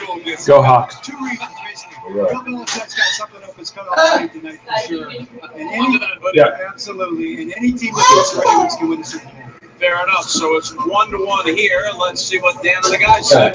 go against. Go Hawks. Two reasons, basically. Bill Belichick's got something up his cutoff tonight for sure. Absolutely. And any team that gets ready can win the Super Bowl. Fair enough. So it's 1-1 here. Let's see what Dan and the guys say.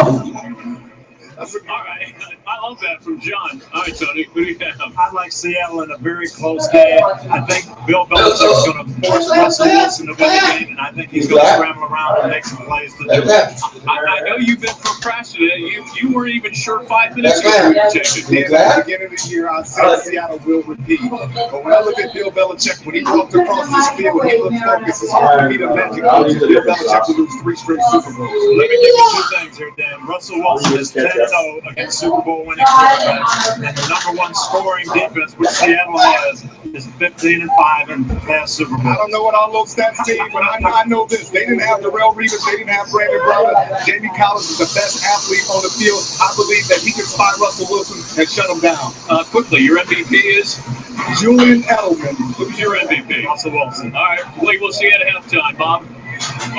All right. I love that from John. All right, Tony, who do you have? I like Seattle in a very close game. I think Bill Belichick's going to force Russell Wilson to win the game, and I think he's going to scramble around and make some plays to do it. I know you've been procrastinating. You weren't even sure 5 minutes ago. At the beginning of the year, I said Seattle will repeat. But when I look at Bill Belichick, when he walked across this field, he looked focused. It's hard to beat a magic coach. Bill Belichick will lose 3 straight Super Bowls. Let me give you 2 things here, Dan. Russell Wilson is 10-0 against Super Bowl winning quarterbacks, and the #1 scoring defense, which Seattle has, is 15-5 in past Super Bowl. I don't know what all those stats team, but I know this. They didn't have Darrell Reeves, they didn't have Brandon Browner. Jamie Collins is the best athlete on the field. I believe that he can spy Russell Wilson and shut him down. Quickly, your MVP is? Julian Edelman. Who's your MVP? Russell Wilson. All right, we'll see you at halftime, Bob.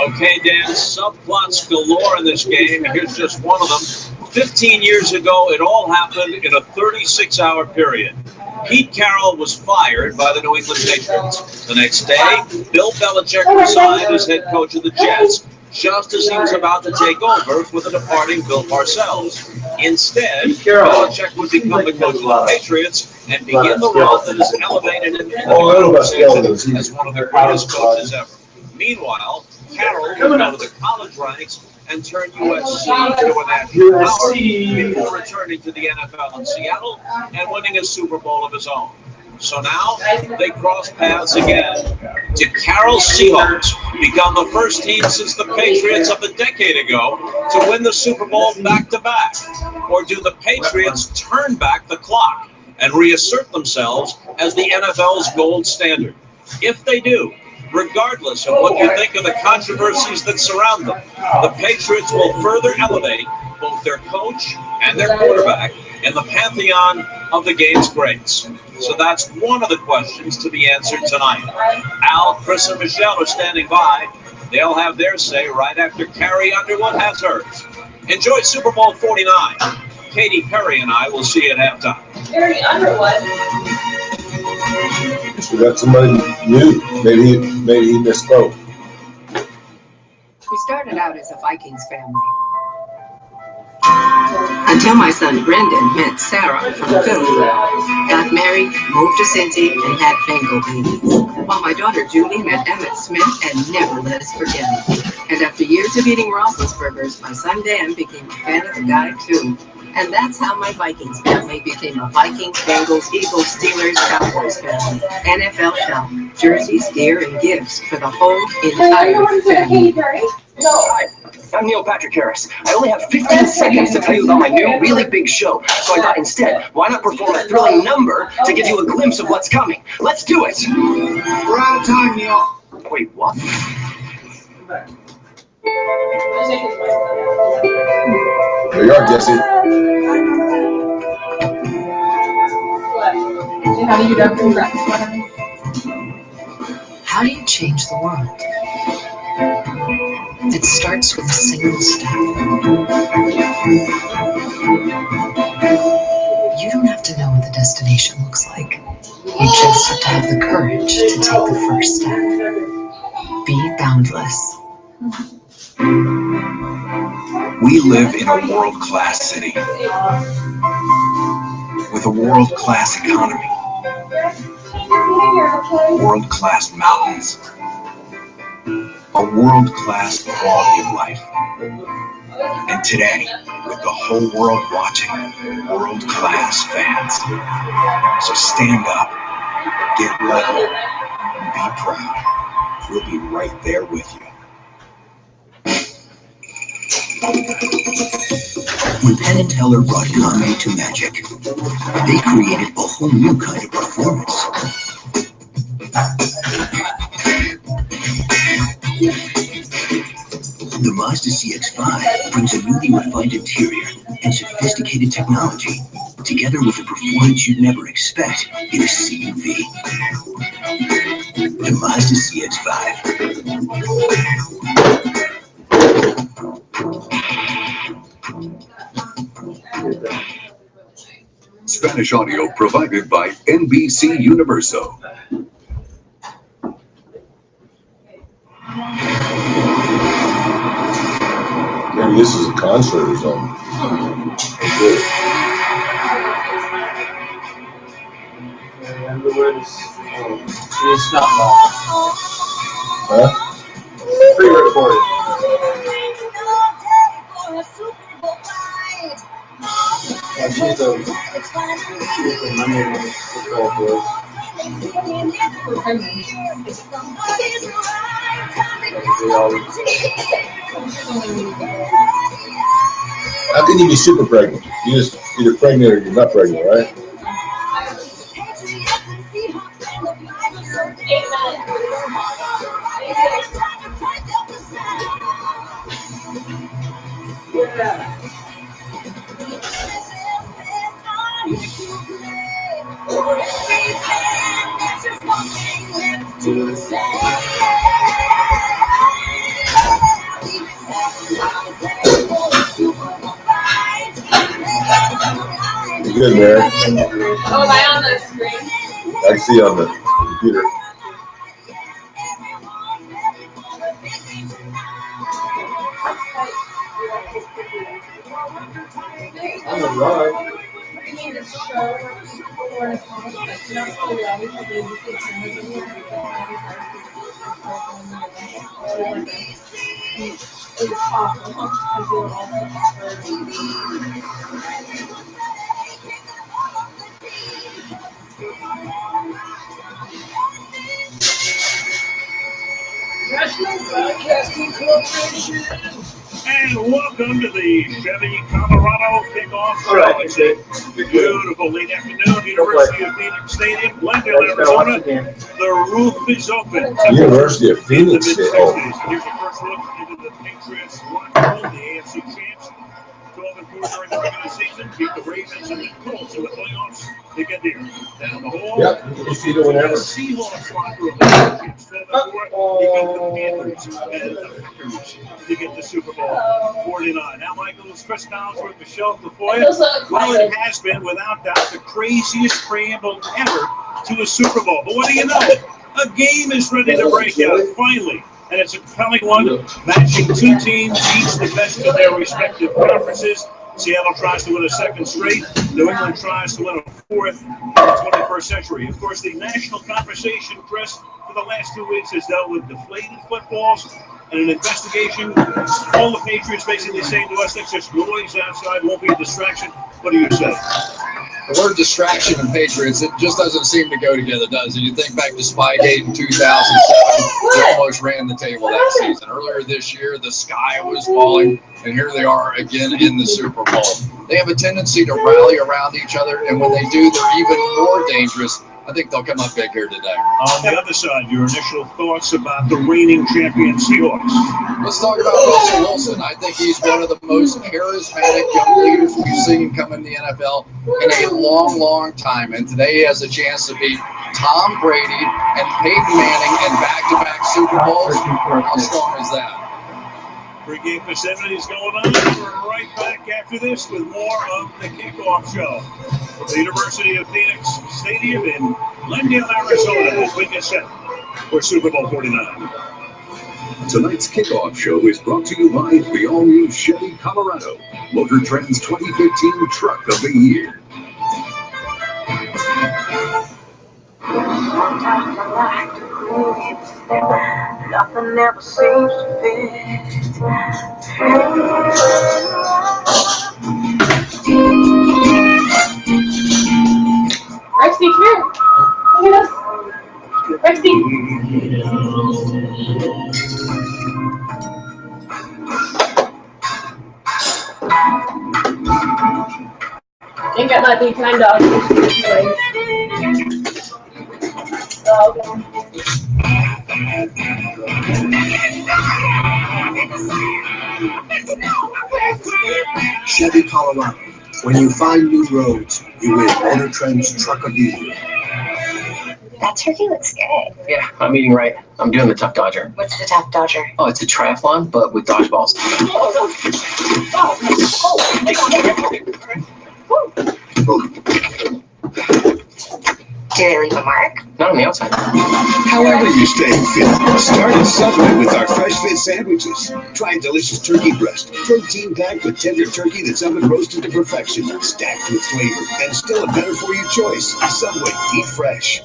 Okay, Dan, subplots galore in this game. Here's just one of them. 15 years ago, it all happened in a 36-hour period. Pete Carroll was fired by the New England Patriots. The next day, Bill Belichick resigned as head coach of the Jets, just as he was about to take over for the departing Bill Parcells. Instead, Belichick would become the coach of the Patriots and begin the role that has elevated him into the conversation as one of the greatest coaches ever. Meanwhile, Carroll would go to the college ranks and turn USC into a national power before returning to the NFL in Seattle and winning a Super Bowl of his own. So now they cross paths again. Did Carroll's Seahawks become the first team since the Patriots of a decade ago to win the Super Bowl back-to-back? Or do the Patriots turn back the clock and reassert themselves as the NFL's gold standard? If they do, regardless of what you think of the controversies that surround them, the Patriots will further elevate both their coach and their quarterback in the pantheon of the game's greats. So that's one of the questions to be answered tonight. Al, Chris, and Michelle are standing by. They'll have their say right after Carrie Underwood has hers. Enjoy Super Bowl 49. Katy Perry and I will see you at halftime. Carrie Underwood. So that's somebody new. Maybe he misspoke. We started out as a Vikings family. Until my son Brendan met Sarah from Philly, got married, moved to Cincy, and had Bengal babies. While my daughter Julie met Emmett Smith and never let us forget him. And after years of eating Roethlisbergers, my son Dan became a fan of the guy too. And that's how my Vikings family became a Vikings, Bengals, Eagles, Steelers, Cowboys family. NFL shop, jerseys, gear, and gifts for the whole entire family. Hi, I'm Neil Patrick Harris. I only have 15 seconds to tell you about my new really big show. So I thought instead, why not perform a thrilling number to give you a glimpse of what's coming? Let's do it! We're out of time, Neil. Wait, what? There you are, Jesse. How do you change the world? It starts with a single step. You don't have to know what the destination looks like. You just have to have the courage to take the first step. Be boundless. We live in a world-class city with a world-class economy, world-class mountains, a world-class quality of life. And today, with the whole world watching, world-class fans. So stand up, get level, and be proud. We'll be right there with you. When Penn and Teller brought Kanye to Magic, they created a whole new kind of performance. The Mazda CX-5 brings a newly refined interior and sophisticated technology, together with a performance you'd never expect in a CUV. The Mazda CX-5. Spanish audio provided by NBC Universo. Maybe this is a concert or something. Good. It's not Huh? pre-recorded. She's How can you be super pregnant? You just either pregnant or you're not pregnant, right? You're good, Mary. Oh, am I on the screen? I can see on the computer. I'm a ride. National Broadcasting Corporation. And welcome to the Chevy Colorado kickoff show. It's a beautiful late afternoon, University of Phoenix Stadium, Glendale, Arizona. The roof is open. University of Phoenix. Oh. Here's your first look into the Patriots' run home, the AFC champs. 12-4 during the regular season, beat the Ravens and the Colts in the playoffs to get there. Down the hall, Yep, you can see it whenever. the Seahawks locker room, the Patriots 12-4, they beat the Panthers and the Packers to get the Super Bowl 49. Now, Michael's Chris Collinsworth, Michelle Tafoya. Well, it has been, without doubt, the craziest preamble ever to a Super Bowl. But what do you know? A game is ready to break out, finally. And it's a compelling one, matching two teams, each the best of their respective conferences. Seattle tries to win a second straight. New England tries to win a fourth in the 21st century. Of course, the national conversation, Chris, for the last 2 weeks has dealt with deflated footballs and an investigation. All the Patriots basically saying to us, that's just noise outside, won't be a distraction. What do you say? The word distraction and Patriots, it just doesn't seem to go together, does it? You think back to Spygate in 2007, they almost ran the table that season. Earlier this year, the sky was falling, and here they are again in the Super Bowl. They have a tendency to rally around each other, and when they do, they're even more dangerous. I think they'll come up big here today. On the other side, your initial thoughts about the reigning champion Seahawks. Let's talk about Russell Wilson. I think he's one of the most charismatic young leaders we've seen come in the NFL in a long, long time. And today he has a chance to beat Tom Brady and Peyton Manning in back-to-back Super Bowls. How strong is that? Pre-game festivities going on. We're right back after this with more of the kickoff show from the University of Phoenix Stadium in Glendale, Arizona, as we get set for Super Bowl 49. Tonight's kickoff show is brought to you by the all-new Chevy Colorado, Motor Trend's 2015 Truck of the Year. Nothing ever seems to fit. Rexy, come here. Look at us. Rexy. Think that might be time to Chevy Colorado. When you find new roads, you win Motor Trend's Truck of the Year. That turkey looks good. Yeah, I'm eating right. I'm doing the Tough Dodger. What's the Tough Dodger? Oh, it's a triathlon, but with dodgeballs. they leave a mark? Not on the outside. However you stay fit, start at Subway with our Fresh Fit sandwiches. Try a delicious turkey breast, protein-packed with tender turkey that's oven roasted to perfection, stacked with flavor, and still a better-for-you choice. Subway, eat fresh.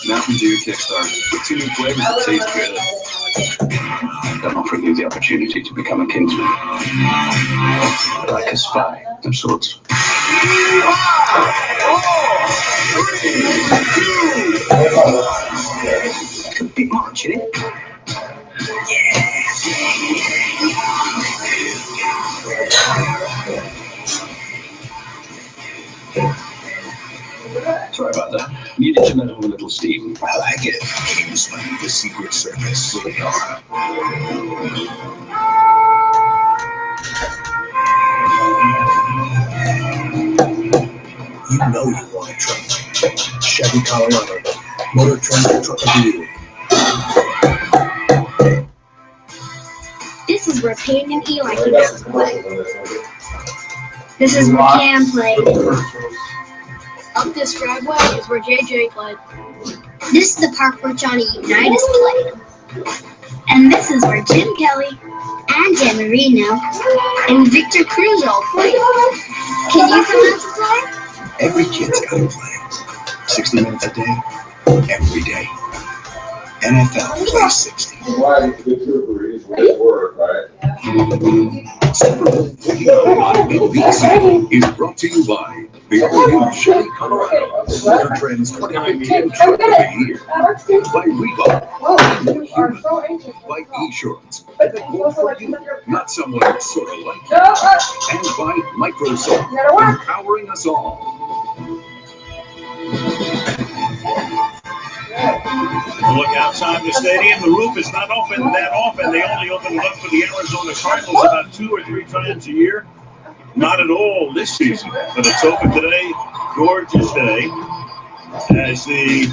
Mountain Dew Kickstarter with 2 new flavors that taste good. I'm offering you the opportunity to become a kinsman. Like a spy of sorts. A bit much, isn't it? Sorry about that. Needed to let off a little steam. I like it. Kingsman, the Secret Service. You know you want a truck. Chevy Colorado. Motor Trend Truck of the Year. This is where Peyton and Eli can go to play. This is where Cam played. Up this driveway is where JJ played. This is the park where Johnny Unitas played. And this is where Jim Kelly and Dan Marino and Victor Cruz all played. Can you come out to play? Every kid's got to play. 60 minutes a day, every day. NFL plays 60. Super Bowl is brought to you by the all-new Chevy Colorado, Motor Trend's 2015 Truck of the Year, by Reebok, by Esurance, not someone sort of like you, and by Microsoft, empowering us all. Look outside the stadium. The roof is not open that often. They only open it up for the Arizona Cardinals about 2 or 3 times a year. Not at all this season, but it's open today. Gorgeous day as the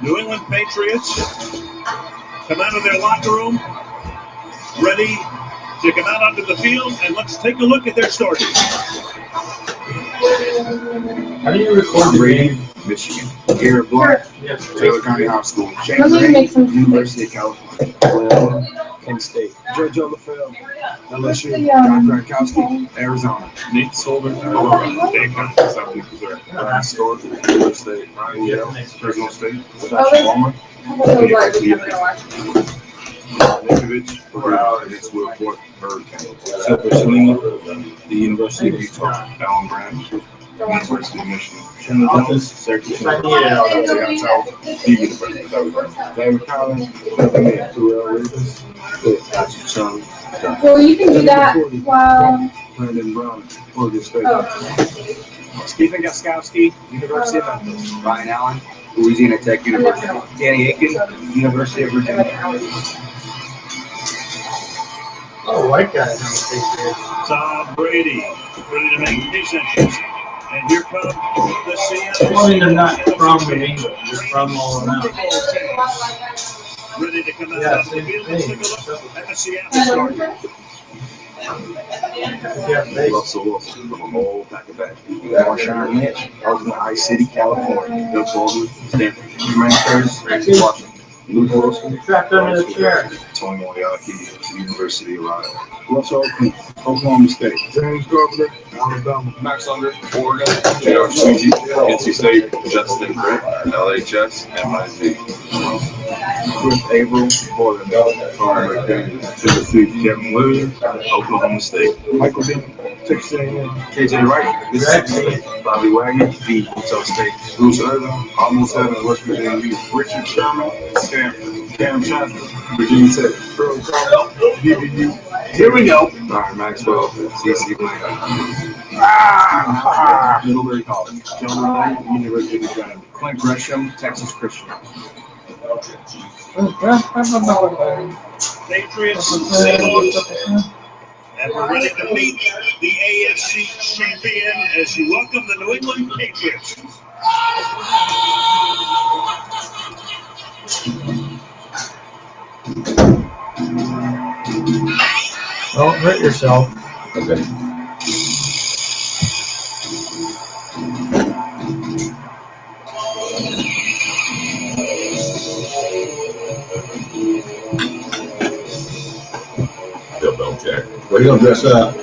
New England Patriots come out of their locker room, ready to come out onto the field, and let's take a look at their starters. How do you record the game? Michigan. Here at Black, Taylor County High School. University of California. Penn State. Georgia LaFell. LSU. John Gronkowski. Arizona. Nate Solder, Dave Country, Southeast Missouri. Stork, Florida State. Ryan Yale, Fresno State. Oklahoma. Nikovich, against Wilford Hurricane. Silver Selena, the University of Utah. Allen Brand, University of Michigan. Syracuse, the University of Alabama. David Collins. Well, you can do that while. Brandon Brown, Oregon State. Stephen Gostkowski, University of Memphis. Ryan Allen, Louisiana Tech University. Danny Aiken, University of Virginia. Oh, white guy. Tom Brady, ready to make his entrance. And here comes the Seattle. Well, they're not from New England. They're from all around. Ready to come out of the field. Let's take a look at the Seattle starters. Russell Wilson from a whole back-to-back. Marshawn Lynch, Oakland High City, California. Doug Baldwin, Stanford. Jermaine Curtis, Washington. Luke Wilson, Trapped under the chair. Tony Moyaki, University of Iowa. Russell Oakland, Oklahoma State. James Carpenter, Alabama. Max Unger, Oregon. J.R. Suji, NC State. Justin Britt, LHS, MIZ. Chris Averill, Portland, Carter McDaniel, Tennessee. Kevin Williams, Oklahoma State. Michael Dean, Texas A&M. KJ Wright, Mississippi. Bobby Wagner, Utah State. Bruce Irvin, almost having West Virginia. Richard Sherman, Stanford. Cam Chancellor, Virginia Tech. Earl Carter, DBU. Here we go. Ryan Maxwell, CC Blank. Middlebury College. John Ryan, University of Virginia. Clint Gresham, Texas Christian. Patriots, Seahawks, and we're ready to meet the AFC champion as you welcome the New England Patriots. Don't hurt yourself. Okay. Bill Belichick. What are you gonna dress up?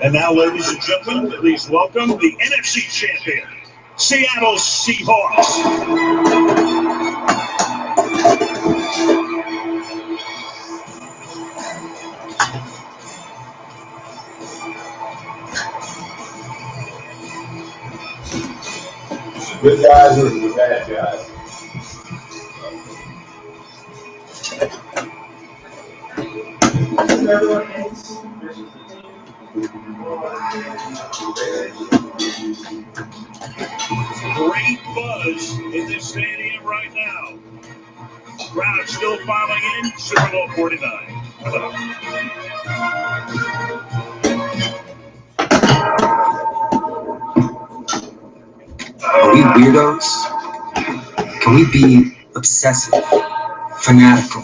And now, ladies and gentlemen, please welcome the NFC champion, Seattle Seahawks. Good guys or the bad guys? Great buzz in this stadium right now. Crowd still filing in. Super Bowl 49. Hello. Are we weirdos? Can we be obsessive, fanatical,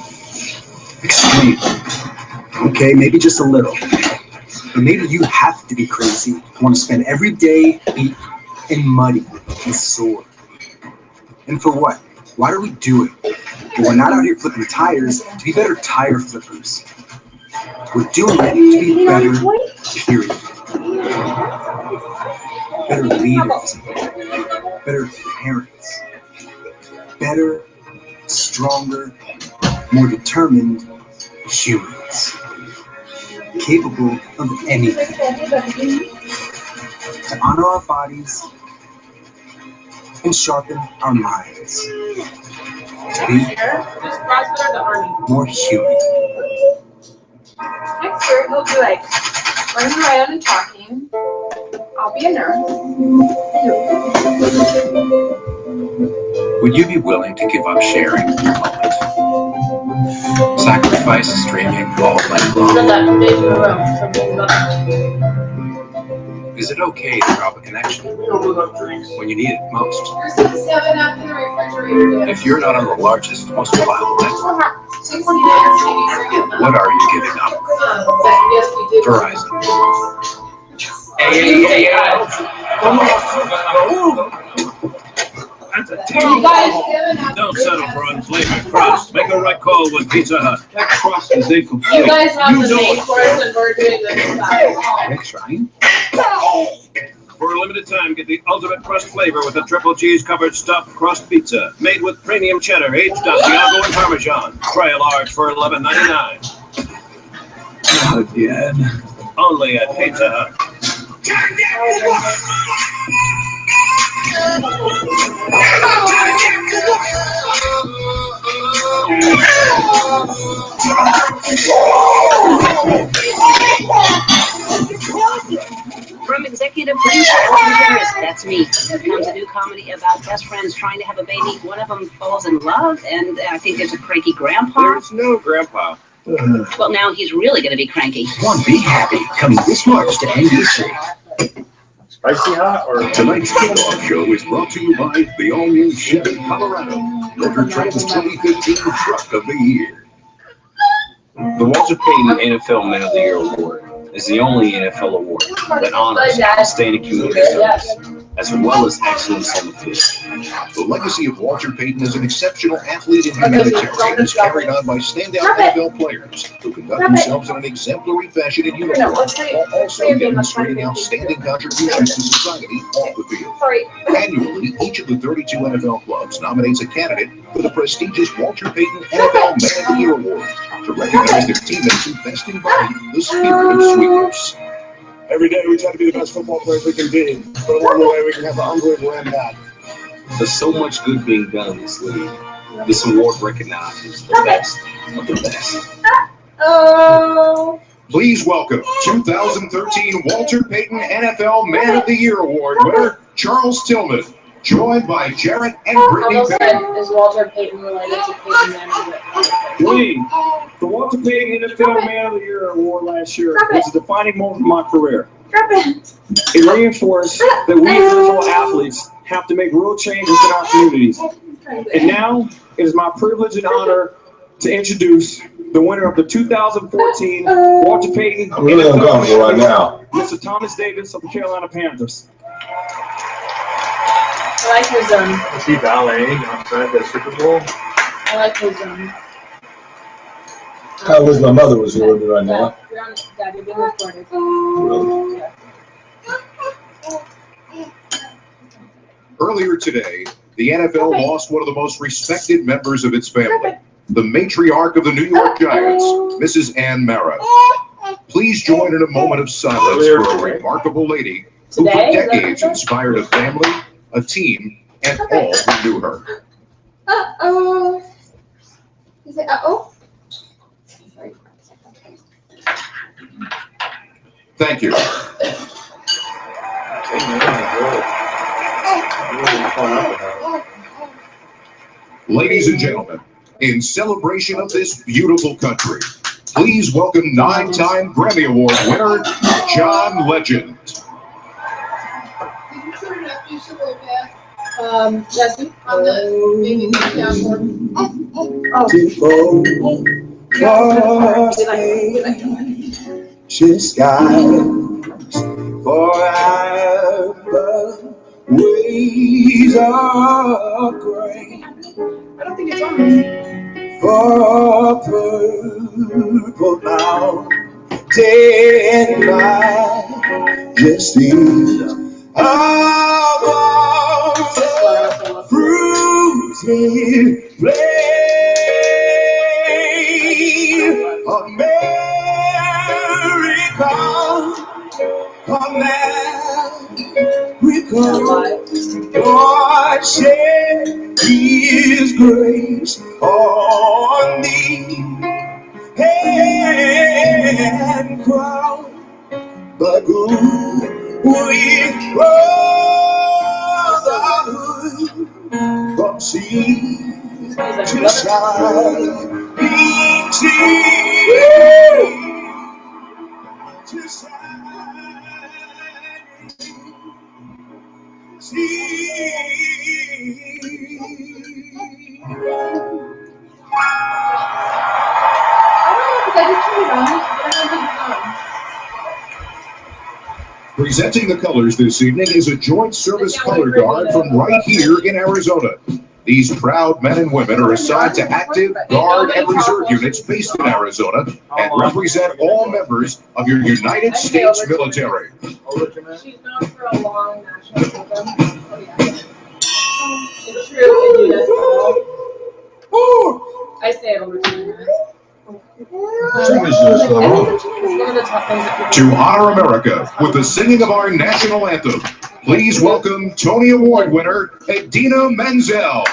extreme? Okay, maybe just a little. But maybe you have to be crazy to want to spend every day beat and muddy and sore. And for what? Why do we do it? Well, we're not out here flipping tires to be better tire flippers. We're doing it to be better, period. Better leaders, better parents, better, stronger, more determined humans, capable of anything, to honor our bodies and sharpen our minds, to be more human. Next year, he'll be like running around and talking. I'll be a nurse. Would you be willing to give up sharing your moment? Sacrifice streaming all night long? Is it okay to drop a connection when you need it most? If you're not on the largest, most reliable network, what are you giving up? Verizon. Hey. Don't settle for unflavored crust. Make a right call with Pizza Hut. That crust is incomplete. You guys have the main course and we're doing the trying. For a limited time, get the ultimate crust flavor with a triple cheese covered stuffed crust pizza made with premium cheddar, aged Asiago and Parmesan. Try a large for $11.99. Again. Only at Pizza Hut. From executive producer Ellen Harris, that's me, comes a new comedy about best friends trying to have a baby. One of them falls in love, and I think there's a cranky grandpa. There's no grandpa. Well, now he's really going to be cranky. One Big Happy coming this March to NBC. Spicy hot or Tonight's kickoff show is brought to you by the all-new Chevy Colorado, Motor Trend's 2015 Truck of the Year. The Walter Payton NFL Man of the Year Award is the only NFL award that honors outstanding community service, as well as excellence on the field. The legacy of Walter Payton as an exceptional athlete and humanitarian is carried on by standout NFL players who conduct themselves in an exemplary fashion in uniform, while also demonstrating outstanding contributions to society off the field. Annually, each of the 32 NFL clubs nominates a candidate for the prestigious Walter Payton NFL Man of the Year Award to recognize their teammates who best embody the spirit of sweetness. Every day we try to be the best football players we can be, but along the way we can have an unbelievable impact. There's so much good being done in this league. This award recognizes the best of the best. Oh. Please welcome 2013 Walter Payton NFL Man of the Year Award winner, Charles Tillman, joined by Jarrett and Brittany Almost Perry. said, is Walter Payton related to Peyton Manning? Lee, the Walter Payton NFL Man of the Year Award last year was a defining moment in my career. It reinforced that we as individual athletes have to make real changes in our communities. And now it is my privilege and honor to introduce the winner of the 2014 Walter Payton I'm really uncomfortable right now. Mr. Thomas Davis of the Carolina Panthers. I like his Is he ballet outside the Super Bowl? I like his I wish my mother was here with me right now. Dad, you're being recorded. Really? Yeah. Earlier today, the NFL lost one of the most respected members of its family, the matriarch of the New York Giants, Mrs. Ann Mara. Please join in a moment of silence for a remarkable lady who for decades inspired a family, a team, and all who knew her. Uh-oh. Is it uh-oh? Thank you. Ladies and gentlemen, in celebration of this beautiful country, please welcome 9-time Grammy Award winner, John Legend. Jesse, on the maybe dashboard. Just skies forever, waves are great. I don't think it's on this. For purple mountain majesties above fruited plain. America, God shed His grace on thee and crown the good with brotherhood from sea to shining sea. To shining Presenting the colors this evening is a joint service color guard from right here in Arizona. These proud men and women are assigned to active, guard, and reserve units based in Arizona and represent all members of your United States military. She's known for a long national anthem. Oh, yeah. It's true. I say it over 2 minutes. To honor America with the singing of our national anthem, please welcome Tony Award winner, Idina Menzel.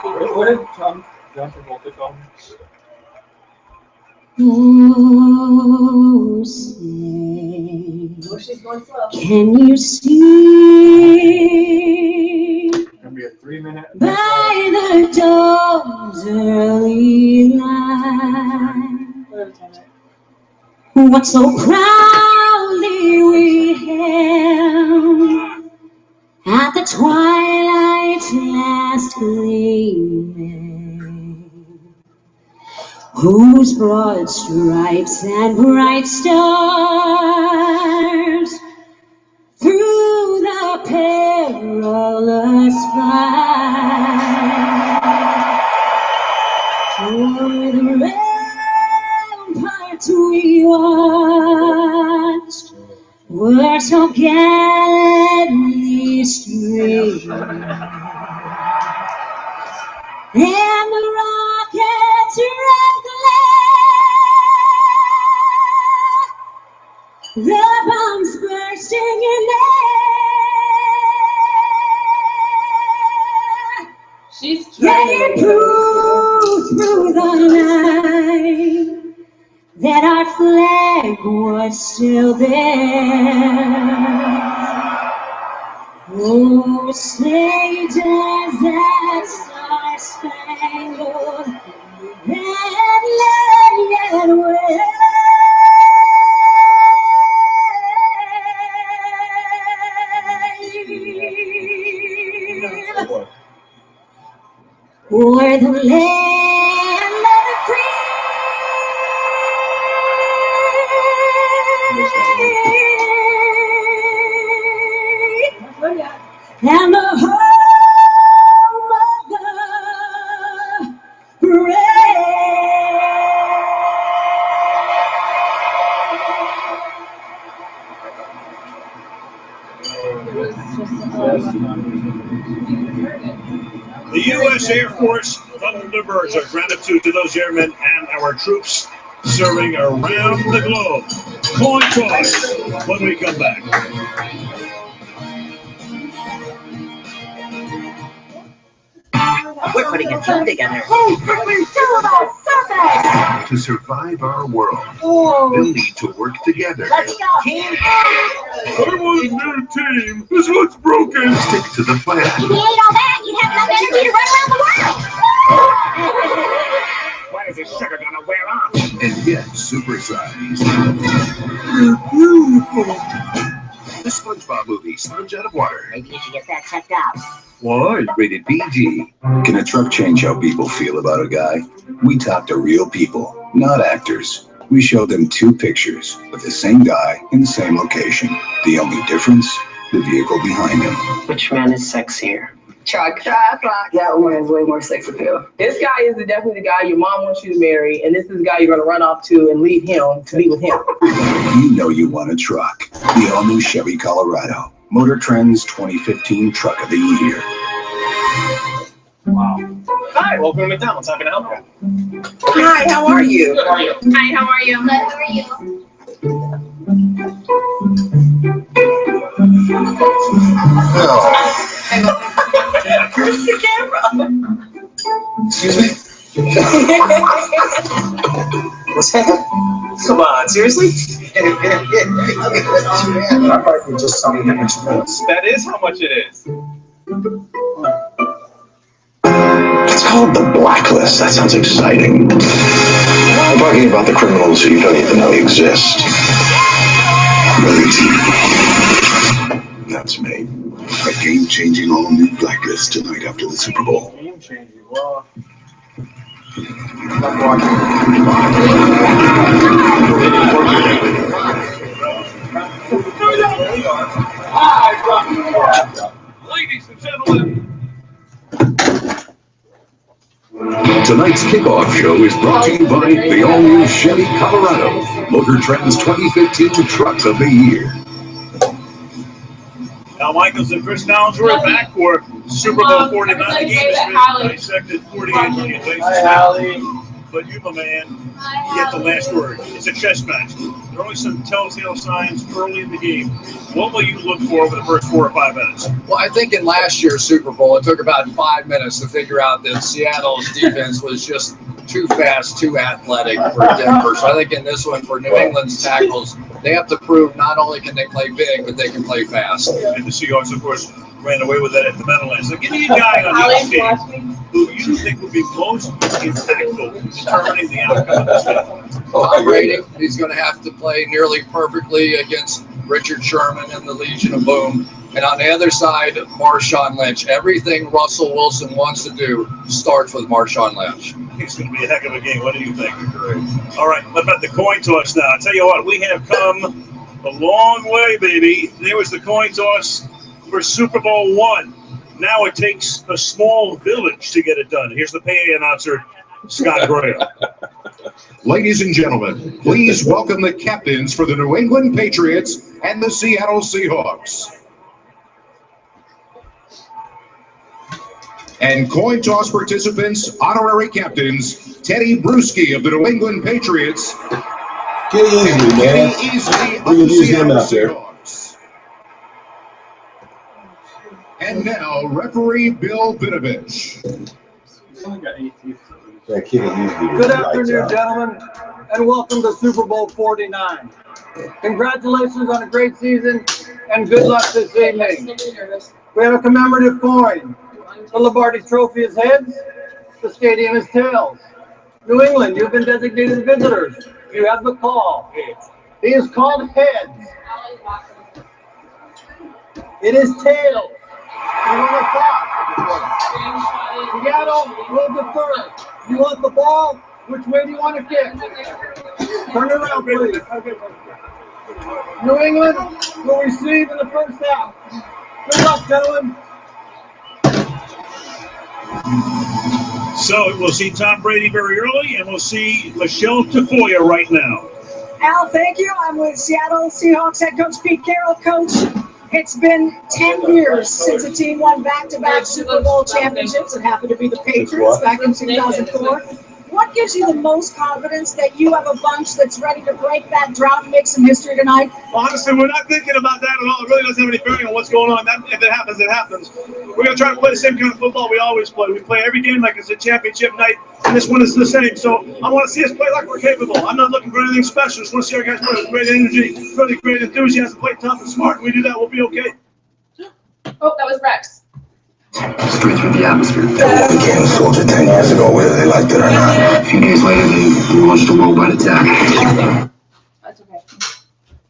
What did John Travolta call him? Oh, say, can you see Gonna be a 3-minute. by the dawn's early light what so proudly we hailed at the twilight's last gleaming, whose broad stripes and bright stars through the perilous fight toward the ramparts we watched were so gallantly streaming, and the rockets red glare, the bombs bursting in air, They proved through the night that our flag was still there. Oh, say does that star-spangled banner yet wave? O'er the land of the free and the home of the brave. The U.S. Air Force Thunderbirds are gratitude to those airmen and our troops serving around the globe. Coin toss when we come back. We're putting a team together. Hey, quickly, tell about surface! To survive our world, they'll need to work together. Let's go! Team. I want a new team. This one's broken. Stick to the plan. If you ate all that, you'd have enough energy to run around the world! When is this sugar gonna wear off? And yet supersized. The SpongeBob movie, Sponge Out of Water. Maybe you should get that checked out. Why? Rated PG. Can a truck change how people feel about a guy? We talk to real people, not actors. We show them two pictures of the same guy in the same location. The only difference, the vehicle behind him. Which man is sexier? Truck. That one has way more sex appeal. This guy is definitely the guy your mom wants you to marry, and this is the guy you're going to run off to and leave him to be with him. You know you want a truck. The all-new Chevy Colorado. Motor Trend's 2015 Truck of the Year. Wow. Hi, welcome to McDonald's. How can I help you? Hi, how are you? Good, how are you? Hi, how are you? Good, how are you? Where's the camera? Excuse me? What's that? Come on, seriously? I thought you just told me how much it was. That is how much it is. It's called the Blacklist. That sounds exciting. I'm talking about the criminals who you don't even know exist. That's me. A game-changing all-new Blacklist tonight after the Super Bowl. Game changing. Well, Ladies and gentlemen. Tonight's kickoff show is brought to you by the all-new Chevy Colorado, Motor Trend's 2015 Truck of the Year. Al Michaels and Chris Downs were back for Super Bowl 49. The game has been dissected 48 million places now. But you, my man, you get the last word. It's a chess match. There are only some telltale signs early in the game. What will you look for over the first 4 or 5 minutes? Well, I think in last year's Super Bowl, it took about 5 minutes to figure out that Seattle's defense was just too fast, too athletic for Denver. So I think in this one, for New England's tackles, they have to prove not only can they play big, but they can play fast. And the Seahawks, of course, ran away with that at the Meadowlands. So give me a guy on each team who you think would be most impactful in determining the outcome of this game. Well, Brady, he's going to have to play nearly perfectly against Richard Sherman and the Legion of Boom. And on the other side, Marshawn Lynch. Everything Russell Wilson wants to do starts with Marshawn Lynch. It's going to be a heck of a game. What do you think? All right, what about the coin toss now? I'll tell you what, we have come a long way, baby. There was the coin toss for Super Bowl I. Now it takes a small village to get it done. Here's the PA announcer, Scott Graham. Ladies and gentlemen, please welcome the captains for the New England Patriots and the Seattle Seahawks. And coin toss participants, honorary captains, Teddy Bruschi of the New England Patriots. Get easy, man. Getting easily of We the can use him Seattle out there. Seahawks. And now, referee Bill Vinovich. That kid will usually Good lights afternoon, out. gentlemen, and welcome to Super Bowl 49. Congratulations on a great season, and good luck this evening. We have a commemorative coin. The Lombardi Trophy is heads, the stadium is tails. New England, you've been designated visitors. You have the call. He is called heads. It is tails. You want the clock. Seattle will defer. You want the ball? Which way do you want to kick? Turn it around, please. New England will receive in the first half. Good luck, gentlemen. So we'll see Tom Brady very early, and we'll see Michelle Tafoya right now. Al, thank you. I'm with Seattle Seahawks head coach Pete Carroll. Coach, it's been 10 years since a team won back-to-back Super Bowl championships. It happened to be the Patriots back in 2004. What gives you the most confidence that you have a bunch that's ready to break that drought and make some history tonight? Honestly, we're not thinking about that at all. It really doesn't have any bearing on what's going on. If it happens, it happens. We're going to try to play the same kind of football we always play. We play every game like it's a championship night, and this one is the same. So I want to see us play like we're capable. I'm not looking for anything special. I just want to see our guys play with great energy, really great enthusiasm, play tough and smart. When we do that, we'll be okay. Oh, that was Rex. Straight through the atmosphere. Everyone became a soldier 10 years ago, whether they liked it or not. A few days later, they launched a worldwide attack. That's okay.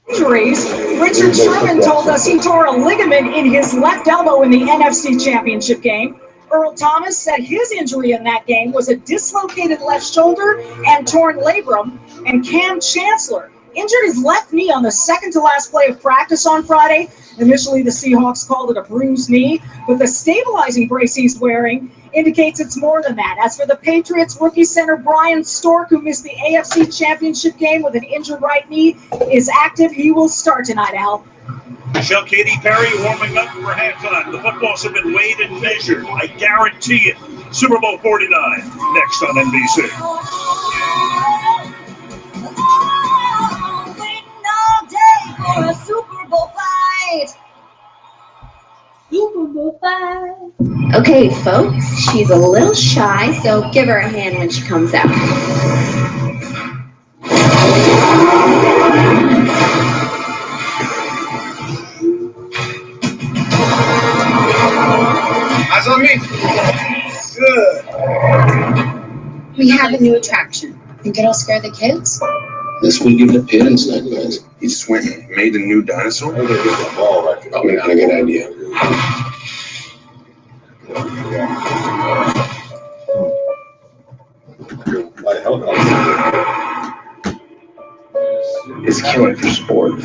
Injuries. Richard Sherman told us he tore a ligament in his left elbow in the NFC Championship game. Earl Thomas said his injury in that game was a dislocated left shoulder and torn labrum. And Cam Chancellor injured his left knee on the second-to-last play of practice on Friday. Initially, the Seahawks called it a bruised knee, but the stabilizing brace he's wearing indicates it's more than that. As for the Patriots, rookie center Brian Stork, who missed the AFC Championship game with an injured right knee, is active. He will start tonight, Al. Michelle, Katy Perry warming up for halftime. The footballs have been weighed and measured. I guarantee it. Super Bowl 49, next on NBC. For a Super Bowl fight. Super Bowl fight. Okay, folks, she's a little shy, so give her a hand when she comes out. Eyes on me. Good. We have a new attraction. Think it'll scare the kids? This will give the parents nightmares. You just went and made a new dinosaur? Probably not a good idea. It's killing for sport.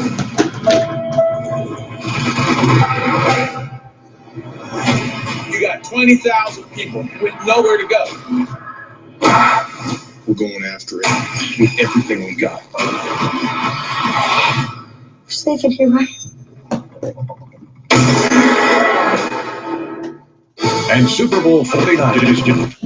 You got 20,000 people with nowhere to go. We're going after it with everything we got. We're safe in here, right? And Super Bowl 49 is just.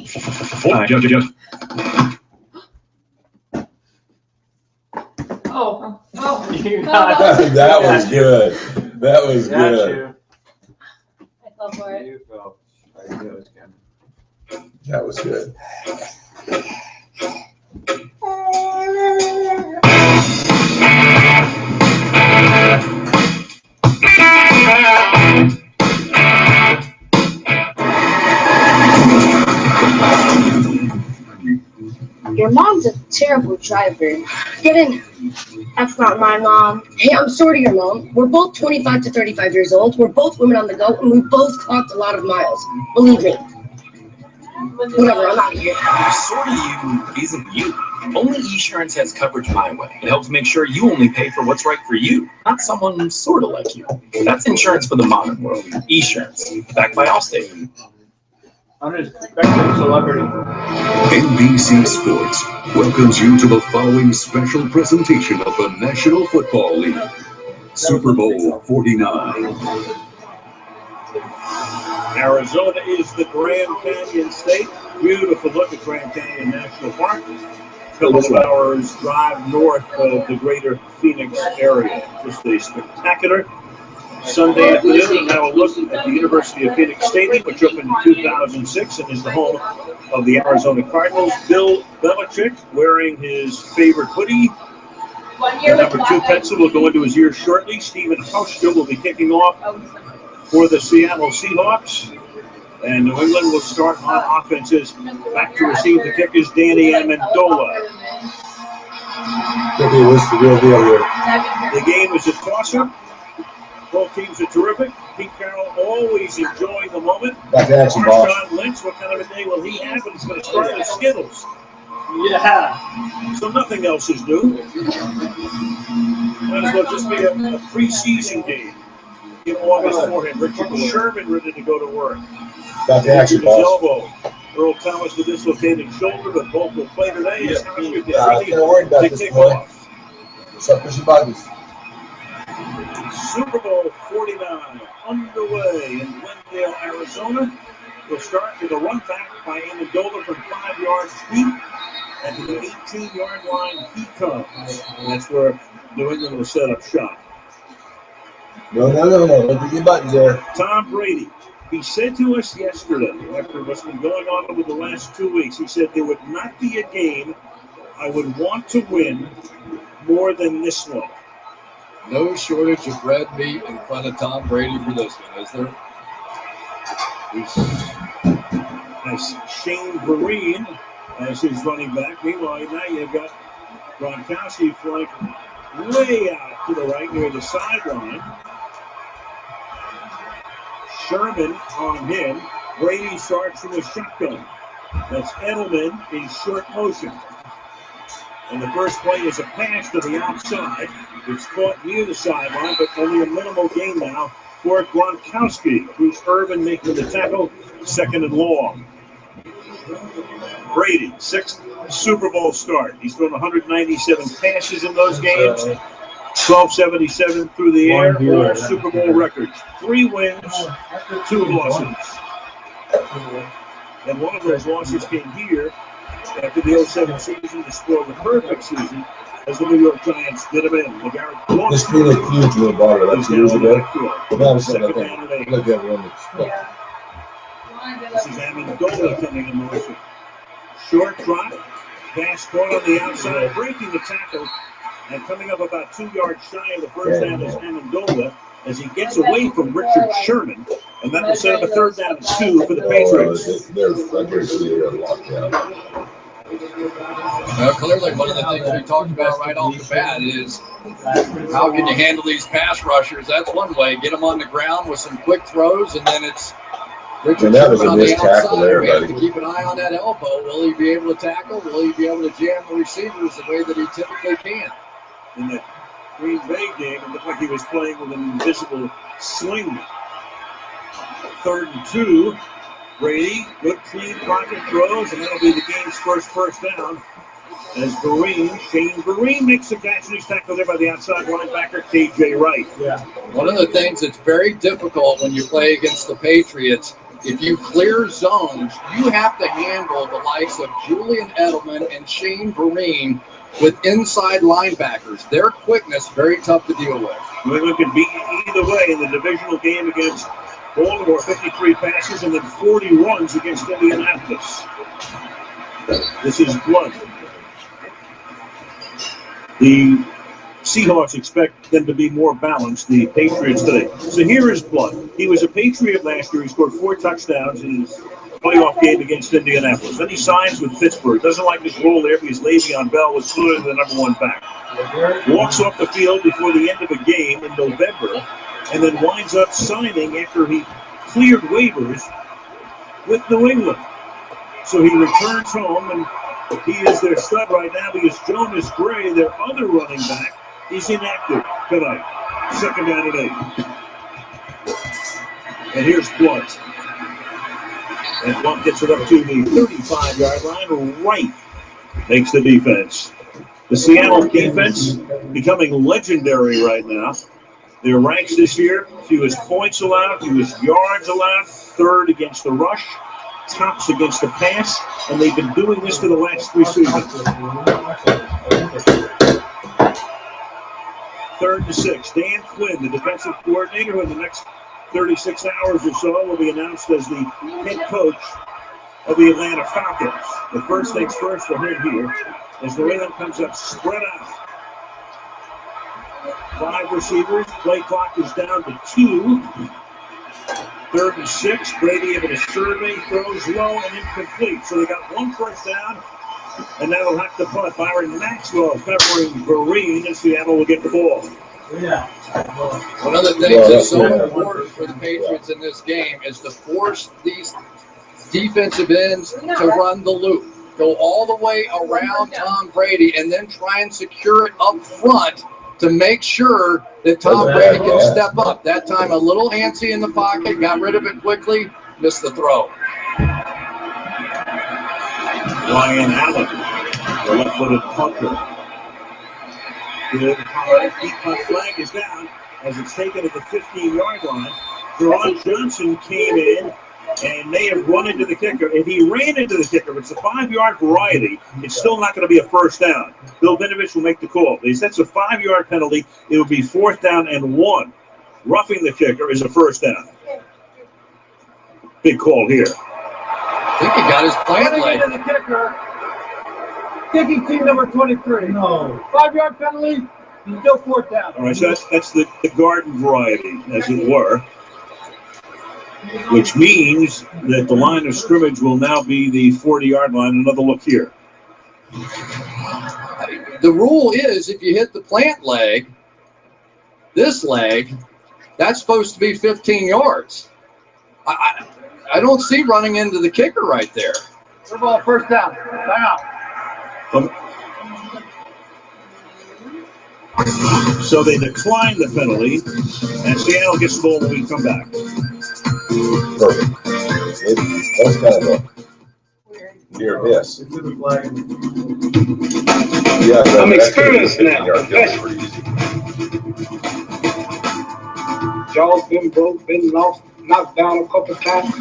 Oh. That was good. That was good. I fell for it. That was good. Your mom's a terrible driver. Get in. That's not my mom. Hey, I'm sort of your mom. We're both 25 to 35 years old. We're both women on the go, and we both clocked a lot of miles. Believe me. Whatever, I'm out of here. Sort of you isn't you. Only Esurance has coverage my way. It helps make sure you only pay for what's right for you, not someone sort of like you. That's insurance for the modern world. Esurance, backed by Allstate. I'm just expecting celebrity. NBC Sports welcomes you to the following special presentation of the National Football League. Super Bowl 49. Arizona is the Grand Canyon state. Beautiful look at Grand Canyon National Park. A couple of hours drive north of the greater Phoenix area. Just a spectacular Sunday afternoon. Now a look at the University of Phoenix Stadium, which opened in 2006 and is the home of the Arizona Cardinals. Bill Belichick wearing his favorite hoodie. The number 2 pencil will go into his ear shortly. Stephen Hauschka will be kicking off for the Seattle Seahawks. And New England will start on offenses. Back to receive the kick is Danny Amendola. The game is a toss-up. Both teams are terrific. Pete Carroll always enjoying the moment. Marshawn Lynch, what kind of a day will he have? And he's going to start with Skittles. Yeah. So nothing else is new. Might as well just be a preseason game in August for him. Richard Sherman ready to go to work. Back to action, boss. Elbow. Earl Thomas with dislocated shoulder, but both will play today. Yeah. Can't worry about this, boy. Start pushing buttons. Super Bowl 49 underway in Glendale, Arizona. We'll start with a run back by Amendola from 5 yards deep. And to the 18-yard line he comes. And that's where New England will set up shop. No. Don't push your buttons there. Tom Brady. He said to us yesterday, after what's been going on over the last 2 weeks, he said there would not be a game I would want to win more than this one. No shortage of red meat in front of Tom Brady for this one, is there? As Shane Vereen as his running back. Meanwhile, now you've got Gronkowski flanking way out to the right near the sideline. Sherman on him. Brady starts from the shotgun. That's Edelman in short motion. And the first play is a pass to the outside. It's caught near the sideline, but only a minimal gain now for Gronkowski. Bruce Irvin making the tackle, 2nd and long. Brady, 6th Super Bowl start. He's thrown 197 passes in those games. 1277 through the air, all Super Bowl records. 3 wins, 2 losses. And one of those losses came here after the 07 season to spoil the perfect season as the New York Giants did him in. This thing is huge in the bottom. That's 2 years ago. Now it's look at one. This is Amendola coming in motion. Short drop, pass caught on the outside, breaking the tackle. And coming up about 2 yards shy of the first down is Amendola as he gets away from Richard Sherman. And that will set up a 3rd down and 2 for the Patriots. Well, clearly one of the things we talked about right off the bat is how can you handle these pass rushers? That's one way. Get them on the ground with some quick throws, and then it's Richard Sherman on the outside. We have to keep an eye on that elbow. Will he be able to tackle? Will he be able to jam the receivers the way that he typically can? In the Green Bay game, it looked like he was playing with an invisible sling. 3rd and 2. Brady, good clean pocket throws, and that'll be the game's first down. As Shane Vereen makes the catch, and he's tackled there by the outside linebacker, KJ Wright. Yeah. One of the things that's very difficult when you play against the Patriots, if you clear zones, you have to handle the likes of Julian Edelman and Shane Vereen with inside linebackers. Their quickness, very tough to deal with. New England can beat you either way in the divisional game against Baltimore, 53 passes and then 40 runs against Indianapolis. This is blood. The Seahawks expect them to be more balanced, the Patriots today. So here is Blood. He was a Patriot last year. He scored 4 touchdowns in his playoff game against Indianapolis. Then he signs with Pittsburgh. Doesn't like his role there because Le'Veon Bell was clearly the #1 back. Walks off the field before the end of a game in November and then winds up signing after he cleared waivers with New England. So he returns home, and he is their stud right now because Jonas Gray, their other running back, is inactive tonight. 2nd down and 8. And here's Blunt. And Blunt gets it up to the 35-yard line. Right makes the defense. The Seattle defense becoming legendary right now. Their ranks this year, fewest points allowed, fewest yards allowed, 3rd against the rush, tops against the pass, and they've been doing this for the last 3 seasons. 3rd and 6. Dan Quinn, the defensive coordinator, who in the next 36 hours or so will be announced as the head coach of the Atlanta Falcons. The first things first for him here as New England comes up spread out. 5 receivers. Play clock is down to 2. 3rd and 6. Brady able to survey, throws low and incomplete. So they got 1 first down, and now they'll have to punt. Byron Maxwell covering Vereen, and Seattle will get the ball. Yeah. One of the things that's so important for the Patriots in this game is to force these defensive ends to run the loop. Go all the way around Tom Brady and then try and secure it up front to make sure that Tom Brady can step up. That time a little antsy in the pocket, got rid of it quickly, missed the throw. Ryan Allen, the left-footed punter. Good hard deep punt flag is down as it's taken at the 15-yard line. Jerron Johnson came in and may have run into the kicker. If he ran into the kicker, it's a 5-yard variety. It's still not going to be a first down. Bill Vinovich will make the call. If that's a 5-yard penalty, it would be 4th down and 1. Roughing the kicker is a first down. Big call here. I think he got his plant leg. Into the kicker. Kicking team number 23. No. 5-yard penalty. Still 4th down. All right, so that's the garden variety, as it were. Which means that the line of scrimmage will now be the 40-yard line. Another look here. The rule is if you hit the plant leg, this leg, that's supposed to be 15 yards. I don't see running into the kicker right there. Ball, first down. Time out. So they decline the penalty, and Seattle gets the ball when we come back. Perfect. That's kind of a near miss. Yeah, I'm experienced now. Jaws been broke, been lost, knocked down a couple times.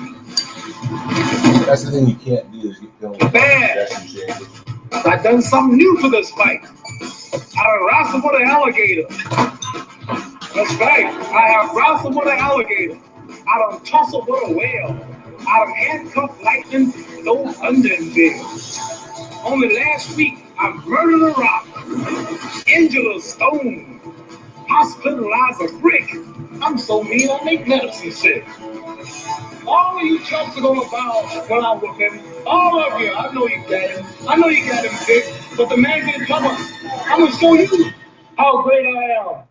That's the thing you can't do is get going. Bad. I done something new for this fight. I done wrestled with an alligator. That's right. I have wrestled with an alligator. I done tussled with a whale. I done handcuffed lightning, no thunder and veil. Only last week, I murdered a rock, injured a stone, hospitalized a brick. I'm so mean, I make medicine sick. All of you chumps are gonna bow when I whoop him. All of you, I know you got him. I know you got him big, but the man didn't come up. I'm gonna show you how great I am.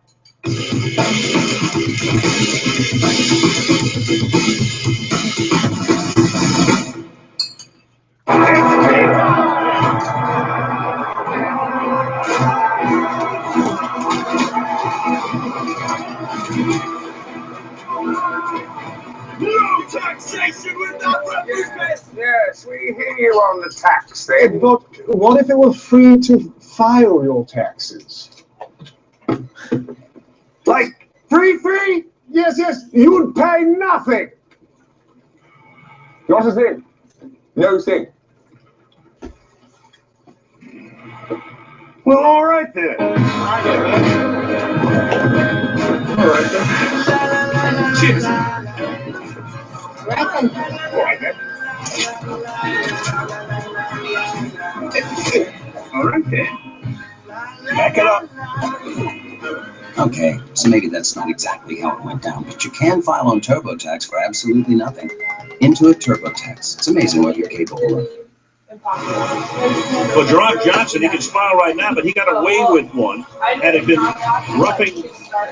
No taxation without representation. Yes, we hear you on the tax thing. But what if it were free to file your taxes? Like free? Yes, you'd pay nothing. You want to sing? No sing. Well, all right then. All right then. Cheers. All right then. All right then. Back it up. Okay, so maybe that's not exactly how it went down, but you can file on TurboTax for absolutely nothing. Intuit TurboTax. It's amazing what you're capable of. Well, Jerron Johnson, he can smile right now, but he got away with one. Had it been roughing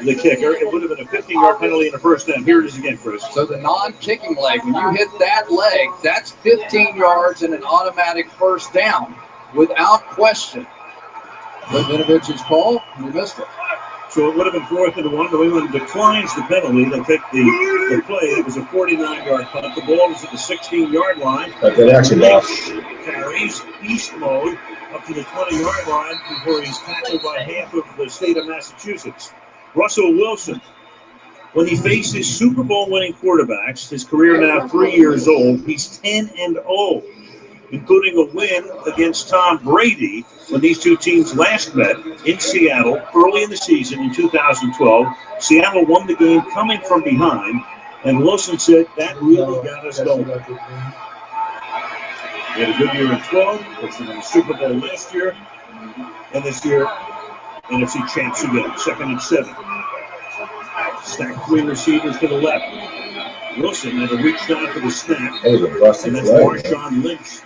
the kicker, it would have been a 15-yard penalty and a first down. Here it is again, Chris. So the non-kicking leg, when you hit that leg, that's 15 yards and an automatic first down without question. But Vinovich's call, you missed it. So it would have been 4th and 1. New England declines the penalty. They'll take the play. It was a 49-yard punt. The ball is at the 16-yard line. That actually lost. Carries beast mode up to the 20-yard line before he's tackled by half of the state of Massachusetts. Russell Wilson, when he faces Super Bowl winning quarterbacks, his career now 3 years old, he's 10-0. including a win against Tom Brady when these two teams last met in Seattle early in the season in 2012. Seattle won the game coming from behind, and Wilson said that really got us going. We had a good year in 12, which was in the Super Bowl last year, and this year, NFC champs again, 2nd and 7. Stacked 3 receivers to the left. Wilson had to reach down for the snap, and then Marshawn Lynch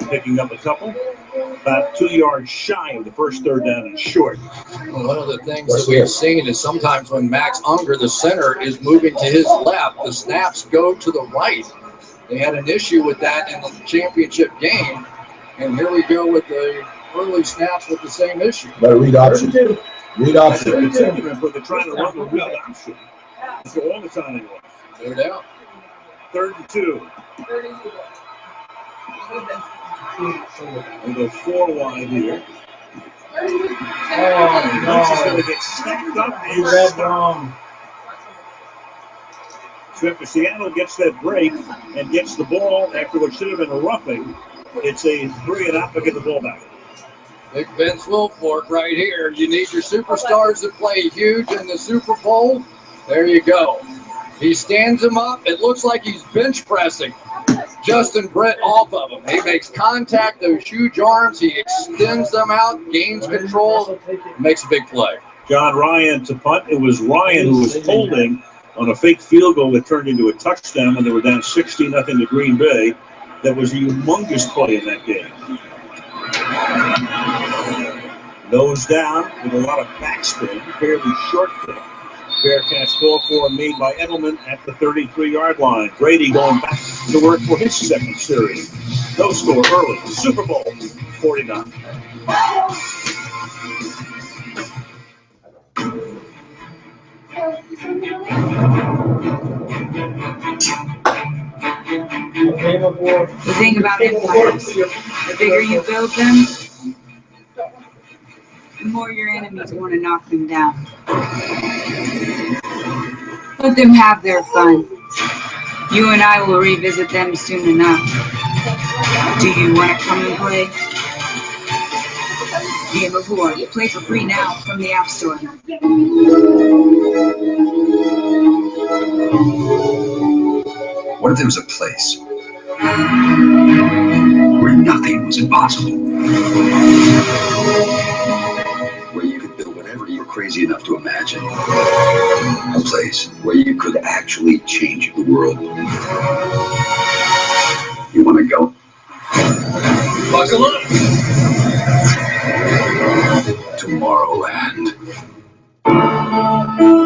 picking up a couple, about 2 yards shy of the first third down and short. Well, one of the things that we've seen is sometimes when Max Unger, the center, is moving to his left, the snaps go to the right. They had an issue with that in the championship game, and here we go with the early snaps with the same issue. Better read option. Read option. But they're trying to run the read option. So all the time anyway. They're down. 3rd and 2. We go 4 wide here. Lynch is going to get stacked up and stopped. So after Seattle gets that break and gets the ball after what should have been a roughing, it's a 3 and out to get the ball back. Big Vince Wilfork right here. You need your superstars that play huge in the Super Bowl. There you go. He stands him up. It looks like he's bench pressing Justin Britt off of him. He makes contact, those huge arms. He extends them out, gains control, makes a big play. John Ryan to punt. It was Ryan who was holding on a fake field goal that turned into a touchdown when they were down 60-0 to Green Bay. That was a humongous play in that game. Nose down with a lot of backspin, fairly short kick. Bearcats call for made by Edelman at the 33-yard line. Brady going back to work for his 2nd series. No score early. Super Bowl 49. The thing about empires, the bigger you build them, the more your enemies want to knock them down. Let them have their fun. You and I will revisit them soon enough. Do you want to come and play? Game of War. Play for free now from the App Store. What if there was a place where nothing was impossible? Where you could build whatever you were crazy enough to imagine. A place where you could actually change the world. You want to go? Buckle up! Tomorrowland.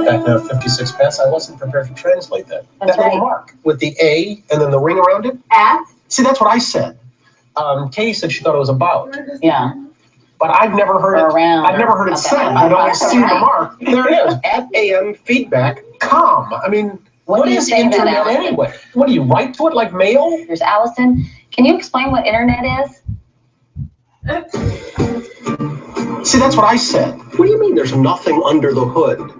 That 56 pence, I wasn't prepared to translate that. That little mark with the A and then the ring around it. At? See, that's what I said. Katie said she thought it was about. Yeah. But I've never heard it. I've never heard it said. I've always seen the mark. There it is. At amfeedback.com. I mean, what is internet anyway? What do you write to it like mail? There's Allison. Can you explain what internet is? See, that's what I said. What do you mean there's nothing under the hood?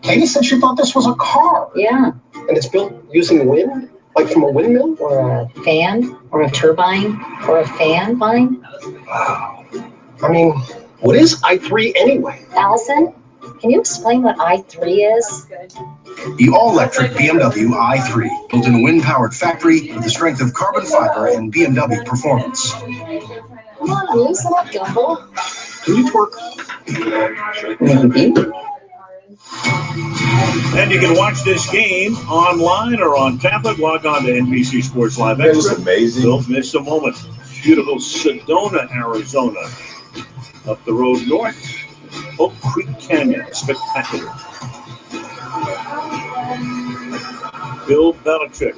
Katie said she thought this was a car. Yeah. And it's built using wind? Like from a windmill? Or a fan? Or a turbine? Or a fan vine? Wow. I mean, what is i3 anyway? Allison, can you explain what i3 is? The all-electric BMW i3, built in a wind-powered factory with the strength of carbon fiber and BMW performance. Come on, loosen up, Gumball. Can you twerk? Maybe. And you can watch this game online or on tablet. Log on to NBC Sports Live Extra. That was amazing. Don't miss a moment. Beautiful Sedona, Arizona. Up the road north, Oak Creek Canyon. Spectacular. Bill Belichick,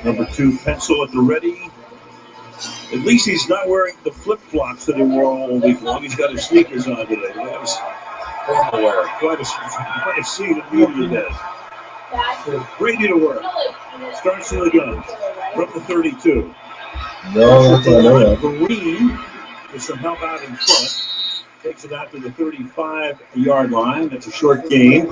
number 2 pencil at the ready. At least he's not wearing the flip-flops that he wore all week long. He's got his sneakers on today. That was quite a scene at media day. Brady to work. Starts in the gun. From the 32. No, that's what I know. Green with some help out in front. Takes it out to the 35-yard line. That's a short gain.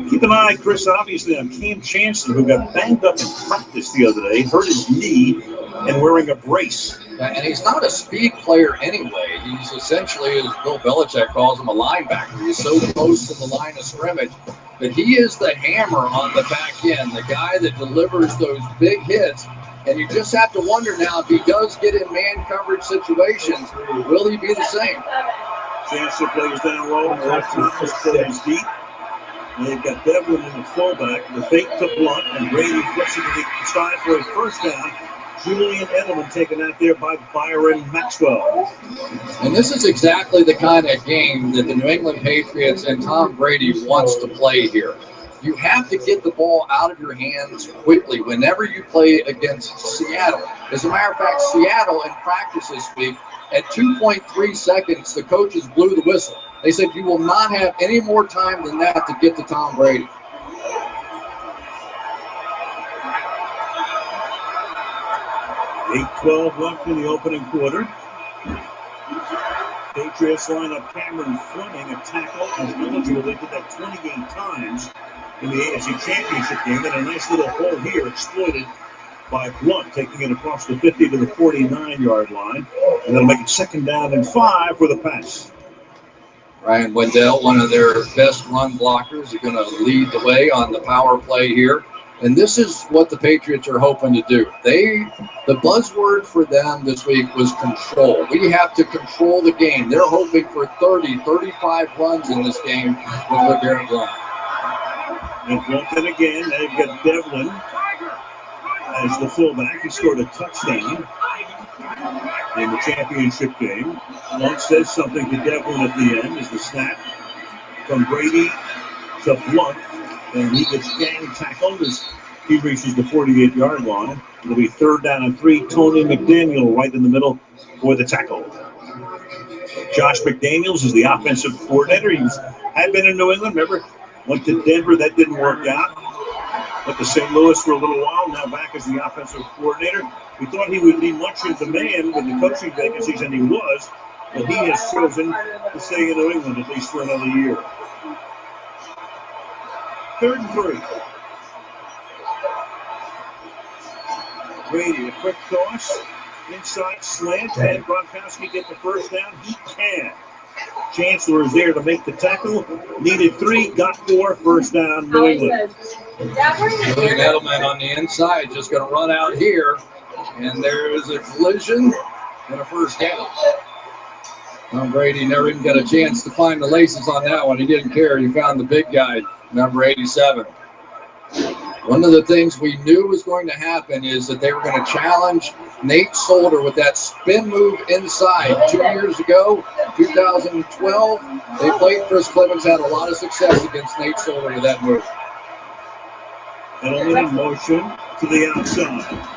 Keep an eye, Chris, obviously, on Cam Chancellor, who got banged up in practice the other day, hurt his knee, and wearing a brace. And he's not a speed player anyway. He's essentially, as Bill Belichick calls him, a linebacker. He's so close to the line of scrimmage. But he is the hammer on the back end, the guy that delivers those big hits. And you just have to wonder now, if he does get in man coverage situations, will he be the same? Chancellor plays down low, and Thomas plays deep. And they've got Devlin in the fullback. The fake to Blunt, and Brady flips it to the side for a first down. Julian Edelman taken out there by Byron Maxwell. And this is exactly the kind of game that the New England Patriots and Tom Brady wants to play here. You have to get the ball out of your hands quickly whenever you play against Seattle. As a matter of fact, Seattle in practice this week, at 2.3 seconds, the coaches blew the whistle. They said you will not have any more time than that to get to Tom Brady. 8:12 left in the opening quarter. Patriots line up Cameron Fleming, a tackle, is eligible. They did that 28 times in the AFC Championship game. And a nice little hole here exploited by Blunt, taking it across the 50 to the 49-yard line. And that'll make it 2nd down and 5 for the pass. Ryan Wendell, one of their best run blockers, is going to lead the way on the power play here. And this is what the Patriots are hoping to do. The buzzword for them this week was control. We have to control the game. They're hoping for 30, 35 runs in this game with LeGarrette Blount. And Blunt then again, they've got Devlin as the fullback. He scored a touchdown in the championship game. Blunt says something to Devlin at the end as the snap from Brady to Blunt. And he gets gang tackled as he reaches the 48-yard line. It'll be 3rd down and 3. Tony McDaniel right in the middle for the tackle. Josh McDaniels is the offensive coordinator. He had been in New England. Remember, went to Denver. That didn't work out. Went to St. Louis for a little while. Now back as the offensive coordinator. We thought he would be much in demand with the coaching vacancies, and he was. But he has chosen to stay in New England at least for another year. 3rd and 3. Brady, a quick toss, inside slant. Can Gronkowski get the first down? He can. Chancellor is there to make the tackle. Needed 3, got 4, first down, New England. Julian Edelman on the inside, just going to run out here. And there is a collision and a first down. Tom Brady never even got a chance to find the laces on that one. He didn't care. He found the big guy, number 87. One of the things we knew was going to happen is that they were going to challenge Nate Solder with that spin move inside. 2 years ago, 2012, they played. Chris Clemens had a lot of success against Nate Solder with that move. Edelman in motion to the outside.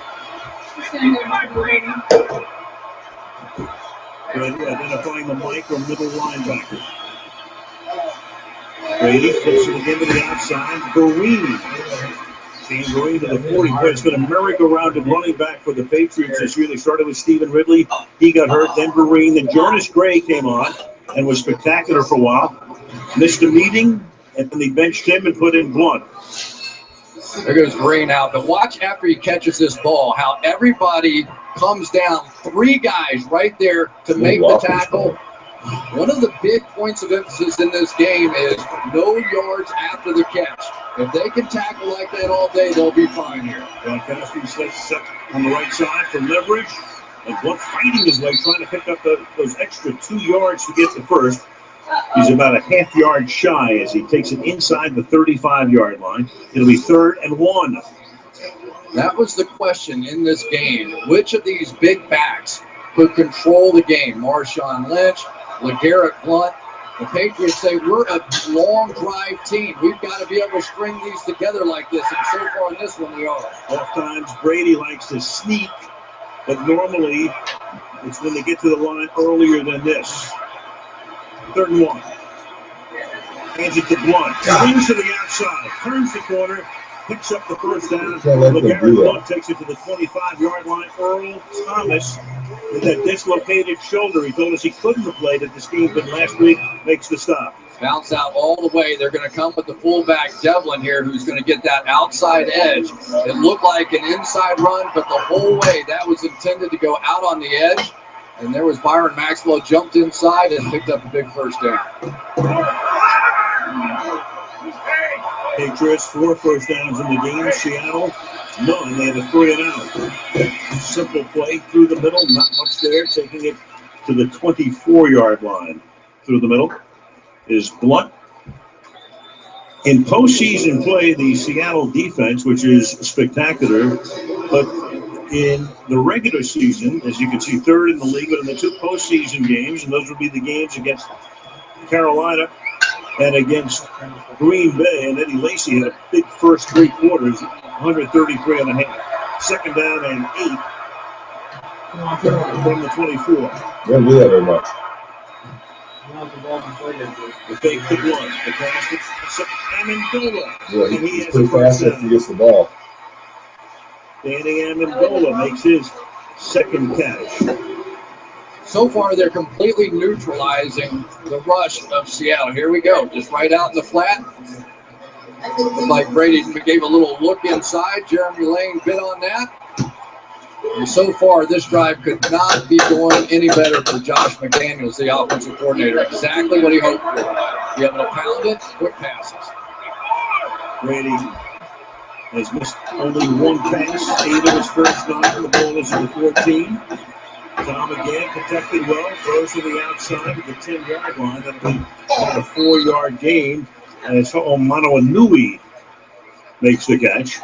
Brady identifying the Mike or middle linebacker. Brady flips it again to the outside. Green. Shane Green to the 40. It's been a merry-go-round running back for the Patriots this year. They started with Stephen Ridley. He got hurt. Then Green. Then Jonas Gray came on and was spectacular for a while. Missed a meeting, and then they benched him and put in Blunt. There goes Green out. But watch after he catches this ball, how everybody comes down. 3 guys right there to make the tackle. One of the big points of emphasis in this game is no yards after the catch. If they can tackle like that all day, they'll be fine here. Gronkowski sets up on the right side for leverage. And Blunt fighting his way, trying to pick up those extra 2 yards to get the first. He's about a half yard shy as he takes it inside the 35-yard line. It'll be 3rd and 1. That was the question in this game. Which of these big backs could control the game? Marshawn Lynch, LeGarrette Blount. The Patriots say, we're a long drive team. We've got to be able to string these together like this. And so far in this one, we are. Oftentimes, Brady likes to sneak, but normally it's when they get to the line earlier than this. 3rd and 1. Hands it to Blunt. Swings to the outside. Turns the corner. Picks up the first down. LeGarrette Blount takes it to the 25-yard line. Earl Thomas with that dislocated shoulder. He told us he couldn't have played at the scheme, but last week makes the stop. Bounce out all the way. They're going to come with the fullback, Devlin, here, who's going to get that outside edge. It looked like an inside run, but the whole way that was intended to go out on the edge. And there was Byron Maxwell, jumped inside and picked up a big first down. Patriots 4 first downs in the game. Seattle, none. They had a 3 and out. Simple play through the middle, not much there. Taking it to the 24-yard line. Through the middle is Blunt. In postseason play, the Seattle defense, which is spectacular, but in the regular season, as you can see, 3rd in the league, but in the 2 postseason games, and those would be the games against Carolina and against Green Bay, and Eddie Lacy had a big first 3 quarters, 133 and a half. Second down and 8 from the 24. Don't do that very much. The fake to Blunt. The pass to Amendola. Yeah, and he he's has pretty a first fast after down. he gets the ball. Danny Amendola makes his second catch. So far, they're completely neutralizing the rush of Seattle. Here we go, just right out in the flat. Looks like Brady gave a little look inside. Jeremy Lane bit on that. And so far, this drive could not be going any better for Josh McDaniels, the offensive coordinator. Exactly what he hoped for. Be able to pound it, quick passes. Brady has missed only 1 pass, 8 of his first 9. The ball is at the 14. Tom again protected well, throws to the outside at the 10-yard line. That'll be a 4-yard gain as Omano Anui makes the catch.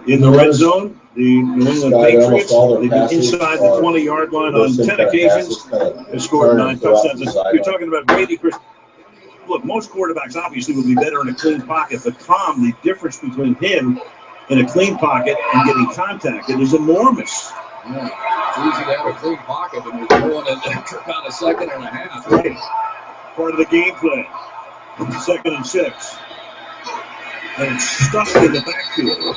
In the red zone, the New England Patriots, they've been inside the 20-yard line on 10 occasions. They've scored 9 touchdowns. You're talking about Brady, Chris. Look, most quarterbacks obviously would be better in a clean pocket, but Tom, the difference between him in a clean pocket and getting contacted is enormous. Yeah, it's easy to have a clean pocket when you're throwing it after about a second and a half. Right. Part of the game plan. 2nd and 6. And it's stuck in the backfield.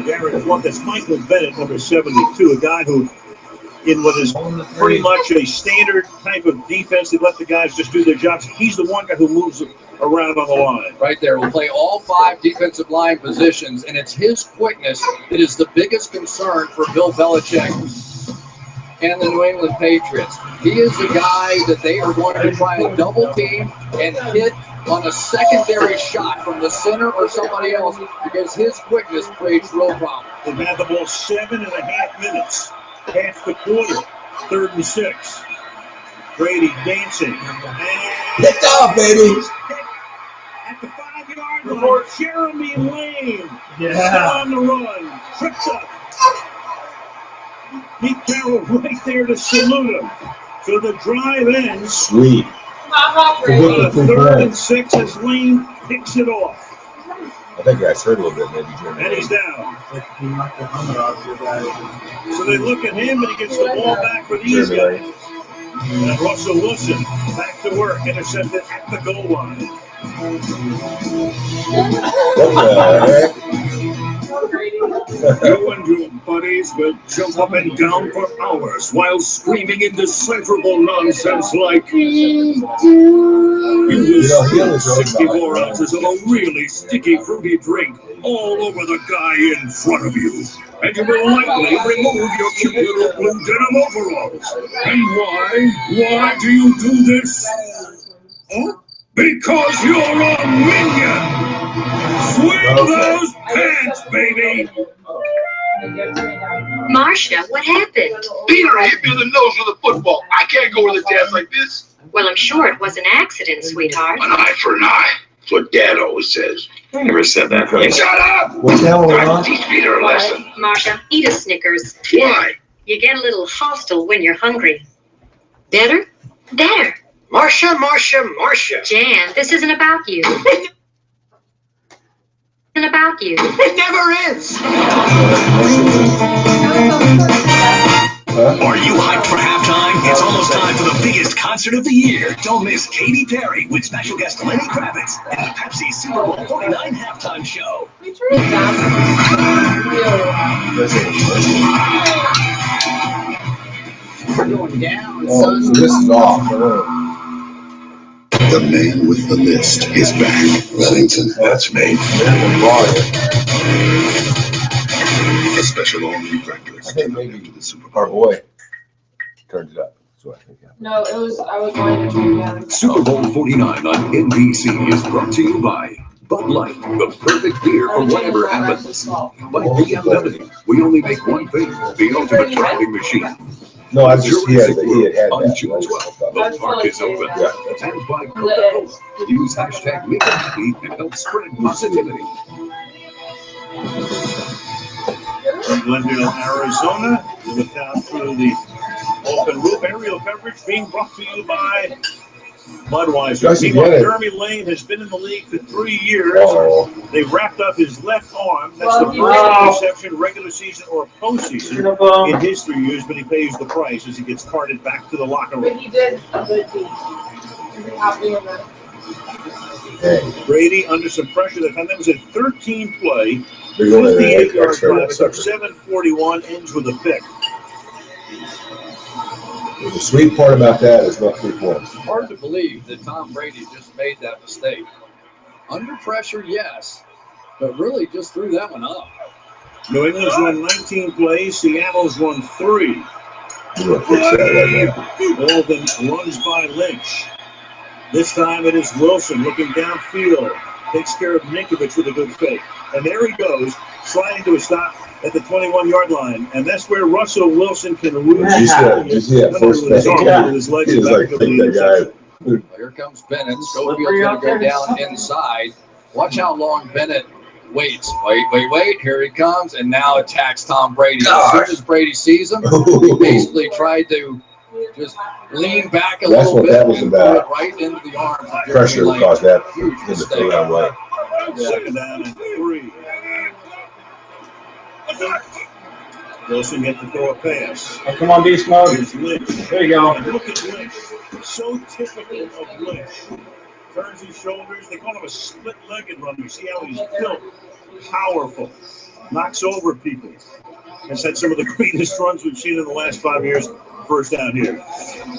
Aaron Blunt, that's Michael Bennett, number 72, a guy who, in what is pretty much a standard type of defense, they let the guys just do their jobs. He's the one guy who moves around on the line. Right there. We'll play all 5 defensive line positions, and it's his quickness that is the biggest concern for Bill Belichick and the New England Patriots. He is the guy that they are going to try and double team and hit on a secondary shot from the center or somebody else because his quickness creates real problems. They've had the ball 7.5 minutes. Half the quarter. 3rd and 6. Brady dancing. Picked off, baby. At the 5-yard line, Jeremy Lane. Still on the run. Trips up. Pete Carroll right there to salute him. So the drive ends. Sweet. On a 3rd and 6 as Lane picks it off. I think I heard a little bit, maybe. Jeremy. And he's down. So they look at him, and he gets the ball back for these guys. And Russell Wilson back to work, intercepted at the goal line. You and your buddies will jump up and down for hours while screaming indecipherable nonsense like, you will spill 64 ounces of a really sticky, fruity drink all over the guy in front of you. And you will likely remove your cute little blue denim overalls. And why? Why do you do this? Oh, because you're a minion! Swing those pants, baby! Marcia, what happened? Peter hit me in the nose with a football. I can't go to the dance like this. Well, I'm sure it was an accident, sweetheart. An eye for an eye. That's what Dad always says. I never said that. You shut up! What's that one on? Teach Peter a lesson. Marcia, eat a Snickers. Why? You get a little hostile when you're hungry. Better? Better. Marcia, Marcia, Marcia. Jan, this isn't about you. It isn't about you. It never is. Are you hyped for halftime? It's almost time for the biggest concert of the year. Don't miss Katy Perry with special guest Lenny Kravitz and the Pepsi Super Bowl 49 halftime show. going down, Oh, son. so this is off. The man with the list is back. Reddington, that's me. A special all-new breakfast. I think maybe the Super Boy turned it up. That's what I think. No, it was, I was going to turn it down. Super Bowl 49 on NBC is brought to you by Bud Light, the perfect beer for whatever happens. By BMW, we only make one thing, the ultimate driving machine. No, I just he had On that. June 12th, the park is open. And by Coca-Cola, use hashtag MakeItHappy and help spread positivity. From Glendale, Arizona, we look down through the open roof. Aerial coverage being brought to you by Budweiser. Meanwhile, Jeremy Lane has been in the league for 3 years. They wrapped up his left arm. That's the first interception, regular season or postseason, in his 3 years, but he pays the price as he gets carted back to the locker room. But he did a good deed. Very happy with it. Brady under some pressure. That was a 13-play, They're going to 58-yard extra drive. that sucker. 7:41 ends with a pick. The sweet part about that is not 3 points. Hard to believe that Tom Brady just made that mistake. Under pressure, yes, but really just threw that one up. New England's run 19 plays. Seattle's run 3. You're going to fix that right now. Walden runs by Lynch. This time it is Wilson looking downfield. Takes care of Ninkovich with a good fake. And there he goes, sliding to a stop at the 21-yard line. And that's where Russell Wilson can lose. You see that first fake? He was like, take that guy. Well, here comes Bennett. Schofield's going to go down inside. Watch how long Bennett waits. Wait. Here he comes, and now attacks Tom Brady. As soon as Brady sees him, he basically tried to just lean back a little bit and put it right into the arms of Pressure caused that huge in the mistake. third way. Second down and 3. Wilson gets to throw a pass. Oh, come on, beast mode. Here's Lynch. There you go. And look at Lynch. So typical of Lynch. Turns his shoulders. They call him a split-legged runner. You see how he's built. Powerful. Knocks over people. Has had some of the greatest runs we've seen in the last 5 years. First down here.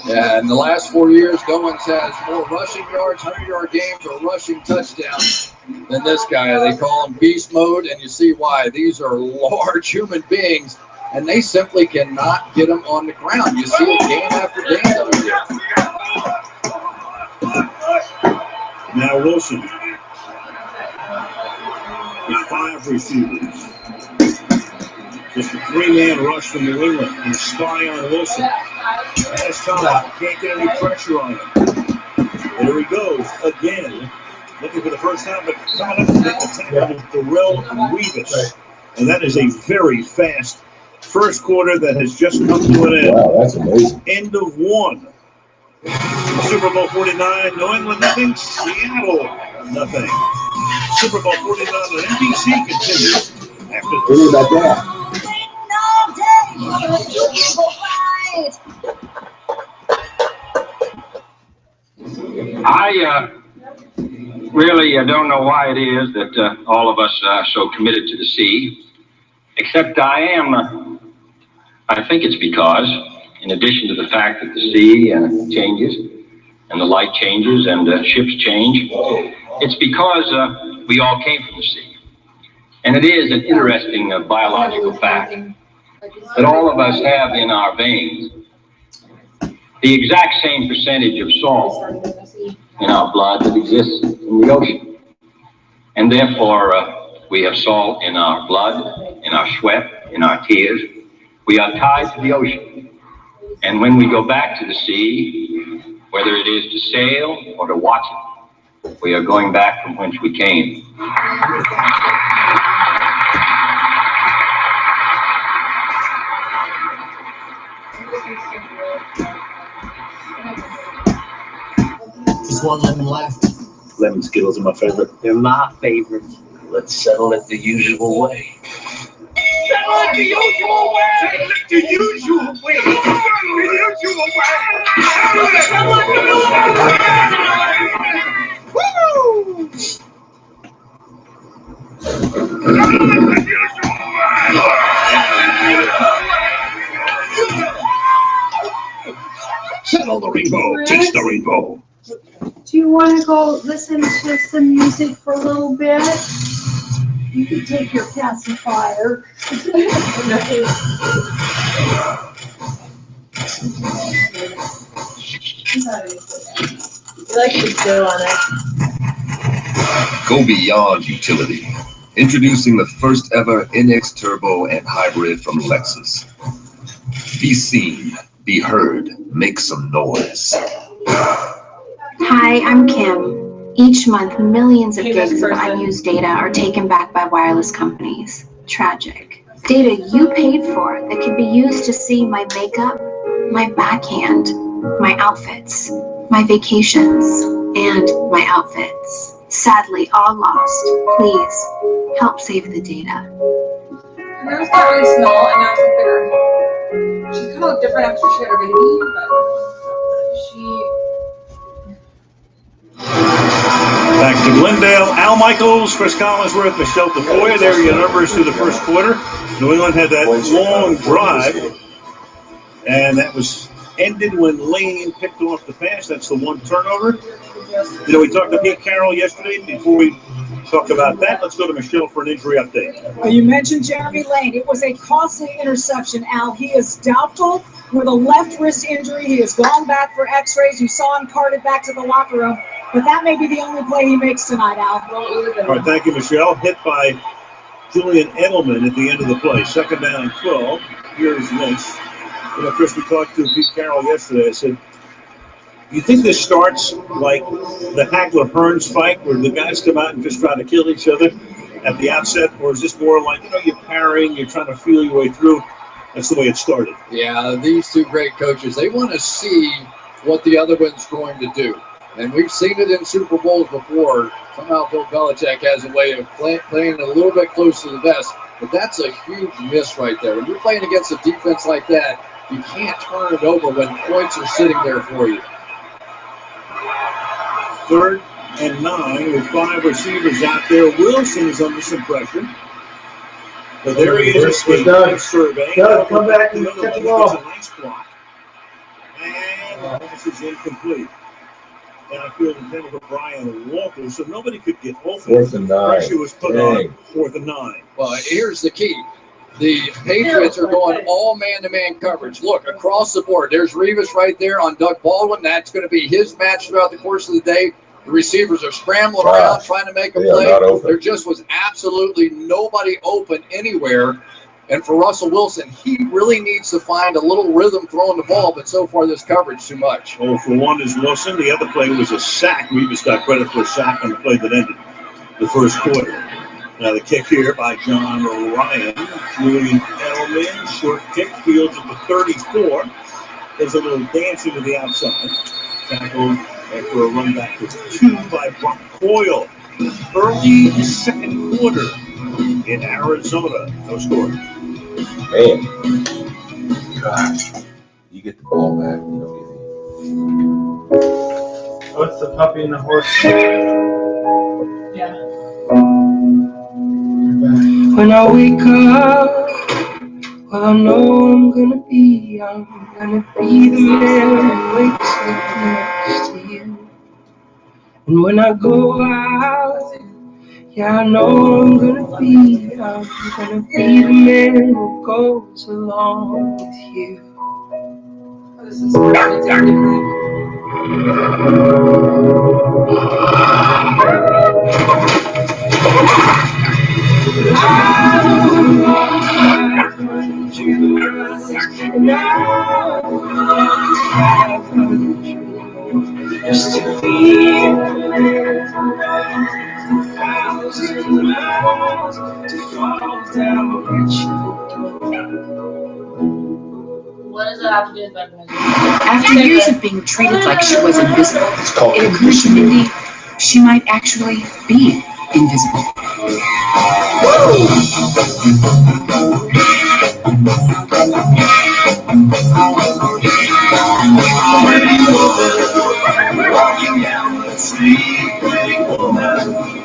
Yeah, in the last 4 years, Goins has more rushing yards, 100-yard games, or rushing touchdowns than this guy. They call him beast mode, and you see why. These are large human beings, and they simply cannot get them on the ground. You see it game after game down here. Now Wilson. With 5 receivers. Just a 3-man rush from New England and spy on Wilson. As Thomas can't get any pressure on him. There he goes again. Looking for the first time, but coming up to get the tackle with Darrell Revis. And that is a very fast first quarter that has just come to an end. Wow, that's amazing. End of 1. Super Bowl 49, New England nothing, Seattle nothing. Super Bowl 49 on NBC continues after What about that? I really don't know why it is that all of us are so committed to the sea, except I think it's because, in addition to the fact that the sea changes, and the light changes, and ships change, it's because we all came from the sea. And it is an interesting biological fact that all of us have in our veins the exact same percentage of salt in our blood that exists in the ocean. And therefore, we have salt in our blood, in our sweat, in our tears. We are tied to the ocean. And when we go back to the sea, whether it is to sail or to watch it, we are going back from whence we came. Just one lemon left. Lemon Skittles are my favorite. They're my favorite. Let's settle it the usual way. Settle it the usual way. Settle it the usual way. Settle it the usual way. Settle it the usual way. Woo! Settle it the usual way. rainbow. Taste the rainbow. Do you want to go listen to some music for a little bit? You can take your pacifier. Like to go on it. Go beyond utility. Introducing the first ever NX Turbo and Hybrid from Lexus. Be seen, be heard, make some noise. Hi, I'm Kim. Each month, millions of gigs of unused data are taken back by wireless companies. Tragic. Data you paid for that could be used to see my makeup, my backhand, my outfits, my vacations, and my outfits. Sadly, all lost. Please, help save the data. Hers got really small and now it's bigger. She kind of looked different after she had her baby, but she... Back to Glendale. Al Michaels, Chris Collinsworth, Michelle Tafoya. There are your numbers through the first quarter. New England had that long drive, and that was ended when Lane picked off the pass. That's the one turnover. You know, we talked to Pete Carroll yesterday. Before we talk about that, let's go to Michelle for an injury update. You mentioned Jeremy Lane. It was a costly interception, Al. He is doubtful with a left wrist injury. He has gone back for x-rays. You saw him carted back to the locker room. But that may be the only play he makes tonight, Al. All right, thank you, Michelle. Hit by Julian Edelman at the end of the play. Second down and 12. Here's Lynch. You know, Chris, we talked to Pete Carroll yesterday. I said, you think this starts like the Hagler-Hearns fight where the guys come out and just try to kill each other at the outset? Or is this more like, you know, you're parrying, you're trying to feel your way through? That's the way it started. Yeah, these two great coaches, they want to see what the other one's going to do. And we've seen it in Super Bowls before. Somehow Bill Belichick has a way of playing a little bit close to the vest. But that's a huge miss right there. When you're playing against a defense like that, you can't turn it over when points are sitting there for you. 3rd and 9 with 5 receivers out there. Wilson is under some pressure. But there he is, survey. Come back and catch the ball. A nice block. And this is incomplete. Downfield intended for Brian Walker, so nobody could get open. 4th and 9. Pressure was put on 4th and 9. Well, here's the key. The Patriots are going all man-to-man coverage. Look, across the board, there's Revis right there on Doug Baldwin. That's going to be his match throughout the course of the day. The receivers are scrambling around trying to make a play. There just was absolutely nobody open anywhere. And for Russell Wilson, he really needs to find a little rhythm throwing the ball, but so far this coverage too much. Oh, for one is Wilson. The other play was a sack. Revis got credit for a sack on the play that ended the first quarter. Now the kick here by John Ryan. Julian Edelman, short kick, fields at the 34. There's a little dancing to the outside. Tackled after a run back to 2 by Brock Coyle. Early second quarter in Arizona. No score. Man. Gosh. You get the ball back. You know, What's the puppy and the horse? Yeah. When I wake up, well, I know I'm gonna be the man who wakes up next to you. And when I go out, yeah, I know I'm gonna be the man who goes along with you. This is just to feel What does that have to do with Beverly? After years of being treated like she was invisible, it occurred to Mindy she might actually be invisible.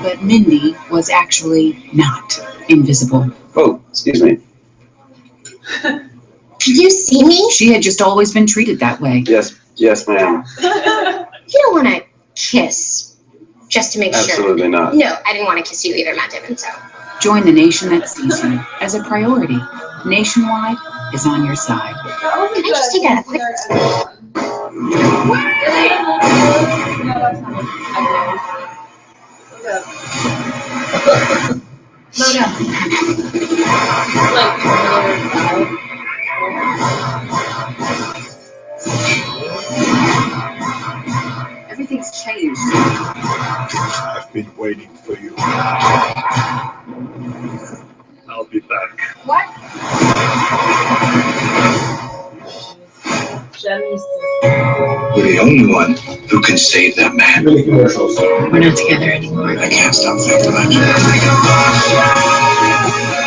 But Mindy was actually not invisible. Oh, excuse me. Did you see me? She had just always been treated that way. Yes. Yes, ma'am. You don't want to kiss just to make sure. Absolutely not. No, I didn't want to kiss you either, Matt Damon, so. Join the nation that sees you as a priority. Nationwide is on your side. Can I just take a quick... Load up. Everything's changed. I've been waiting for you. I'll be back. What? We're the only one who can save that man. We're not together anymore. I can't stop thinking about you.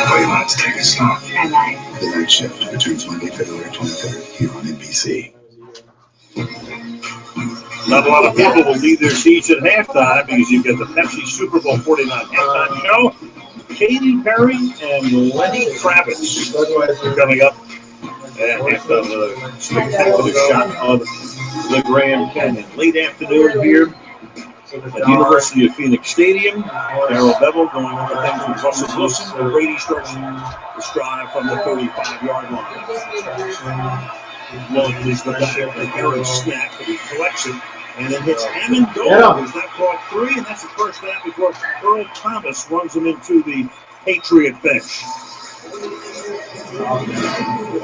Why you want to take us off? I lied. The Night Shift returns Monday, February 23rd here on NBC. Not a lot of people will leave their seats at halftime because you've got the Pepsi Super Bowl 49 halftime show. Katy Perry and Lenny Kravitz coming up at halftime. Another spectacular shot of the Grand Canyon. Late afternoon here at the University of Phoenix Stadium. Darrell Bevel going over things with Russell Wilson. And Brady starts the stride from the 35-yard line. Long is the back. The Aaron snap, but he collects it. And then hits Amendola, who's not caught three, and that's the first down before Earl Thomas runs him into the Patriot bench.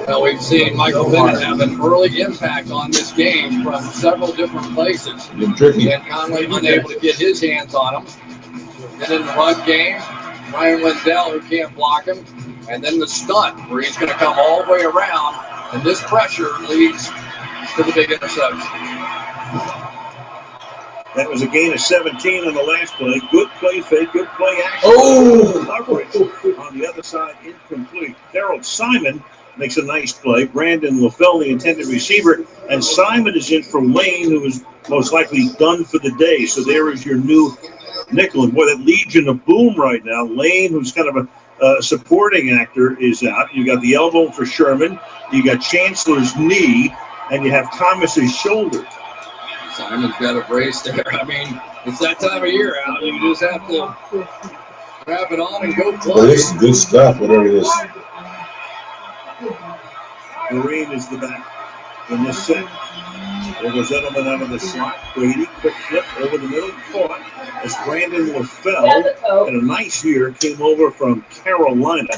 Well, we've seen Michael Bennett have an early impact on this game from several different places. And Conley unable to get his hands on him. And in the run game, Ryan Wendell, who can't block him. And then the stunt, where he's going to come all the way around. And this pressure leads to the big interception. That was a gain of 17 on the last play. Good play fake, good play action. Coverage on the other side, incomplete. Harold Simon makes a nice play. Brandon LaFell, the intended receiver. And Simon is in for Lane, who is most likely done for the day. So there is your new nickel. And boy, that Legion of Boom right now. Lane, who's kind of a supporting actor, is out. You got the elbow for Sherman. You got Chancellor's knee. And you have Thomas's shoulder. Simon's got a brace there. I mean, it's that time of year out. You just have to wrap it on and go play. Well, this is good stuff, whatever it is. Marine is the back in this set. There goes Edelman out of the slot. Brady, quick flip over the middle, caught as Brandon LaFell had a nice year, came over from Carolina.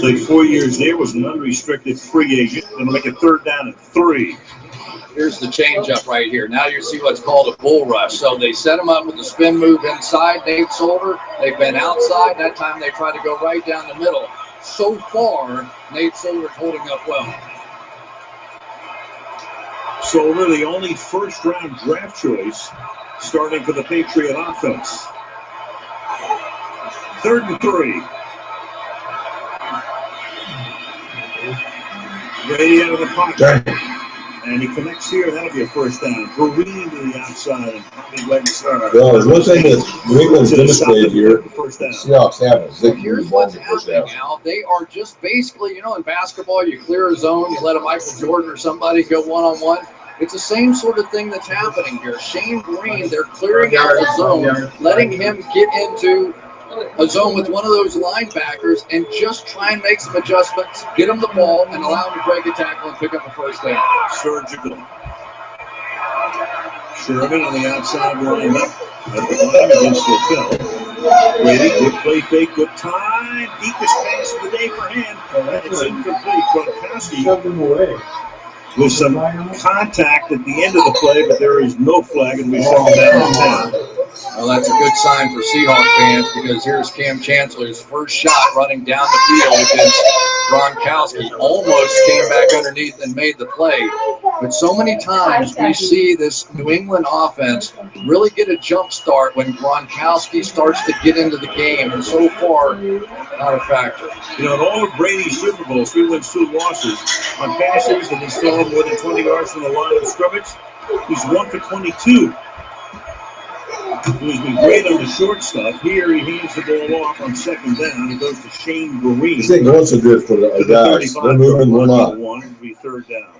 Played 4 years there, was an unrestricted free agent. Going to make a third down and 3. Here's the changeup right here. Now you see what's called a bull rush. So they set him up with the spin move inside Nate Solder. They've been outside. That time they tried to go right down the middle. So far, Nate Solder's holding up well. Solder, the only first-round draft choice, starting for the Patriot offense. 3rd and 3. Brady out of the pocket. And he connects here. That'll be a first down. Vereen to the outside. And probably let him start. Well, there's one thing that New England's demonstrated here. Seahawks haven't. Here's what's happening now. They are just basically, you know, in basketball, you clear a zone, you let a Michael Jordan or somebody go one-on-one. It's the same sort of thing that's happening here. Shane Green, they're clearing out the zone, letting him get into a zone with one of those linebackers and just try and make some adjustments, get him the ball, and allow him to break a tackle and pick up a first down. Surgical. Sherman on the outside lined up at the line against LaFell. Brady, good play fake, good time. Deepest pass of the day for him. And it's incomplete. Gronkowski with some contact at the end of the play, but there is no flag, and we second down and 10. Well, that's a good sign for Seahawk fans because here's Cam Chancellor's first shot running down the field against Gronkowski. Almost came back underneath and made the play. But so many times we see this New England offense really get a jump start when Gronkowski starts to get into the game. And so far, not a factor. You know, in all of Brady's Super Bowls, 3 wins, 2 losses, on passes that he's thrown more than 20 yards from the line of scrimmage, he's 1 for 22. He's been great on the short stuff. Here he hands the ball off on second down. It goes to Shane Vereen. This ain't going so good for the guys. They're moving, we're not. One would be third down.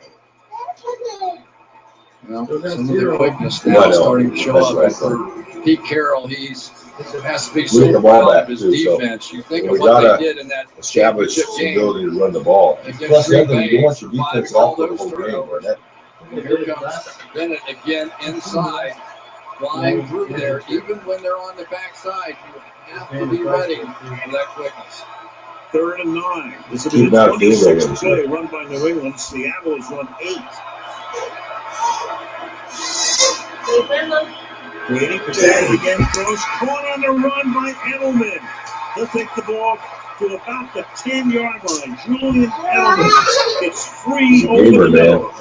Well, some of the quickness now starting to show up. For Pete Carroll, has to be so proud of his defense. You think of what they did in that establish the ability to run the ball. Plus, the other thing, you want your defense off the whole game. Here comes Bennett again inside, flying through there. Even when they're on the backside, you have to be ready for that quickness. 3rd and 9. This will be the 26th play run by New England. Seattle has run 8. Brady protected again, throws, caught on the run by Edelman. He'll take the ball to about the 10-yard line. Julian Edelman gets free over the middle.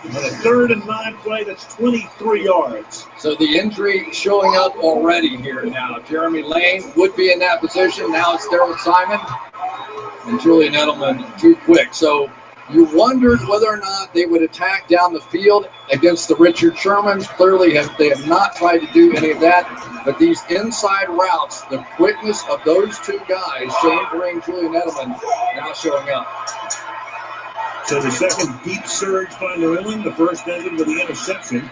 And a 3rd and 9 play, that's 23 yards. So the injury showing up already here now. Jeremy Lane would be in that position. Now it's Darrell Simon and Julian Edelman too quick. So you wondered whether or not they would attack down the field against the Richard Shermans. Clearly, they have not tried to do any of that. But these inside routes, the quickness of those two guys, Shane Green, Julian Edelman, now showing up. So the second deep surge by New England, the first ended with the interception.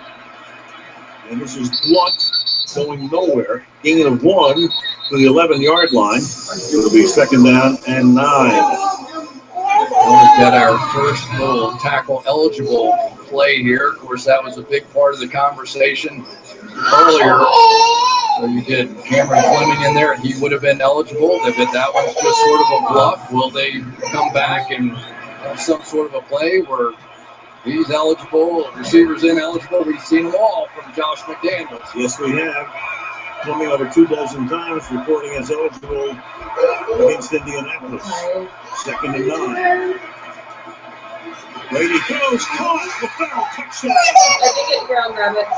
And this is Blunt going nowhere. Gain of 1 to the 11-yard line. It'll be 2nd down and 9. We've got our first little tackle eligible play here. Of course, that was a big part of the conversation earlier. So you get Cameron Fleming in there, and he would have been eligible. But that one's just sort of a bluff. Will they come back and have some sort of a play where he's eligible, receivers ineligible? We've seen them all from Josh McDaniels. Yes, we have. Coming over 24 times, reporting as eligible against Indianapolis. 2nd and 9. Brady throws, caught, the foul, touchdown. I think it's ground rabbit.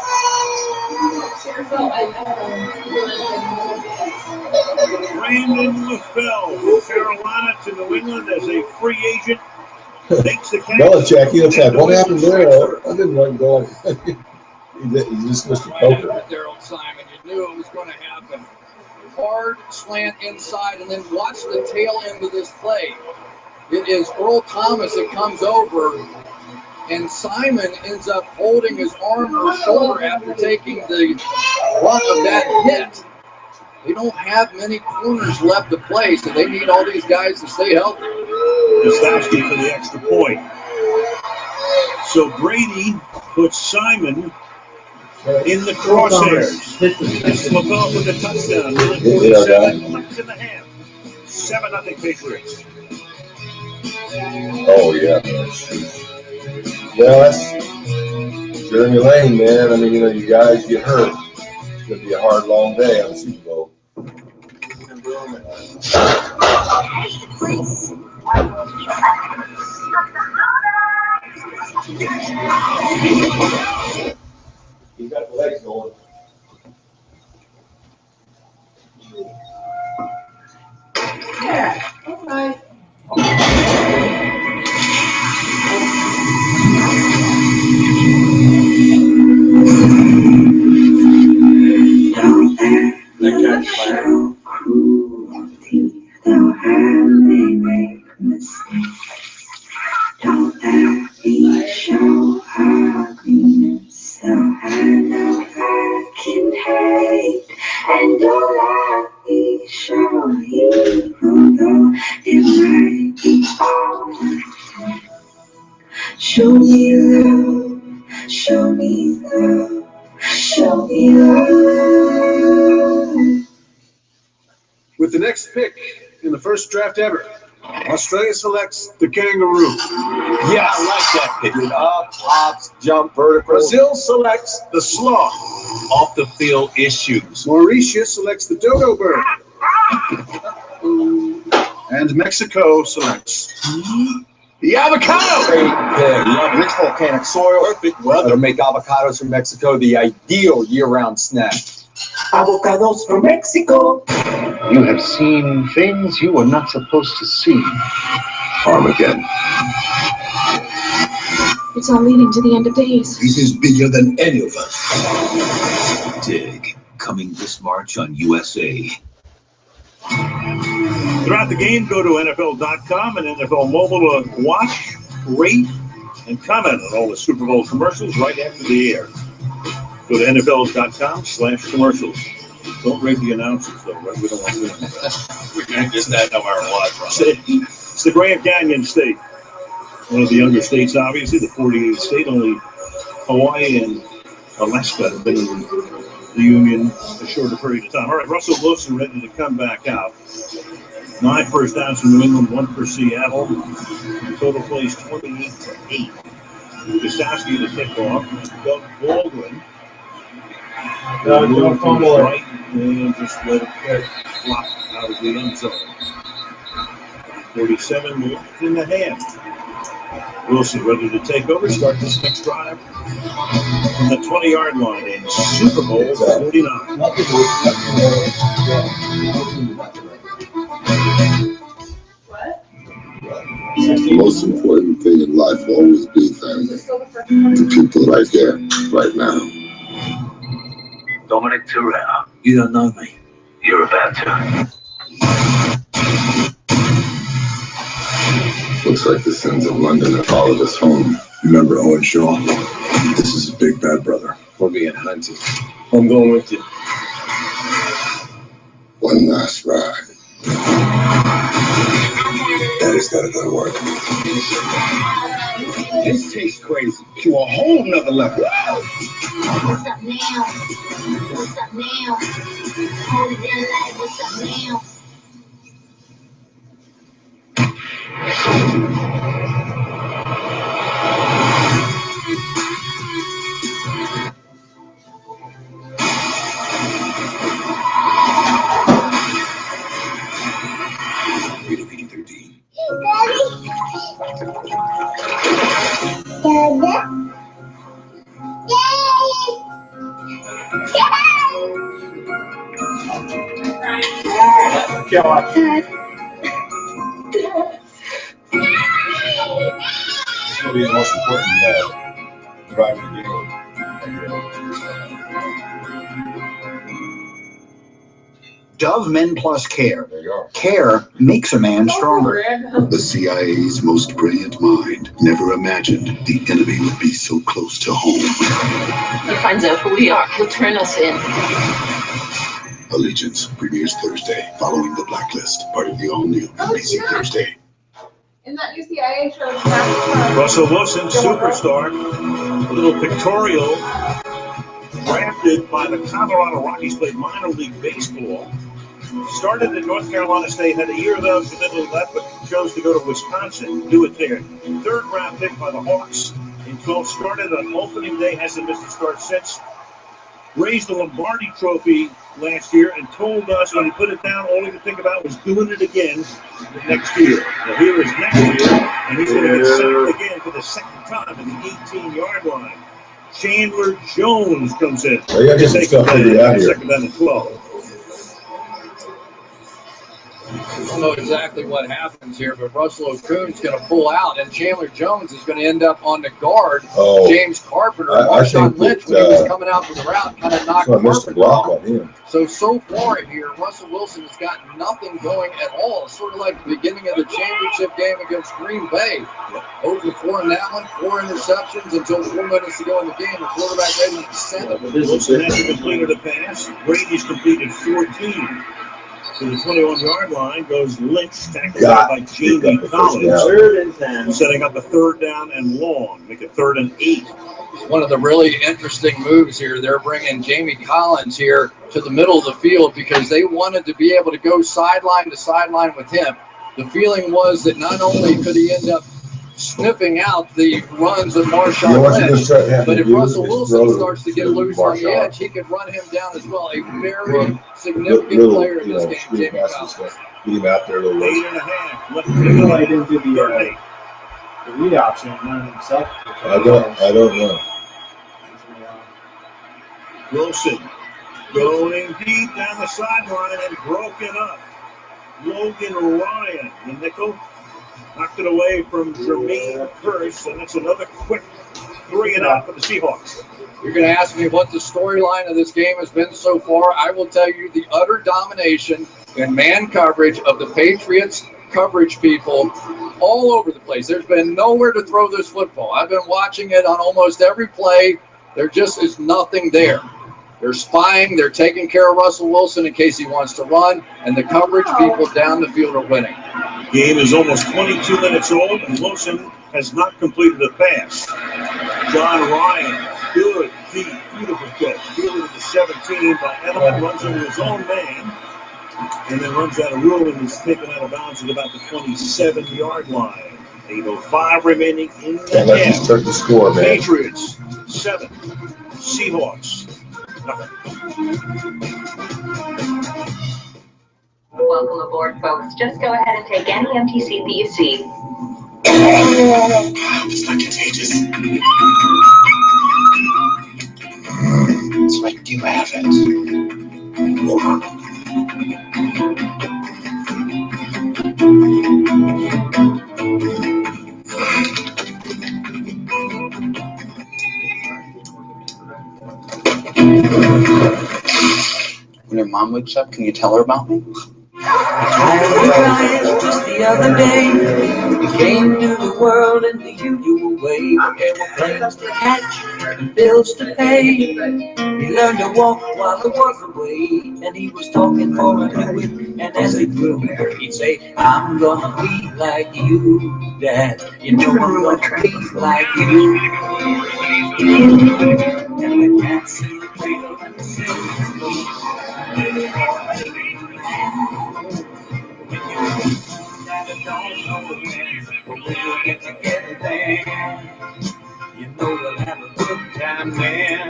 Brandon LaFell from Carolina to New England as a free agent. Makes the catch. Belichick, he looks like, what happened there? I didn't let him go. He just missed the poker. Darrell Simon, you knew it was going to happen. Hard slant inside, and then watch the tail end of this play. It is Earl Thomas that comes over, and Simon ends up holding his arm or shoulder after taking the brunt of that hit. They don't have many corners left to play, so they need all these guys to stay healthy. Gostowski for the extra point. So Brady puts Simon in the crosshairs. It's LaFell with the touchdown. 47, left in the half. 7-0 Patriots. Oh, yeah. Well, that's Jeremy Lane, man. I mean, you guys get hurt. It's going to be a hard, long day on the Super Bowl. You got the legs going. Yeah. All right. Don't let me show ugliness. They'll handle I can hate. And don't let me show evil, though it might be all. Show me love, show me love, show me love. With the next pick in the first draft ever, Australia selects the kangaroo. Yeah, I like that pick. Up, hops, jump, vertical. Brazil selects the sloth. Off the field issues. Mauritius selects the dodo bird. And Mexico selects the avocado. Great pick. Rich volcanic soil, perfect weather make avocados from Mexico the ideal year-round snack. Avocados from Mexico. You have seen things you were not supposed to see. Armageddon. It's all leading to the end of days. This is bigger than any of us. Dig, coming this March on USA. Throughout the game, go to NFL.com and NFL Mobile to watch, rate, and comment on all the Super Bowl commercials right after the air. Go to NFL.com/commercials. Don't rate the announcers, though, right? We don't want to do that. We're doing just that no matter what, brother. It's the Grand Canyon State. One of the younger states, obviously, the 48th state. Only Hawaii and Alaska have been in the Union a shorter period of time. All right, Russell Wilson ready to come back out. 9 first downs for New England, 1 for Seattle. Total plays 28-8. Gostowski to kick off. Doug Baldwin. Don't fumble it. Right, and just let it flop out of the end zone. 47 minutes in the half. Wilson ready to take over, start this next drive from the 20-yard line in Super Bowl 49. The most important thing in life will always be family. The people right here, right now. Dominic Toretto, you don't know me. You're about to. Looks like the sins of London have followed us home. Remember Owen Shaw? This is his big bad brother. We're being hunted. I'm going with you. One last ride. Daddy's gotta go to work. This tastes crazy to a whole nother level. What's up now? What's up now? Hold it down like what's up now? This will be the most important drive of the game. Dove Men Plus Care. There you go. Care makes a man stronger. The CIA's most brilliant mind never imagined the enemy would be so close to home. He finds out who we are, he'll turn us in. Allegiance premieres Thursday following The Blacklist, part of the all-new NBC Thursday. In that new CIA show, Russell Wilson, superstar, a little pictorial, drafted by the Colorado Rockies, played minor league baseball. Started at North Carolina State, had a year of those, but then left, but chose to go to Wisconsin, do it there. 3rd round pick by the Hawks in 12, started on opening day, hasn't missed a start since. Raised the Lombardi Trophy last year and told us when he put it down, all he could think about was doing it again next year. Now here is next year, and he's going to get sacked again for the 2nd time at the 18-yard line. Chandler Jones comes in. Well, you gotta get some stuff figured out here. 2nd down and 12. I don't know exactly what happens here, but Russell Okung's going to pull out, and Chandler Jones is going to end up on the guard. James Carpenter, Marshawn Lynch, when he was coming out for the route, kind of knocked Carpenter off. So far here, Russell Wilson has got nothing going at all. Sort of like the beginning of the championship game against Green Bay. 0-4 in that one, 4 interceptions until 4 minutes to go in the game. The quarterback ready to send it. Wilson hasn't completed a pass. Brady's completed 14. To the 21-yard line goes Lynch, tackled by Jamie Collins. 3rd and 10. Setting up a 3rd down and long. Make it 3rd and 8. One of the really interesting moves here, they're bringing Jamie Collins here to the middle of the field because they wanted to be able to go sideline to sideline with him. The feeling was that not only could he end up sniffing out the runs of Marshawn Lynch, but if Russell Wilson starts to get loose on the edge, he could run him down as well. A very significant player in this game, Jamie Collins. Get him out there a little late. 8.5. Left He didn't do the read option himself. I don't know. Wilson going deep down the sideline and broken up. Logan Ryan, the nickel, knocked it away from Jermaine Kearse, and that's another quick 3-and-out for the Seahawks. You're going to ask me what the storyline of this game has been so far. I will tell you the utter domination and man coverage of the Patriots coverage people all over the place. There's been nowhere to throw this football. I've been watching it on almost every play. There just is nothing there. They're spying. They're taking care of Russell Wilson in case he wants to run, and the coverage people down the field are winning. Game is almost 22 minutes old, and Wilson has not completed a pass. John Ryan, good, deep, beautiful catch. Fielded at the 17 by Edelman, runs into his own man, and then runs out of room and is taken out of bounds at about the 27-yard line. 8:05 remaining in the half. Start the score, man. Patriots 7, Seahawks nothing. Welcome aboard, folks. Just go ahead and take any empty seat that you see. It's not contagious. So I do have it. When your mom wakes up, can you tell her about me? I was just the other day. We came to the world in the usual way. There were planes to catch and bills to pay. He learned to walk while I was away, and he was talking for I knew it. And as he grew, he'd say, "I'm gonna be like you, Dad. You know I'm gonna be like you." And the cats in the cradle and the silver. You know we'll have a good time, man.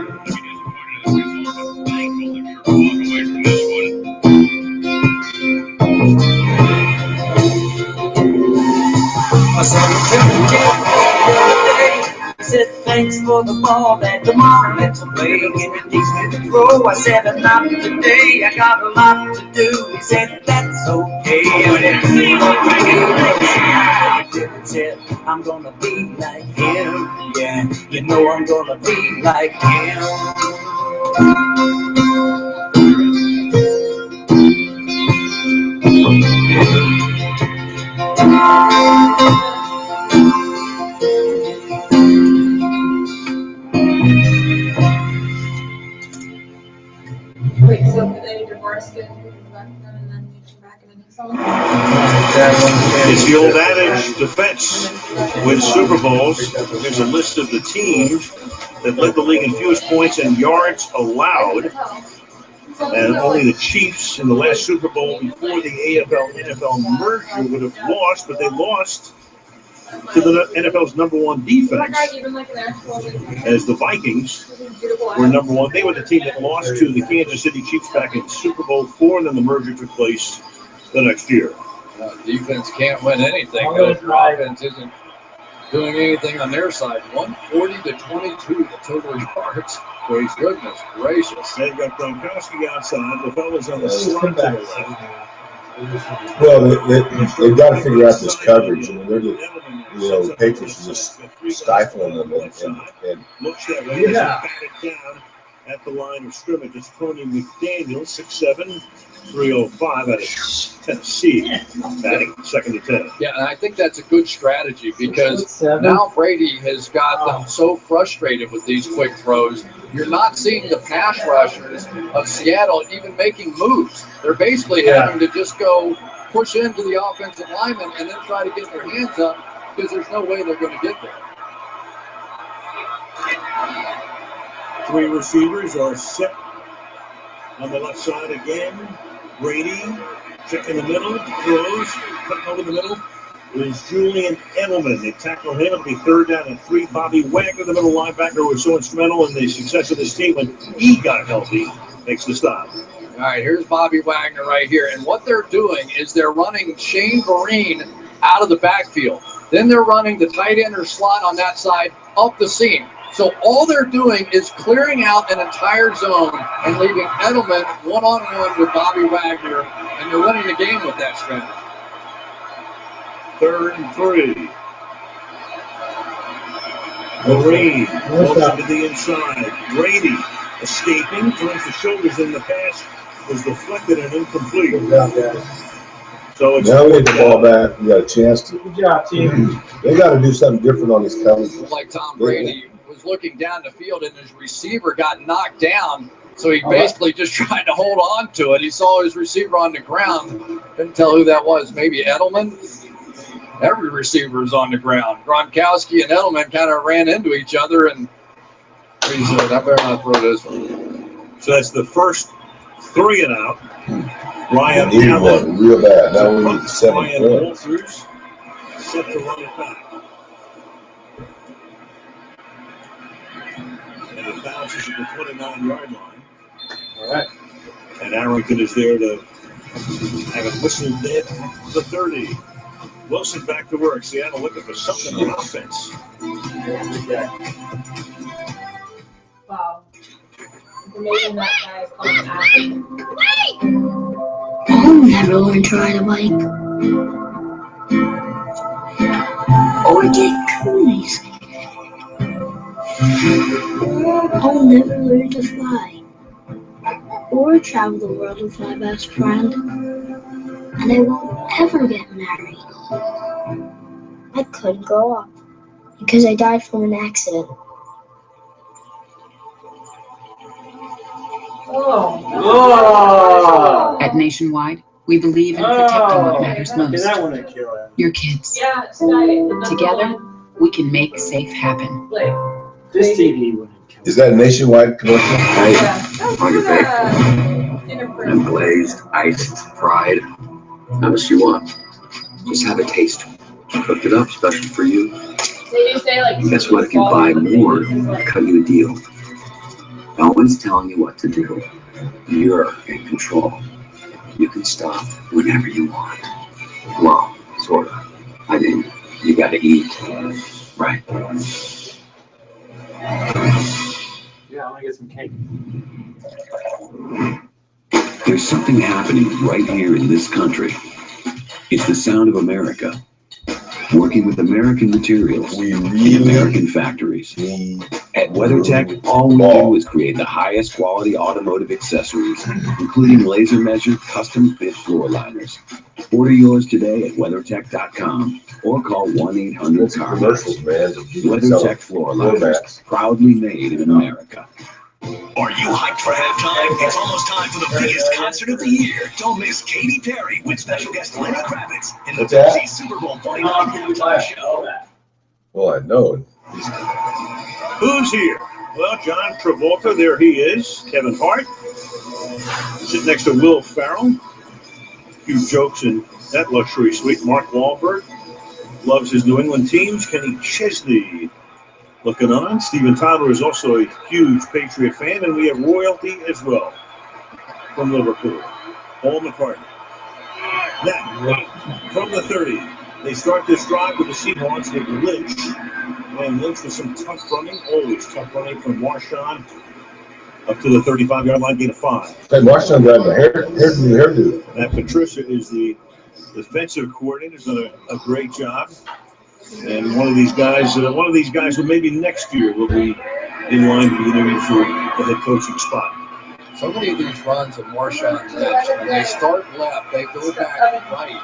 I saw the triple jet the other day. He said, "Thanks for the ball, and tomorrow let's play. Give me decent to throw." I said, "Not today, I got a lot to do." He said, "That's okay." He said, "I'm gonna be like him." Yeah, you know I'm gonna be like him. Wait, so they divorced it and then you came back in a new song? It's the old adage, defense wins Super Bowls. There's a list of the teams that led the league in fewest points and yards allowed. And only the Chiefs in the last Super Bowl before the AFL-NFL merger would have lost, but they lost to the NFL's #1 defense, as the Vikings were #1. They were the team that lost to the Kansas City Chiefs back in Super Bowl IV, and then the merger took place the next year. Defense can't win anything because your offense isn't doing anything on their side. 140 to 22, the total yards. Praise goodness gracious. They've got Gronkowski outside. The fellas on the slot. Well, they've got to figure out this coverage. I mean, the Patriots are just stifling them. And looks that way. Yeah. Down at the line of scrimmage. It's Tony McDaniel, 6'7", 305 out of Tennessee, batting 2nd to 10. Yeah, and I think that's a good strategy because now Brady has got them so frustrated with these quick throws. You're not seeing the pass rushers of Seattle even making moves. They're basically having to just go push into the offensive lineman and then try to get their hands up because there's no way they're going to get there. 3 receivers are set on the left side again. Brady, check in the middle, throws, cutting over the middle is Julian Edelman. They tackle him. It'll be 3rd down and 3. Bobby Wagner, the middle linebacker, was so instrumental in the success of this team when he got healthy. Makes the stop. All right, here's Bobby Wagner right here. And what they're doing is they're running Shane Vereen out of the backfield. Then they're running the tight end or slot on that side up the seam. So all they're doing is clearing out an entire zone and leaving Edelman one-on-one with Bobby Wagner, and they're winning the game with that strategy. 3rd and 3. Vereen goes to the inside. Brady escaping, turns the shoulders in. The pass was deflected and incomplete. So it's now we get the ball back. We got a chance to. Good job, team. They got to do something different on these coverages. Like Tom Brady was looking down the field and his receiver got knocked down. So he basically just tried to hold on to it. He saw his receiver on the ground. Couldn't tell who that was. Maybe Edelman? Every receiver is on the ground. Gronkowski and Edelman kind of ran into each other, and he said, I better not throw this one. So that's the first 3 and out. Ryan We Allen. won real bad. Now we need 7 Ryan points. Walters set to run it back. And it bounces at the 29-yard line. All right. And Arrington is there to have it whistled dead at the 30. Wilson back to work. Seattle looking for something on offense. Wow. Amazing that guy is coming after. I'll never learn to ride a bike. Or take cruise. I'll never learn to fly. Or travel the world with my best friend. And I won't ever get married. I couldn't grow up because I died from an accident. Oh. At Nationwide, we believe in protecting what matters most. That one would kill it. Your kids. Yeah, Sky. Together, we can make safe happen. This TV wouldn't kill it. Is that a nationwide commercial? On your bake. And glazed, iced, fried. How much do you want? Just have a taste. Cooked it up special for you. They do say like. Guess what? If you buy more, I'll cut you a deal. No one's telling you what to do. You're in control. You can stop whenever you want. Well, sort of. I mean, you gotta eat. Right. Yeah, I want to get some cake. There's something happening right here in this country. It's the sound of America. Working with American materials in American factories. At WeatherTech, all we do is create the highest quality automotive accessories, including laser-measured custom-fit floor liners. Order yours today at WeatherTech.com or call 1-800-CAR. WeatherTech floor liners, proudly made in America. Are you hyped for halftime? It's almost time for the biggest concert of the year. Don't miss Katy Perry with special guest Lenny Kravitz in the Pepsi Super Bowl 49 halftime show. Well, I know. Who's here? Well, John Travolta, there he is. Kevin Hart. Sitting next to Will Ferrell. A few jokes in that luxury suite. Mark Wahlberg loves his New England teams. Kenny Chesney looking on. Steven Tyler is also a huge Patriot fan, and we have royalty as well from Liverpool. Paul McCartney. Now, from the 30, they start this drive with the Seahawks with Lynch. And Lynch with some tough running, always tough running from Marshawn up to the 35-yard line, gain of 5. Hey, Marshawn got a hairdo. Now, Patricia is the defensive coordinator, has done a great job. And one of these guys who maybe next year will be in line to be interviewed for the head coaching spot. So many of these runs of Marshawn Lynch, when they start left, they go back right.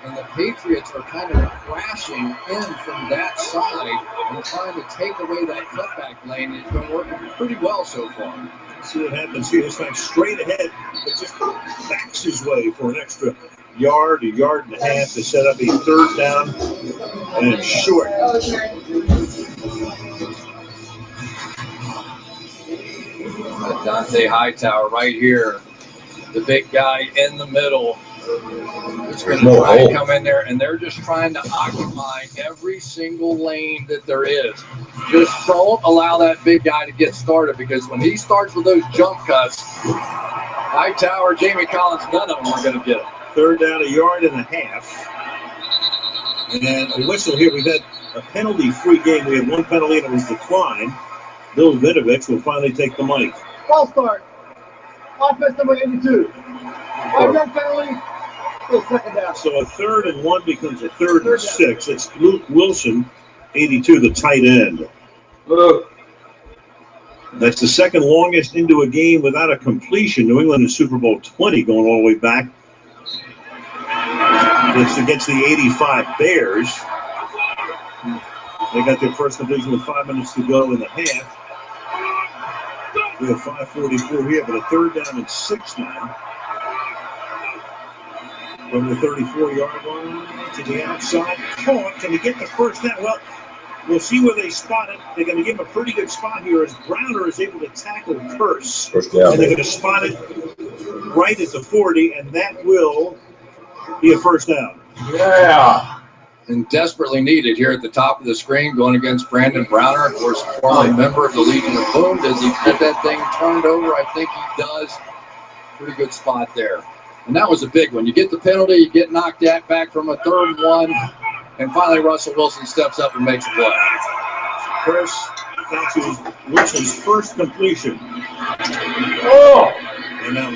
And the Patriots are kind of crashing in from that side and trying to take away that cutback lane. It's been working pretty well so far. See what happens here. This time straight ahead, but just backs his way for an extra yard, a yard and a half to set up a third down, and it's short. Dante Hightower right here, the big guy in the middle. It's going to try and come in there, and they're just trying to occupy every single lane that there is. Just don't allow that big guy to get started, because when he starts with those jump cuts, Hightower, Jamie Collins, none of them are going to get it. Third down, a yard and a half. And a whistle here. We've had a penalty-free game. We had one penalty, and it was declined. Bill Vinovich will finally take the money. False start. Offense number 82. One-yard penalty. Second down. So a 3rd and 1 becomes a 3rd and 6. It's Luke Wilson, 82, the tight end. That's the second longest into a game without a completion. New England in Super Bowl 20 going all the way back It's against the 85 Bears. They got their first completion with 5 minutes to go in the half. We have 5:44 here, but a 3rd down and 6 now. From the 34-yard line to the outside. Caught. Can he get the first down? Well, we'll see where they spot it. They're going to give him a pretty good spot here as Browner is able to tackle Curse. First down, and they're going to spot it right at the 40, and that will be a first down. Yeah. And desperately needed here at the top of the screen going against Brandon Browner, of course, former member of the Legion of Boom. Does he get that thing turned over? I think he does. Pretty good spot there. And that was a big one. You get the penalty, you get knocked back from a 3rd and 1, and finally Russell Wilson steps up and makes a play. Curse catches Wilson's first completion. Oh! And now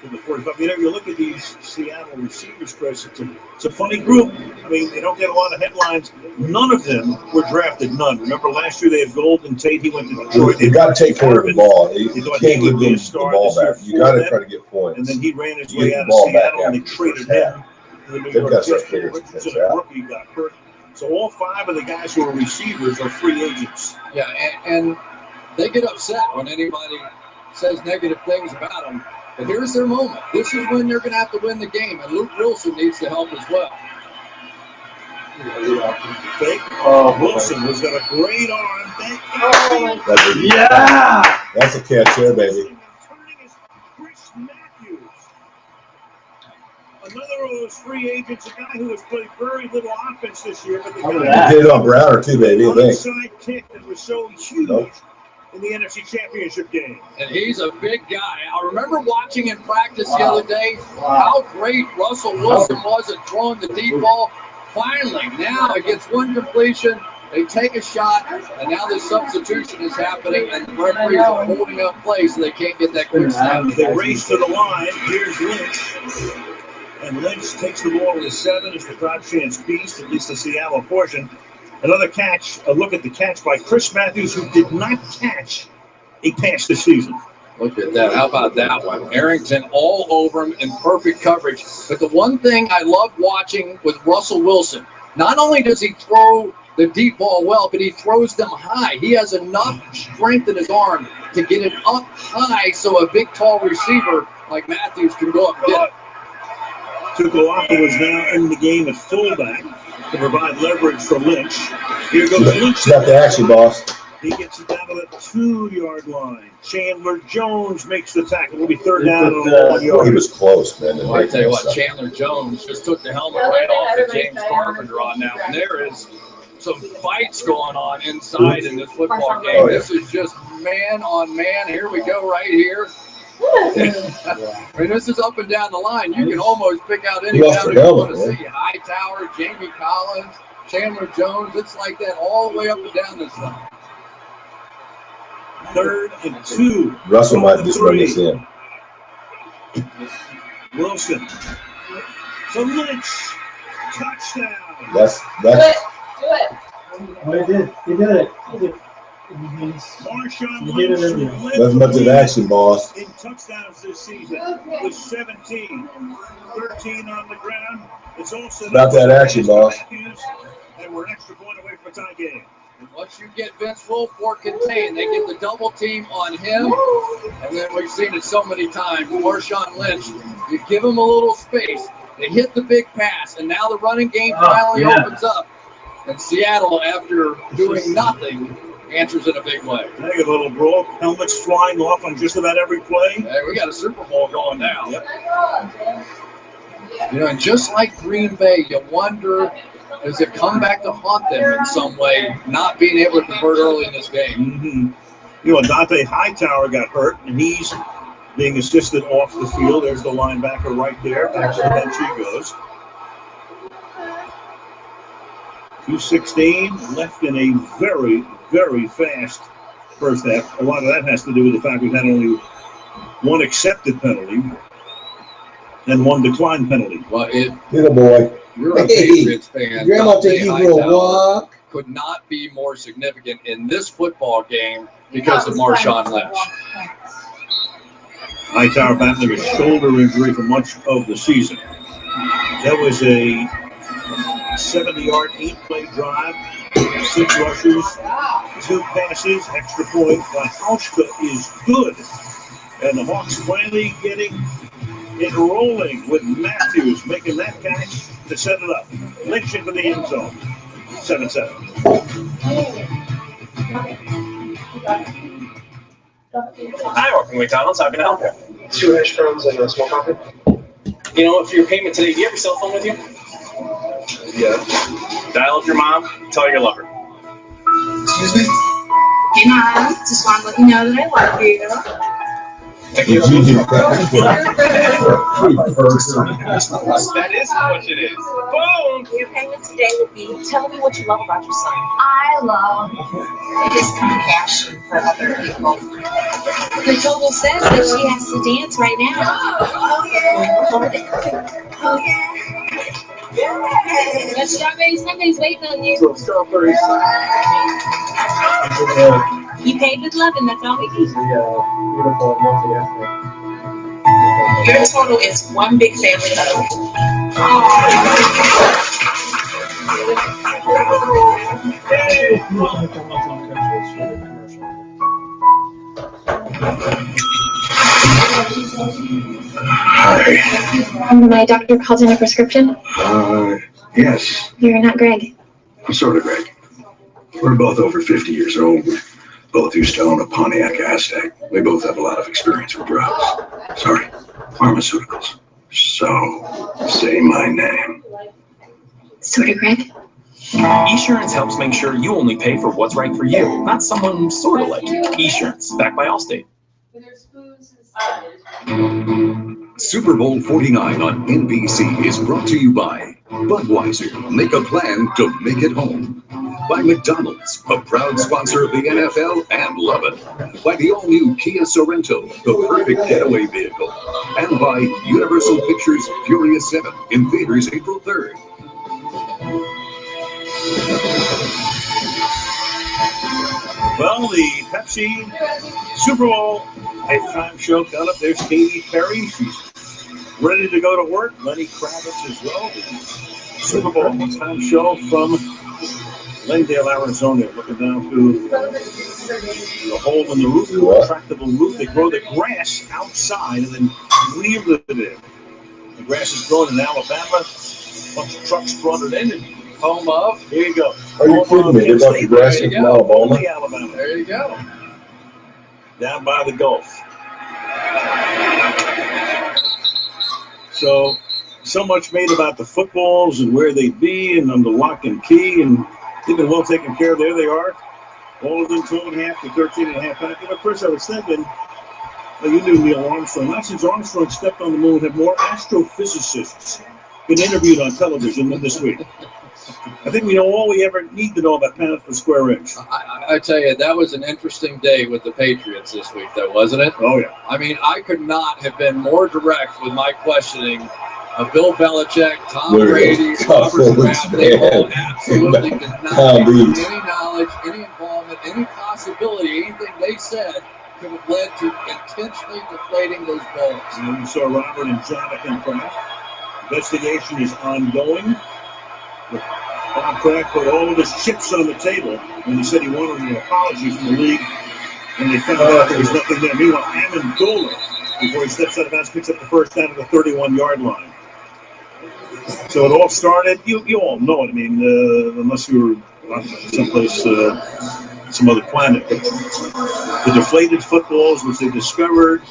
to the 45. You know, you look at these Seattle receivers, Chris, it's a funny group. I mean, they don't get a lot of headlines. None of them were drafted, none. Remember last year they had Golden Tate. He went to Detroit. You got to take care of the ball. You can't give them the ball back. You got to try to get points. And then he ran his way out of Seattle and they traded him to the New York Jets. Richardson and rookie got hurt. So all 5 of the guys who are receivers are free agents. Yeah, and they get upset when anybody says negative things about them. But here's their moment. This is when they're going to have to win the game, and Luke Wilson needs to help as well. Wilson has got a great arm. Yeah! That's a catch there, baby. Another of those free agents, a guy who has played very little offense this year. But the Hit it on Browner, too, baby, I think. Onside kick that was so huge in the NFC Championship game. And he's a big guy. I remember watching in practice the other day how great Russell Wilson was at throwing the deep ball. Finally, now it gets one completion. They take a shot, and now this substitution is happening, and the referees are holding up play so they can't get that quick snap. They race to the line. Here's Lynch. And Lynch takes the ball to 7 as the crowd chants beast, at least the Seattle portion. Another catch, a look at the catch by Chris Matthews, who did not catch a pass this season. Look at that. How about that one? Arrington all over him in perfect coverage. But the one thing I love watching with Russell Wilson, not only does he throw the deep ball well, but he throws them high. He has enough strength in his arm to get it up high so a big, tall receiver like Matthews can go up and get it. Tukolaka was now in the game at fullback to provide leverage for Lynch. Here goes Lynch. Got the action, boss. He gets it down to the 2-yard line. Chandler Jones makes the tackle. It'll be 3rd down and 1 yard. He was close, man. Well, I tell you what, Chandler Jones just took the helmet right off of James Carpenter on now. And there is some fights going on inside in this football game. Oh, yeah. This is just man on man. Here we go right here. I mean, this is up and down the line. You can almost pick out any guy you want to see. Hightower, Jamie Collins, Chandler Jones. It's like that all the way up and down this line. 3rd and 2. Russell might just run this in. Wilson. So Lynch. Touchdown. That's. Do it. He did it. Marshawn Lynch That's much of action, boss. in touchdowns this season with 17, 13 on the ground. It's also About that action, boss. And we're an extra point away from a tie game. And once you get Vince Wilfork contained, they get the double team on him. And then we've seen it so many times. Marshawn Lynch, you give him a little space. They hit the big pass, and now the running game finally opens up. And Seattle, after doing nothing, answers in a big way. They get a little brawl, helmets flying off on just about every play. Hey, we got a Super Bowl going now. Yep. You know, and just like Green Bay, you wonder, does it come back to haunt them in some way, not being able to convert early in this game? Mm-hmm. You know, Dante Hightower got hurt, and he's being assisted off the field. There's the linebacker right there. Back to the bench he goes. 2:16 left in a very, very fast first half. A lot of that has to do with the fact we've had only one accepted penalty and one declined penalty. Well, Little boy. You're a Patriots fan. Grandma take you for a walk. Could not be more significant in this football game because of Marshawn Lynch. Hightower battling a shoulder injury for much of the season. That was a 70-yard, 8-play drive. 6 rushers, 2 passes, extra point. Hauschka is good. And the Hawks finally getting it rolling with Matthews making that catch to set it up. Lynch into the end zone. 7-7. Hi, welcome to McDonald's. How can I help you? 2 hash browns and a small coffee. You know, for your payment today, do you have your cell phone with you? Yeah. Dial up your mom, tell her you love her. Excuse me? Hey, Mom. Just want to let you know that I love you. Thank you. That is how much it is. Boom! Your payment today would be, tell me what you love about your son. I love his compassion for other people. Nicole says that she has to dance right now. The strawberry Sunday's waiting on you. Strawberries. You paid with love, and that's all we need. Beautiful multi-ethnic. Your total is one big family hug. My doctor called in a prescription. Yes. You're not Greg. I'm sort of Greg. We're both over 50 years old. We both used to own a Pontiac Aztec. We both have a lot of experience with drugs. Sorry, pharmaceuticals. So, say my name. Sort of Greg. Esurance helps make sure you only pay for what's right for you, not someone sort of like you. Esurance, backed by Allstate. Super Bowl 49 on NBC is brought to you by Budweiser. Make a plan to make it home. By McDonald's, a proud sponsor of the NFL and love it. By the all-new Kia Sorento, the perfect getaway vehicle. And by Universal Pictures' Furious 7 in theaters April 3rd. Well, the Pepsi Super Bowl halftime show coming up. There's Katy Perry. She's ready to go to work. Lenny Kravitz as well. The Super Bowl halftime show from Glendale, Arizona. Looking down through the hole in the roof, the retractable roof. They grow the grass outside and then weave it in. The grass is grown in Alabama. A bunch of trucks brought it in and home of. Here you go. Are you kidding me? They brought the grass in Alabama? Alabama. There you go. Down by the Gulf. So much made about the footballs and where they'd be and under lock and key, and they've been well taken care of. There they are. All of them 2.5 to 13.5. And at first I was thinking, well, you knew Neil Armstrong. Not since Armstrong stepped on the moon have more astrophysicists been interviewed on television than this week. I think we know all we ever need to know about pounds per square inch. I tell you, that was an interesting day with the Patriots this week, though, wasn't it? Oh, yeah. I mean, I could not have been more direct with my questioning of Bill Belichick, Tom Brady, Robert Kraft. They all absolutely did not have any knowledge, any involvement, any possibility, anything they said could have led to intentionally deflating those balls. And you saw Robert and Jonathan Kraft. Investigation is ongoing. Bob Kraft put all of his chips on the table when he said he wanted an apology from the league, and they found out there was nothing there. Meanwhile, Amendola, before he steps out of bounds, picks up the first down at the 31-yard line. So it all started, you all know it, I mean, unless you were someplace, some other planet. But the deflated footballs, which they discovered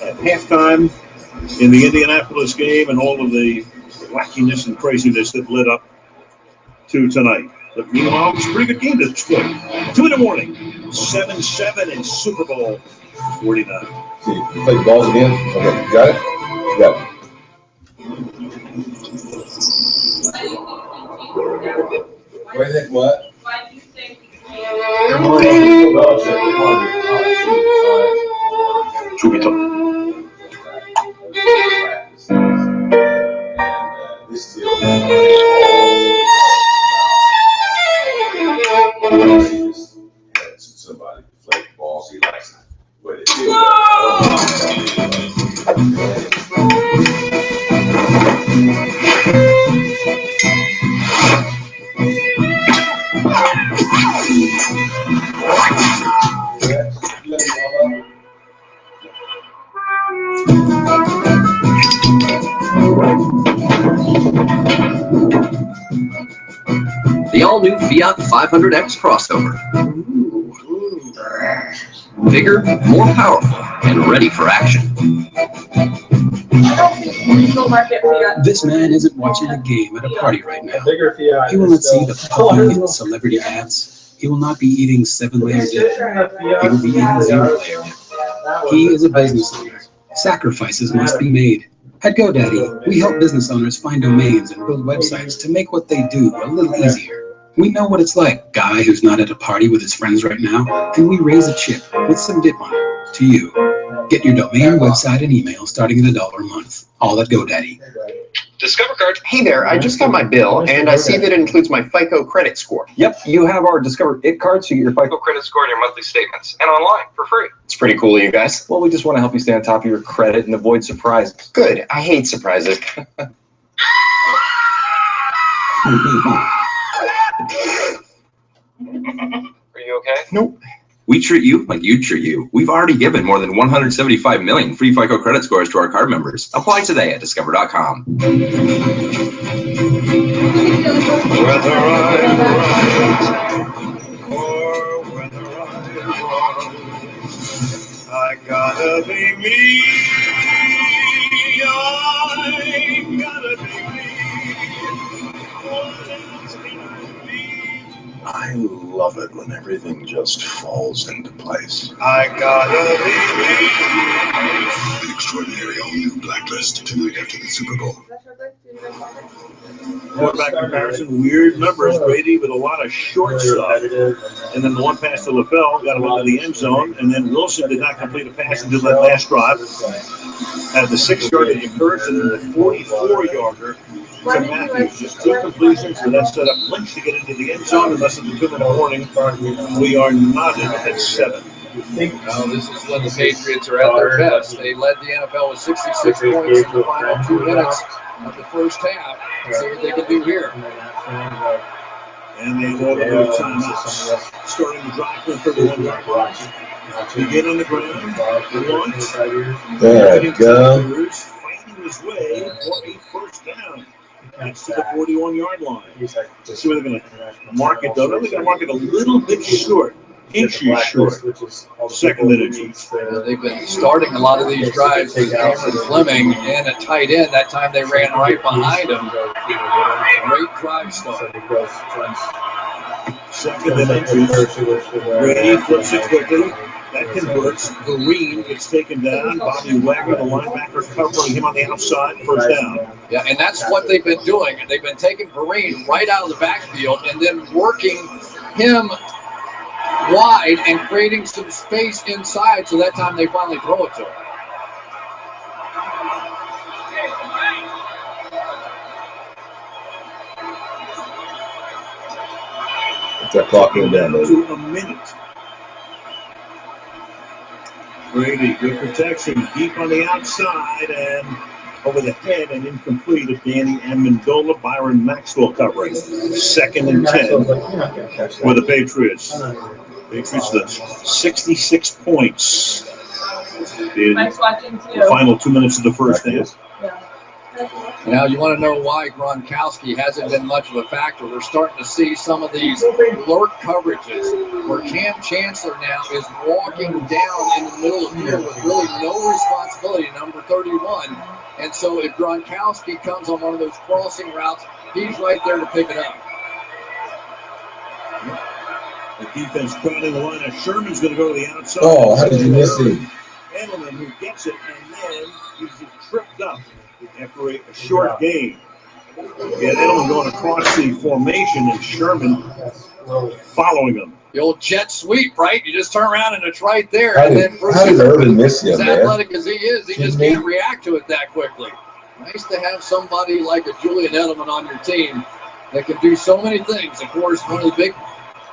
at halftime in the Indianapolis game, and all of the wackiness and craziness that led up to tonight. But meanwhile, it was a pretty good game this morning. 2 in the morning, 7-7 in Super Bowl 49. You play the balls again? Okay, you got it? You got it. What do you think? What? Why do you think Chubito. This deal. Somebody play balls he likes. But it feels like The all-new Fiat 500X crossover. Bigger, more powerful, and ready for action. This man isn't watching a game at a party right now. He will not see the popping celebrity ads. He will not be eating 7-layer dip. He will be eating 0-layer dip. He is a business owner. Sacrifices must be made. At GoDaddy, we help business owners find domains and build websites to make what they do a little easier. We know what it's like, guy who's not at a party with his friends right now, and we raise a chip with some dip on it to you. Get your domain, website, and email starting at $1 a month. All at GoDaddy. Discover Card. Hey there, I just got my bill, and I see that it includes my FICO credit score. Yep, you have our Discover It card, so you get your FICO credit score and your monthly statements, and online for free. It's pretty cool, you guys. Well, we just want to help you stay on top of your credit and avoid surprises. Good. I hate surprises. Are you okay? Nope. We treat you like you treat you. We've already given more than 175 million free FICO credit scores to our card members. Apply today at discover.com. I gotta be me. I gotta be me. What else can I be? I love it when everything just falls into place. I gotta be me. An extraordinary all-new Blacklist tonight after the Super Bowl. Quarterback comparison, weird numbers. Brady with a lot of short stuff. And then the one pass to LaFell got him into the end zone. And then Wilson did not complete a pass until that last drive. Had the 6-yarder to Kurtz and then the 44-yarder to Matthews. Just 2 completions, so that set up Lynch to get into the end zone. And less than 2-minute warning, we are not in at 7. Well, this is when the Patriots are at their best. They led the NFL with 66 points in the final 2 minutes of the first half. Let's see what they can do here. And they go to those timeouts. Starting to drive for 31-yard line. To get on the ground. There you go. Fighting his way for a first down. That's to the 41-yard line. Let's see where they're going to mark it, though. They're going to mark it a little bit short. Inches short. Second and inches. They've been starting a lot of these drives with Cameron Fleming and a tight end. That time they ran right behind him. Great drive start. Second and inches. Brady flips it quickly. That converts. Green gets taken down. Bobby Wagner, the linebacker, covering him on the outside. First down. Yeah, and that's what they've been doing. They've been taking Perrine right out of the backfield and then working him wide and creating some space inside, so that time they finally throw it to him. What's that clock going down, though? To a minute. Brady, good protection, deep on the outside and over the head and incomplete of Danny Amendola. Byron Maxwell covering. Second and 10 for the Patriots. Patriots with 66 points in the final 2 minutes of the first half. Now, you want to know why Gronkowski hasn't been much of a factor. We're starting to see some of these lurk coverages where Cam Chancellor now is walking down in the middle of the field with really no responsibility, number 31. And so if Gronkowski comes on one of those crossing routes, he's right there to pick it up. The defense crowding the line. Sherman's going to go to the outside. Oh, how did you miss him? Edelman who gets it, and then he's tripped up after a short game. Yeah, Edelman going across the formation, and Sherman following him. The old jet sweep, right? You just turn around and it's right there. How And did, then how did Urban miss him, as man? athletic as he is, he just can't react to it that quickly. Nice to have somebody like a Julian Edelman on your team that can do so many things. Of course, one of the big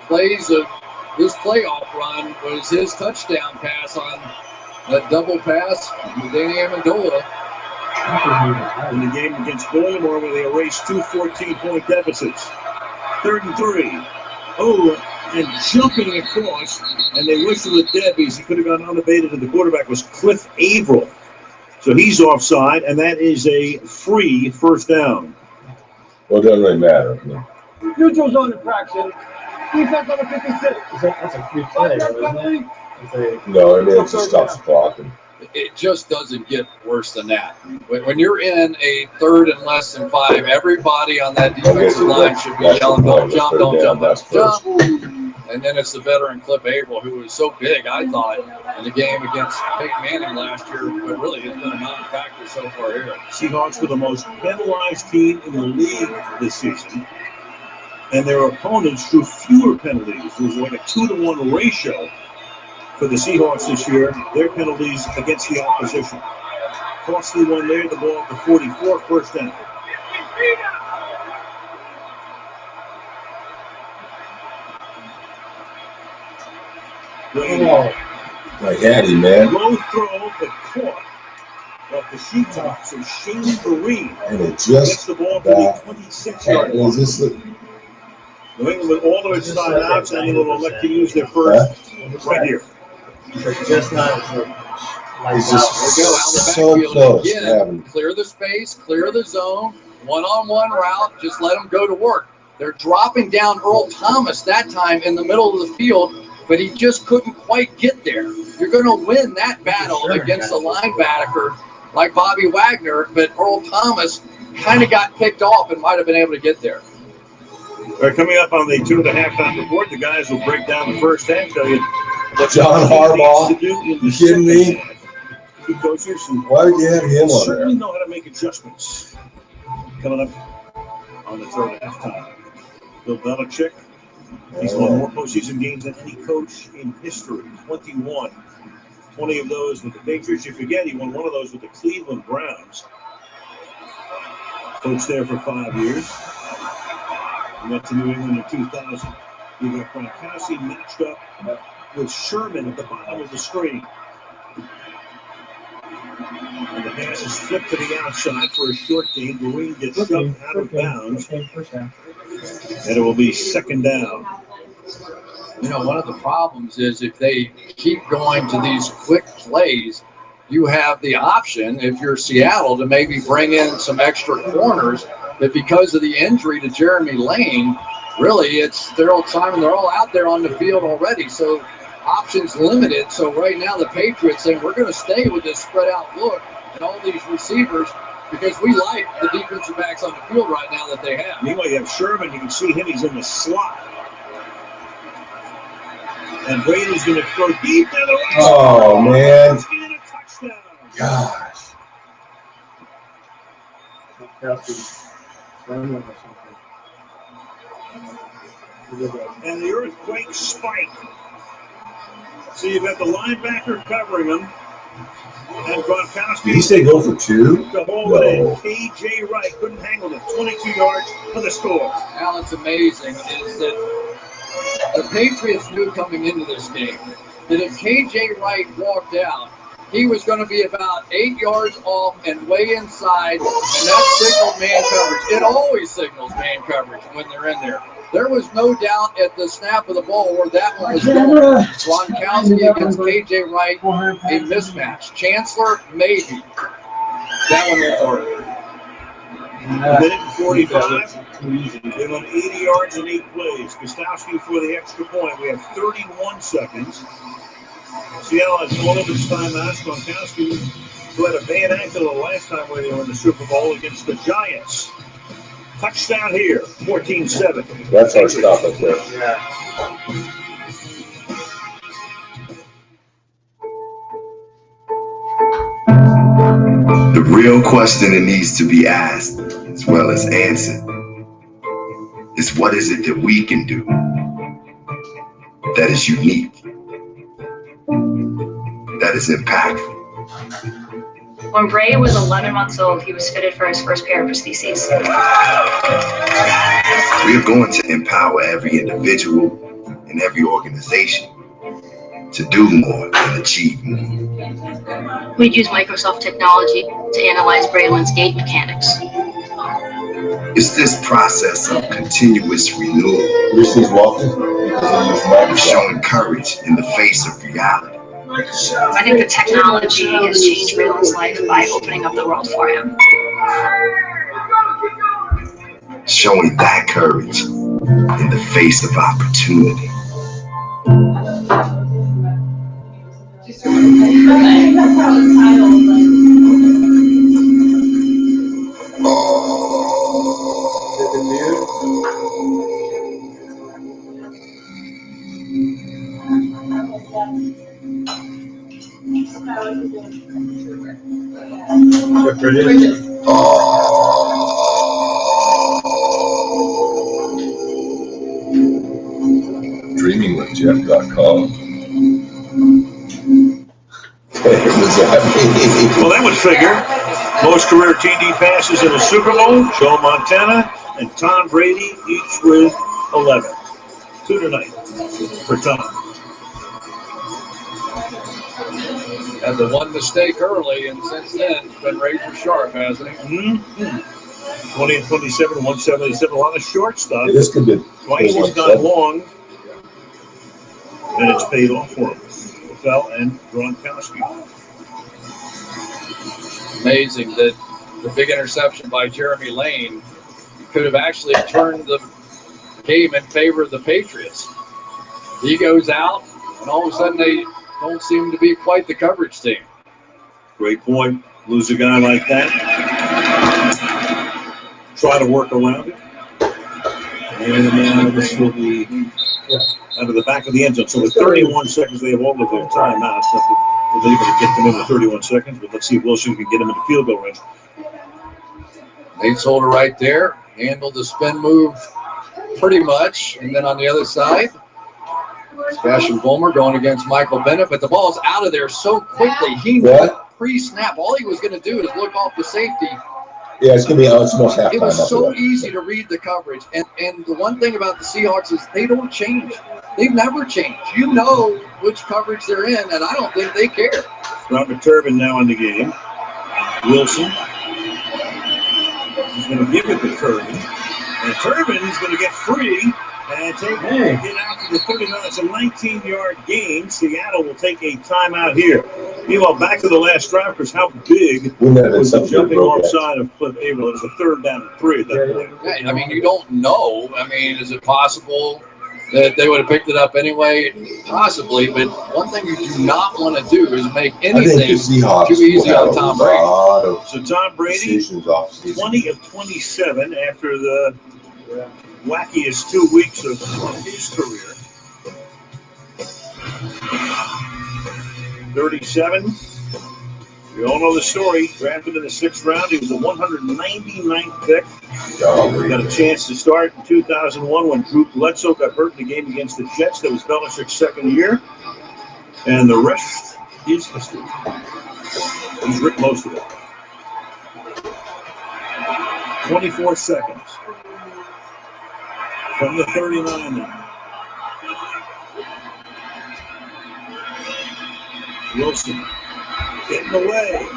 plays of this playoff run was his touchdown pass on that double pass with Danny Amendola. In the game against Baltimore where they erased 2 14-point deficits. 3rd and 3. Oh, and jumping across, and they whistled at Debbie's. He could have gone unabated, and the quarterback was Cliff Averill. So he's offside, and that is a free first down. Well, it doesn't really matter. Neutral zone infraction. Defense on the 56. That's a free play, isn't it? No, I mean, it just stops the clock. It just doesn't get worse than that. When you're in a 3rd and less than 5, everybody on that defensive line should be yelling, don't jump, don't jump, don't jump. And then it's the veteran Cliff Abel, who was so big, I thought, in the game against Peyton Manning last year, but really has been a non-factor so far here. Seahawks were the most penalized team in the league this season, and their opponents drew fewer penalties. It was like a 2-to-1 ratio for the Seahawks this year. Their penalties against the opposition. Costly one there, the ball at the 44, first down. Like Hattie, man. Low throw, but caught off the shoe tops of Shane Vereen. And it just gets the ball to the 26-yard line. New England with all of its timeouts, and they will elect to use their first right here. Just not. He's just so close. Again, clear the space, clear the zone, one-on-one route, just let them go to work. They're dropping down Earl Thomas that time in the middle of the field, but he just couldn't quite get there. You're going to win that battle against a linebacker like Bobby Wagner, but Earl Thomas kind of got picked off and might have been able to get there. All right, coming up on the 2 1/2 report, the guys will break down the first half, tell you what John Harbaugh. You kidding me? Two coaches who why did you have him on certainly there? know how to make adjustments. Coming up on the 3rd halftime. Bill Belichick, he's won more postseason games than any coach in history. 21. 20 of those with the Patriots. You forget he won one of those with the Cleveland Browns. Coached there for 5 years. He went to New England in 2000. You got Gronkowski matched up with Sherman at the bottom of the screen. And the pass is flipped to the outside for a short gain. Vereen gets shoved out of bounds. And it will be 2nd down. You know, one of the problems is if they keep going to these quick plays, you have the option, if you're Seattle, to maybe bring in some extra corners. But because of the injury to Jeremy Lane, really, it's Daryl Simon. They're all out there on the field already, so options limited. So right now the Patriots saying we're going to stay with this spread out look and all these receivers because we like the defensive backs on the field right now that they have. Meanwhile, you have Sherman. You can see him. He's in the slot. And Brady's going to throw deep down the right. Oh, man. And a touchdown. Gosh. And the earthquake spike. So you've got the linebacker covering him. And Gronkowski. Did he say go for 2? The hole in. KJ Wright couldn't hang with him. 22 yards for the score. Now what's amazing is that the Patriots knew coming into this game that if KJ Wright walked out, he was going to be about 8 yards off and way inside, and that signaled man coverage. It always signals man coverage when they're in there. There was no doubt at the snap of the ball where that one was going. Gronkowski against KJ Wright, a mismatch. Chancellor, maybe. That one will work. Minute and 45. They went 80 yards in 8 plays. Gostowski for the extra point. We have 31 seconds. Seattle has all of its timeouts. Gronkowski, who had a bad ankle the last time when they were in the Super Bowl against the Giants. Touchdown here, 14-7. That's our stuff up there. Yeah. The real question that needs to be asked, as well as answered, is what is it that we can do that is unique, that is impactful? When Bray was 11 months old, he was fitted for his first pair of prostheses. We are going to empower every individual and every organization to do more and achieve more. We'd use Microsoft technology to analyze Braylon's gait mechanics. It's this process of continuous renewal, showing courage in the face of reality. I think the technology has changed Braylon's life by opening up the world for him. Showing that courage in the face of opportunity. DreamingWithJeff.com. Well, that would figure. Most career TD passes in the Super Bowl, Joe Montana and Tom Brady, each with 11. 2 tonight for Tom. Had the one mistake early, and since then, it's been razor sharp, hasn't he? 20 and 27, 177, a lot of short stuff. Yeah, this could be Twice he's gone long, and it's paid off for him. Fell and Gronkowski. Amazing that the big interception by Jeremy Lane could have actually turned the game in favor of the Patriots. He goes out, and all of a sudden they don't seem to be quite the coverage team. Great point. Lose a guy like that. Try to work around it. And now this will be out of the back of the end zone. So with 31 seconds, they have all of their timeouts. They're able to get them in with 31 seconds, but let's see if Wilson can get them in the field goal range. Nate Solder right there, handled the spin move pretty much. And then on the other side, Sebastian Vollmer going against Michael Bennett, but the ball's out of there so quickly. He knew pre-snap. All he was going to do is look off the safety. Yeah, it's going to be almost halftime. It was so easy to read the coverage. And the one thing about the Seahawks is they don't change. They've never changed. You know which coverage they're in, and I don't think they care. Robert Turbin now in the game. Wilson is going to give it to Turbin. And Turbin is going to get free and get out to the 39. It's a 19-yard gain. Seattle will take a timeout here. Meanwhile, back to the last drive, because how big was the jumping offside of Cliff Averill? It was a 3rd down and 3 at that point. Yeah, I mean, you don't know. I mean, is it possible that they would have picked it up anyway? Possibly, but one thing you do not want to do is make anything too easy on Tom Brady. So Tom Brady, 20 of 27 after the wackiest 2 weeks of his career. 37. We all know the story. Drafted in the 6th round. He was the 199th pick. He got a chance to start in 2001 when Drew Bledsoe got hurt in the game against the Jets. That was Belichick's 2nd year. And the rest is history. He's ripped most of it. 24 seconds. From the 39 now. Wilson getting away.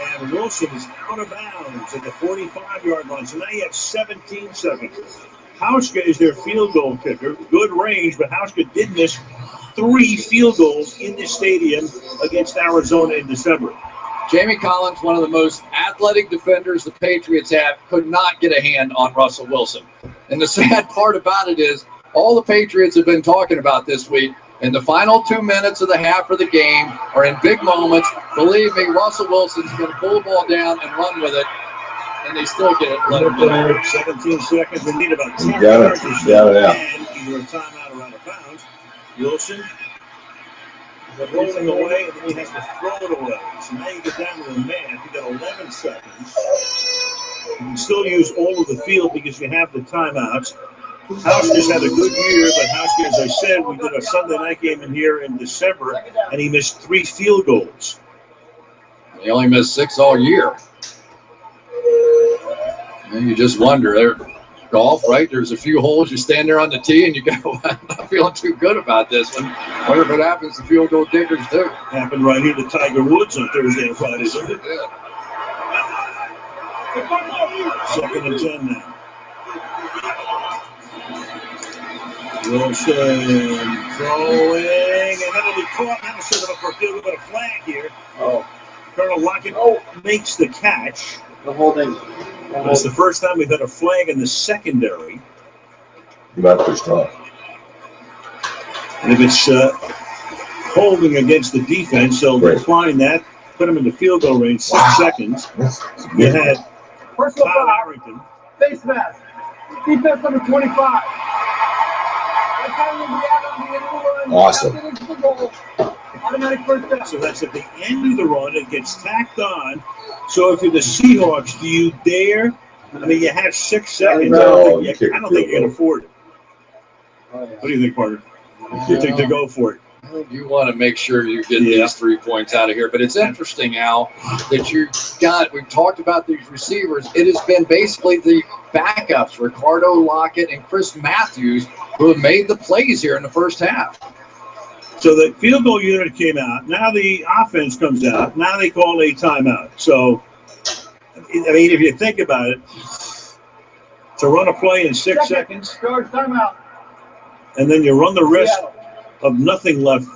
And Wilson is out of bounds at the 45-yard line. So now you have 17 seconds. Hauschka is their field goal kicker. Good range, but Hauschka did miss 3 field goals in this stadium against Arizona in December. Jamie Collins, one of the most athletic defenders the Patriots have, could not get a hand on Russell Wilson. And the sad part about it is all the Patriots have been talking about this week, in the final 2 minutes of the half of the game or in big moments, believe me, Russell Wilson's going to pull the ball down and run with it, and they still get it. 17 seconds. We need about 10 yards and either a timeout or out of bounds. Wilson rolling away, and then he has to throw it away. So now you get down to the man. You got 11 seconds. You can still use all of the field because you have the timeouts. Hauschka's had a good year, but Hauschka, as I said, we did a Sunday night game in here in December, and he missed 3 field goals. He only missed 6 all year. And you just wonder, golf, right? There's a few holes, you stand there on the tee, and you go, I'm not feeling too good about this one. Wonder if it happens to field goal kickers, too. Happened right here to Tiger Woods on Thursday and Friday, didn't it? Yeah. 2nd and 10 now. Wilson throwing, and that'll be caught. That'll set him up for a field goal, but a flag here. Colonel Lockett makes the catch. The holding. It's the first time we've had a flag in the secondary. About to strong. And if it's holding against the defense, they'll decline that, put them in the field goal range, 6 seconds. You had Kyle Harrington. Face mask. Defense number 25. Awesome. Automatic first down. So that's at the end of the run. It gets tacked on. So if you're the Seahawks, do you dare? I mean, you have 6 seconds. No, I don't think you can afford it. What do you think, Parker? You think to go for it? You want to make sure you get these 3 points out of here. But it's interesting, Al, that we've talked about these receivers. It has been basically the backups, Ricardo Lockett and Chris Matthews, who have made the plays here in the first half. So the field goal unit came out. Now the offense comes out. Now they call a timeout. So, I mean, if you think about it, to run a play in 6 seconds, timeout. and then you run the risk of nothing left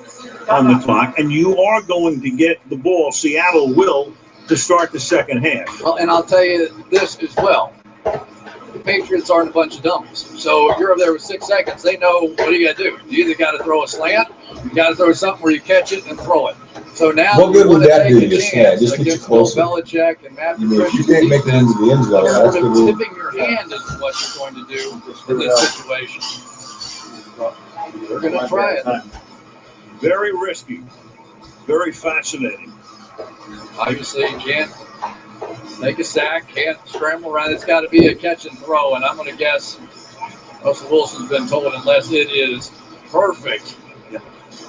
on the clock, and you are going to get the ball. Seattle will to start the second half. Well, and I'll tell you this as well. The Patriots aren't a bunch of dummies. So if you're over there with 6 seconds, they know what do you got to do. You either got to throw a slant, you got to throw something where you catch it and throw it. So now what good would that do to your slant? Just get you closer. Belichick and Matthew If you can't make it into the end zone, that's sort of good. tipping your hand is what you're going to do in this situation. We're going to try it. Very risky. Very fascinating. Obviously, you can't make a sack, can't scramble around. It's got to be a catch and throw, and I'm going to guess Russell Wilson's been told unless it is perfect,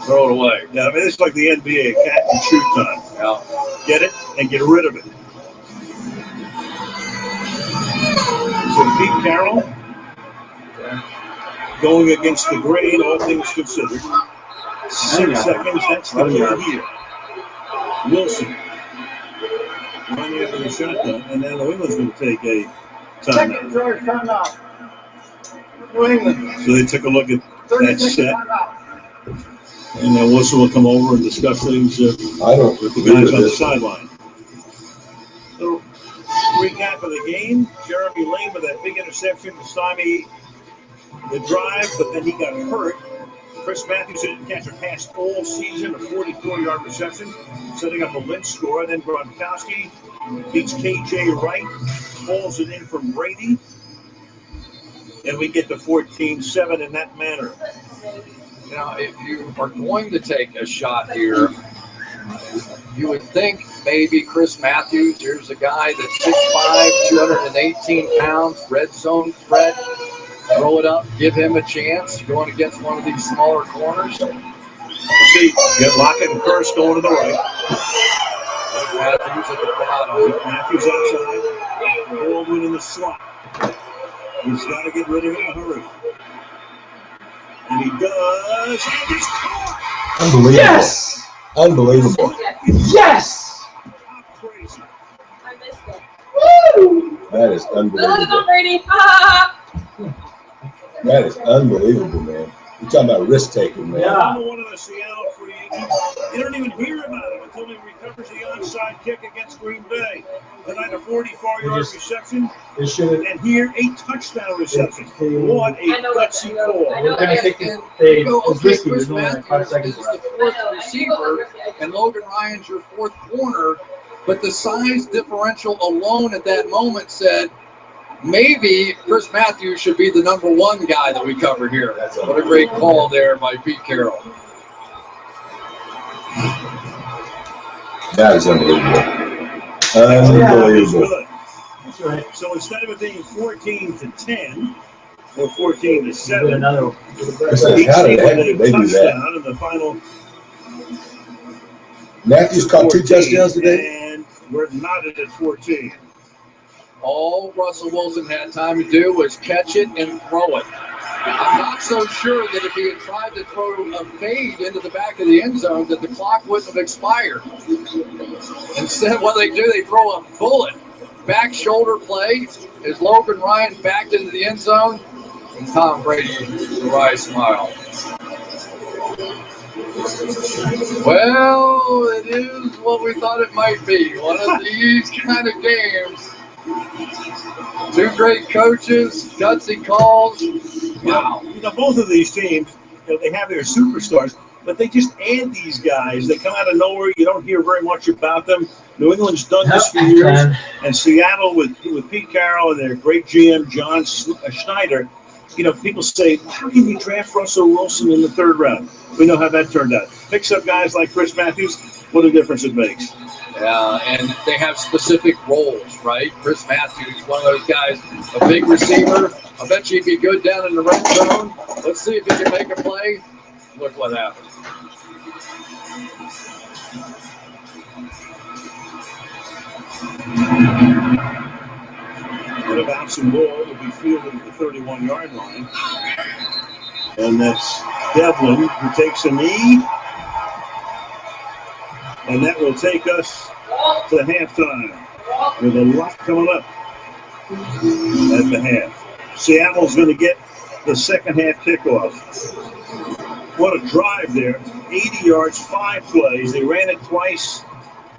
throw it away. Yeah, I mean, it's like the NBA, catch and shoot time. Yeah. Get it and get rid of it. So Pete Carroll going against the grain, all things considered. 6 seconds, that's the key here. Wilson running after the shotgun, and then New England's going to take a timeout. New England. So they took a look at that set, and then Wilson will come over and discuss things with the guys on the sideline. So, recap of the game: Jeremy Lane with that big interception to stymie the drive, but then he got hurt. Chris Matthews didn't catch a pass all season, a 44-yard reception, setting up a Lynch score. Then Gronkowski beats KJ Wright, falls it in from Brady, and we get to 14-7 in that manner. Now, if you are going to take a shot here, you would think maybe Chris Matthews. Here's a guy that's 6'5", 218 pounds, red zone threat. Throw it up, give him a chance going against one of these smaller corners. See, get Lockett and Curse going to the right. Matthews at the bottom. Matthews outside. Baldwin in the slot. He's got to get rid of it in a hurry. And he does. And it's caught. Unbelievable. Yes! Unbelievable. Yes! Crazy. I missed it. Woo! That is Look unbelievable. at Brady. That is unbelievable, man. You're talking about risk taking, man. Another one of the Seattle free agents. You don't even hear about him until he recovers the onside kick against Green Bay. Tonight, a 44-yard reception, and here a touchdown reception. What a gutsy call. We're going to take this. It's risky. Chris There's only like 5 Matthews seconds is left. the fourth receiver, and Logan Ryan's your fourth corner. But the size differential alone at that moment said, maybe Chris Matthews should be the number one guy that we cover here. What a great call there by Pete Carroll. That is unbelievable. Unbelievable. That's right. So instead of it being 14-10 or 14-7, Another. How the heck did they do that? In the final Matthews caught 2 touchdowns today. and we're knotted at 14. All Russell Wilson had time to do was catch it and throw it. I'm not so sure that if he had tried to throw a fade into the back of the end zone that the clock wouldn't have expired. Instead, what they do, they throw a bullet. Back shoulder play as Logan Ryan backed into the end zone, and Tom Brady, the wry smile. Well, it is what we thought it might be. One of these kind of games Two great coaches, gutsy calls. Wow. You know, both of these teams, you know, they have their superstars, but they just add these guys. They come out of nowhere. You don't hear very much about them. New England's done this for years, and Seattle with Pete Carroll and their great GM John Schneider. You know, people say, how can you draft Russell Wilson in the 3rd round? We know how that turned out. Picks up guys like Chris Matthews. What a difference it makes. Yeah, and they have specific roles, right? Chris Matthews, one of those guys, a big receiver. I bet you he'd be good down in the red zone. Let's see if he can make a play. Look what happens. What a bouncing ball will be fielded at the 31-yard line. And that's Devlin who takes a knee. And that will take us to halftime with a lot coming up at the half. Seattle's going to get the second half kickoff. What a drive there. 80 yards, 5 plays. They ran it twice,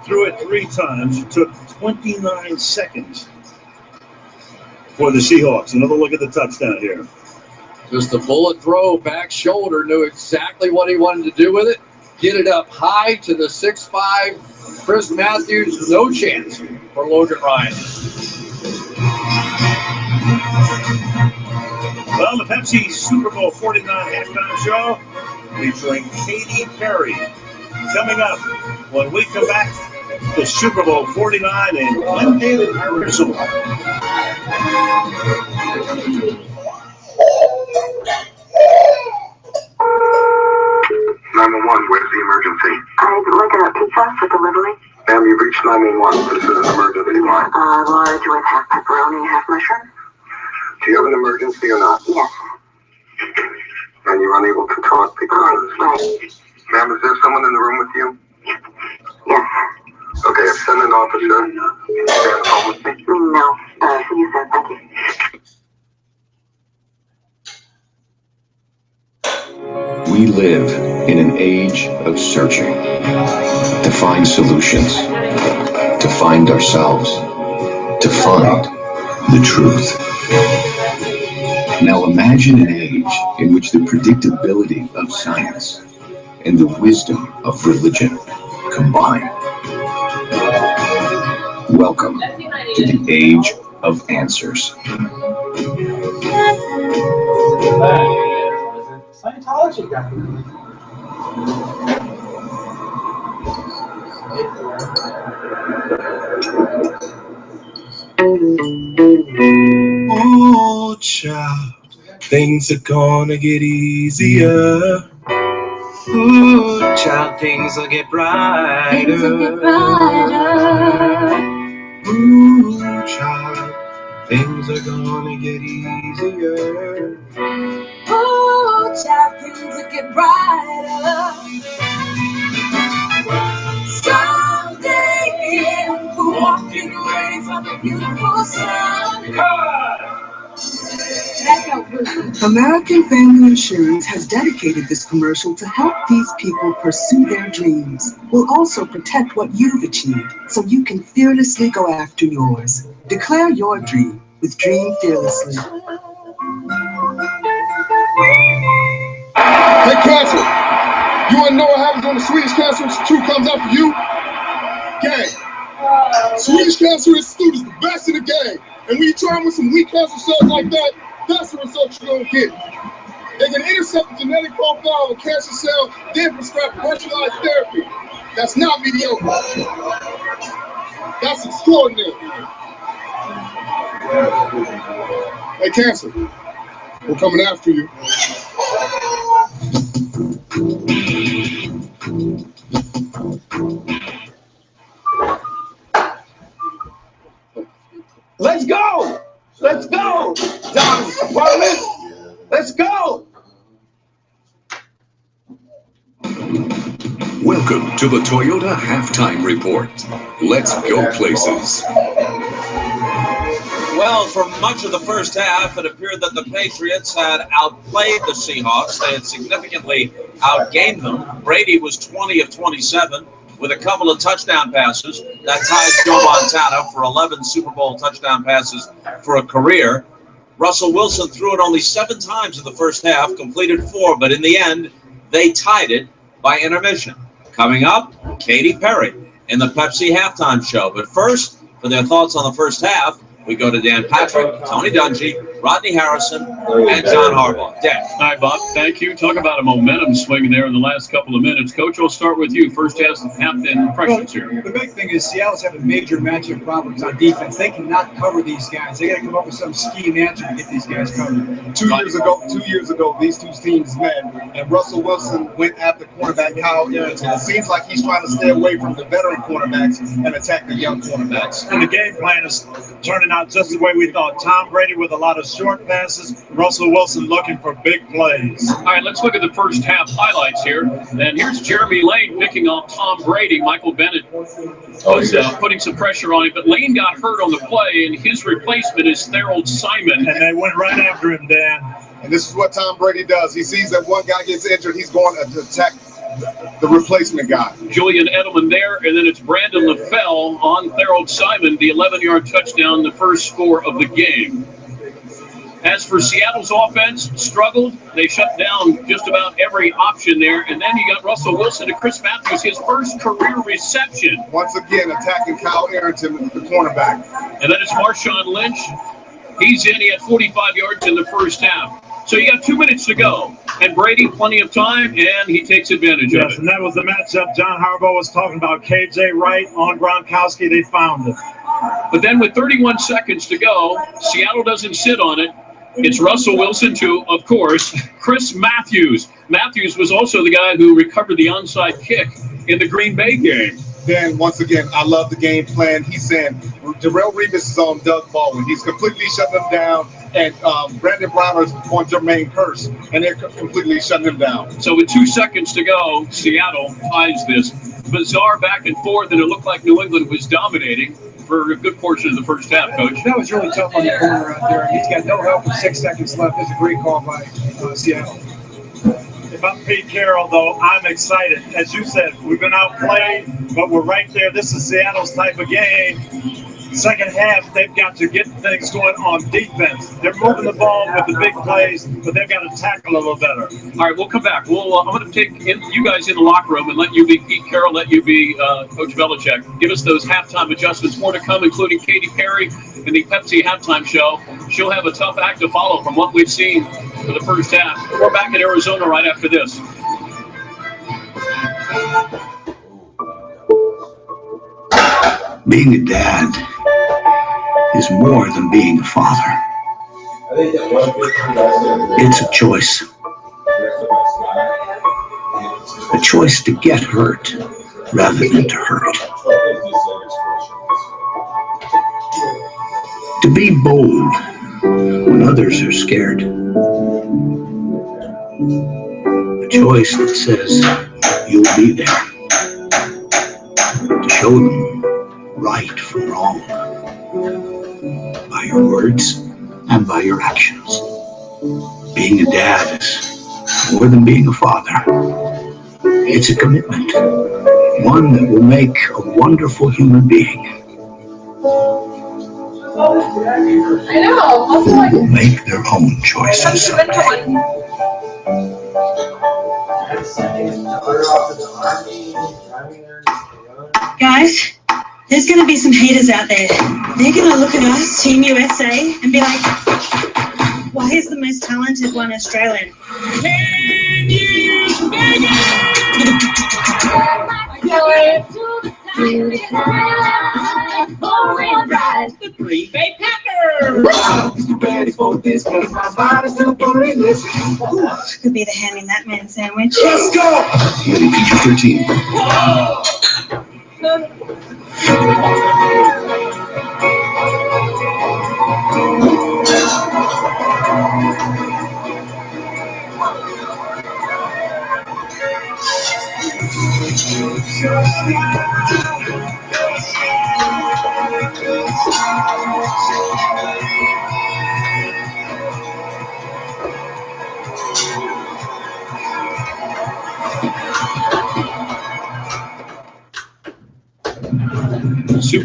threw it 3 times. It took 29 seconds for the Seahawks. Another look at the touchdown here. Just a bullet throw, back shoulder, knew exactly what he wanted to do with it. Get it up high to the 6'5". Chris Matthews, no chance for Logan Ryan. Well, the Pepsi Super Bowl 49 halftime show featuring Katy Perry. Coming up when we come back to Super Bowl 49 in Glendale, Arizona. 911, where's the emergency? I'd like a pizza for delivery. Ma'am, you've reached 911. This is an emergency line. Large with half pepperoni, half mushroom. Do you have an emergency or not? Yes. And you're unable to talk because... Right. Ma'am, is there someone in the room with you? Yes. Okay, I've sent an officer. Stay on the phone with me? No. You said thank you. We live in an age of searching to find solutions, to find ourselves, to find the truth. Now imagine an age in which the predictability of science and the wisdom of religion combine. Welcome to the age of answers. Scientology guy. Oh, child, things are gonna get easier. Ooh, child, things will get brighter. Things will get brighter. Ooh, child, things are gonna get easier. Oh, child, things will get brighter. Someday, we're walking away from a beautiful sun. American Family Insurance has dedicated this commercial to help these people pursue their dreams. We'll also protect what you've achieved so you can fearlessly go after yours. Declare your dream with Dream Fearlessly. Hey, Cancer, you want to know what happens when the Swedish Cancer Institute comes after you? Gang. Swedish Cancer Institute is the best in the game. And when you try them with some weak cancer cells like that, that's the result you're going to get. They can intercept the genetic profile of a cancer cell, then prescribe personalized therapy. That's not mediocre. That's extraordinary. Hey, Cancer, we're coming after you. Let's go! Let's go! John Bartlett, let's go! Welcome to the Toyota Halftime Report. Let's go places. Well, for much of the first half, it appeared that the Patriots had outplayed the Seahawks. They had significantly outgained them. Brady was 20 of 27, with a couple of touchdown passes. That ties Joe Montana for 11 Super Bowl touchdown passes for a career. Russell Wilson threw it only 7 times in the first half, completed 4, but in the end, they tied it by intermission. Coming up, Katy Perry in the Pepsi halftime show. But first, for their thoughts on the first half, we go to Dan Patrick, Tony Dungy, Rodney Harrison, and John Harbaugh. Dan. Hi, Bob. Thank you. Talk about a momentum swing there in the last couple of minutes. Coach, we'll start with you. First half impressions here. The big thing is Seattle's having major matchup problems on defense. They cannot cover these guys. They got to come up with some scheme answer to get these guys covered. 2 years ago, these two teams met, and Russell Wilson went after cornerback Kyle Arrington. It seems like he's trying to stay away from the veteran cornerbacks and attack the young cornerbacks. And the game plan is turning out just the way we thought. Tom Brady with a lot of short passes, Russell Wilson looking for big plays. All right, let's look at the first half highlights here. And here's Jeremy Lane picking off Tom Brady. Michael Bennett was putting some pressure on him, but Lane got hurt on the play, and his replacement is Thorold Simon. And they went right after him, Dan. And this is what Tom Brady does. He sees that one guy gets injured, he's going to attack the replacement guy. Julian Edelman there, and then it's Brandon LaFell on Thorold Simon, the 11-yard touchdown, the first score of the game. As for Seattle's offense, struggled. They shut down just about every option there. And then you got Russell Wilson and Chris Matthews, his first career reception. Once again, attacking Kyle Arrington, the cornerback. And then it's Marshawn Lynch. He's in. He had 45 yards in the first half. So you got 2 minutes to go. And Brady, plenty of time, and he takes advantage of it. And that was the matchup John Harbaugh was talking about. KJ Wright on Gronkowski. They found it. But then with 31 seconds to go, Seattle doesn't sit on it. It's Russell Wilson to, of course, Chris Matthews. Matthews was also the guy who recovered the onside kick in the Green Bay game. Then, once again, I love the game plan. He's saying Darrelle Revis is on Doug Baldwin. He's completely shutting them down. And Brandon Browner's on Jermaine Kearse, and they're completely shutting him down. So with 2 seconds to go, Seattle ties this. Bizarre back and forth, and it looked like New England was dominating for a good portion of the first half, Coach. That was really tough on the corner out there. He's got no help with 6 seconds left. That's a great call by Seattle. If I'm Pete Carroll, though, I'm excited. As you said, we've been outplayed, but we're right there. This is Seattle's type of game. Second half, they've got to get things going on defense. They're moving the ball with the big plays, but they've got to tackle a little better. All right, we'll come back. I'm going to take you guys in the locker room and let you be Pete Carroll, let you be Coach Belichick. Give us those halftime adjustments. More to come, including Katy Perry in the Pepsi halftime show. She'll have a tough act to follow from what we've seen for the first half. We're back in Arizona right after this. Being a dad is more than being a father. It's a choice. A choice to get hurt rather than to hurt. To be bold when others are scared. A choice that says you'll be there to show them right from wrong by your words and by your actions. Being a dad is more than being a father. It's a commitment, one that will make a wonderful human being. I know. Who will make their own choices someday. Guys, there's going to be some haters out there. They're going to look at us, Team USA, and be like, why is the most talented one Australian? The Green Bay Packers. Could be the hand in that man sandwich. Let's go! Rated PG-13.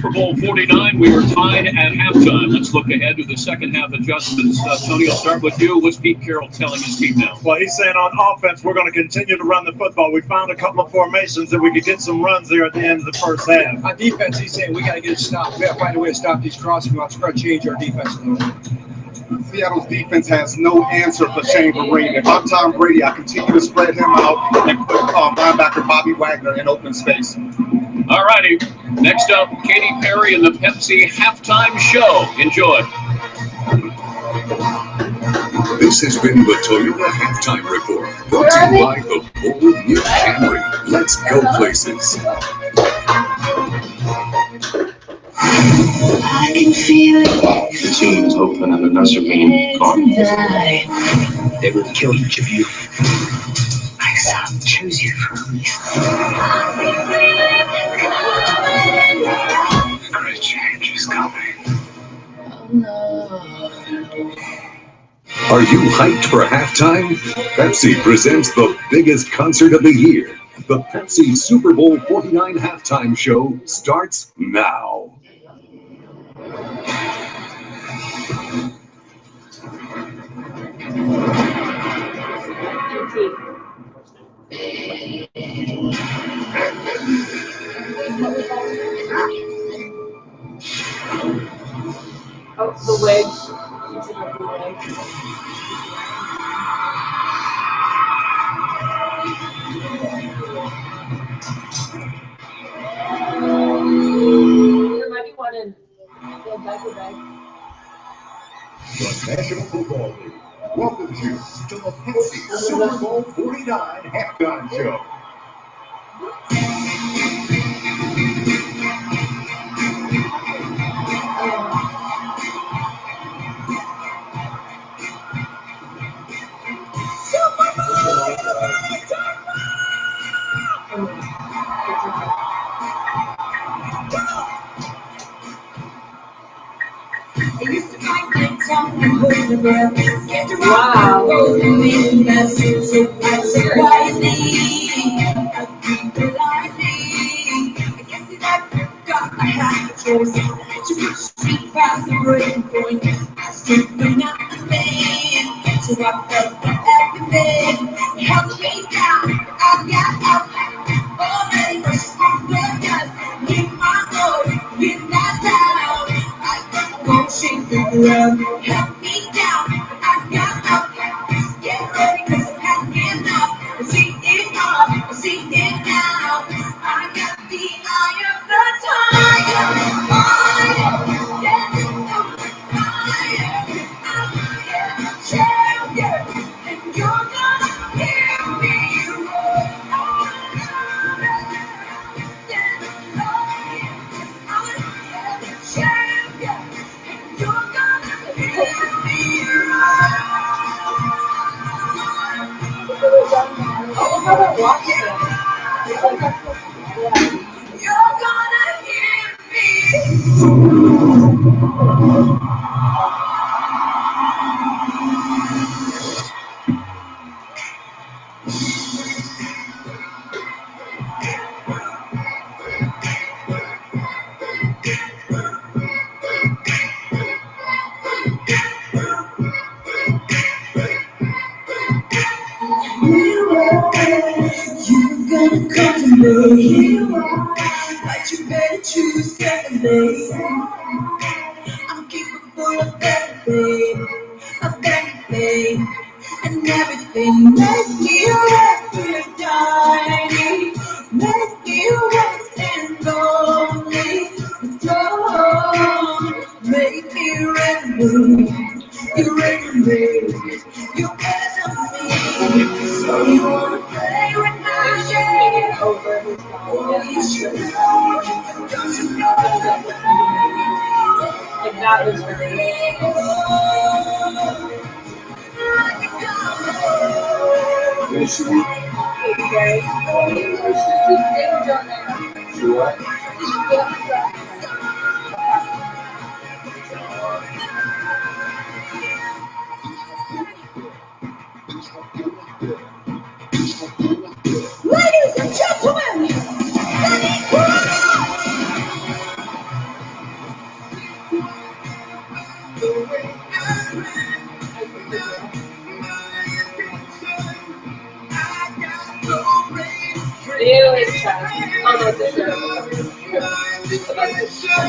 Super Bowl 49. We were tied at halftime. Let's look ahead to the second half adjustments. Tony, I'll start with you. What's Pete Carroll telling his team now? Well, he's saying on offense, we're going to continue to run the football. We found a couple of formations that we could get some runs there at the end of the first half. On defense, he's saying we got to get it stopped. We got to find a way to stop these crossing routes. We've got to change our defense a little bit. Seattle's defense has no answer for Shane Vereen. If I'm Tom Brady, I continue to spread him out and put linebacker Bobby Wagner in open space. All righty. Next up, Katy Perry and the Pepsi halftime show. Enjoy. This has been the Toyota Halftime Report, brought to you by the bold new Camry. Let's go places. I can feel it. The team's open and the nuts are being caught. They will kill each of you. I shall choose you for a reason. A great change is coming. Are you hyped for halftime? Pepsi presents the biggest concert of the year. The Pepsi Super Bowl 49 halftime show starts now. Oh, the wig. There might be one in the diaper bag. The National Football League welcomes you to the Pepsi Super Bowl 49 halftime show. Wow. Help me down, I got up. Get ready, 'cause I'm packing up. See it all, see it now. I got the eye of the tiger. Fire, yeah, fire. I'm a champion, and you're gonna hear me roar. I'm a champion. You're gonna hear me roar. Oh, how about watching it? You're gonna hear me. You're gonna come to me, but you better choose carefully. I'm capable of anything, and everything. Make me Aphrodite, make me wet and lonely. Don't make me ready. You're ready, you better me. So you wanna play with my shade? Oh, you should know, don't you know? Like that was very. Ladies and gentlemen, Ew, it's trash. Oh, no, it's trash.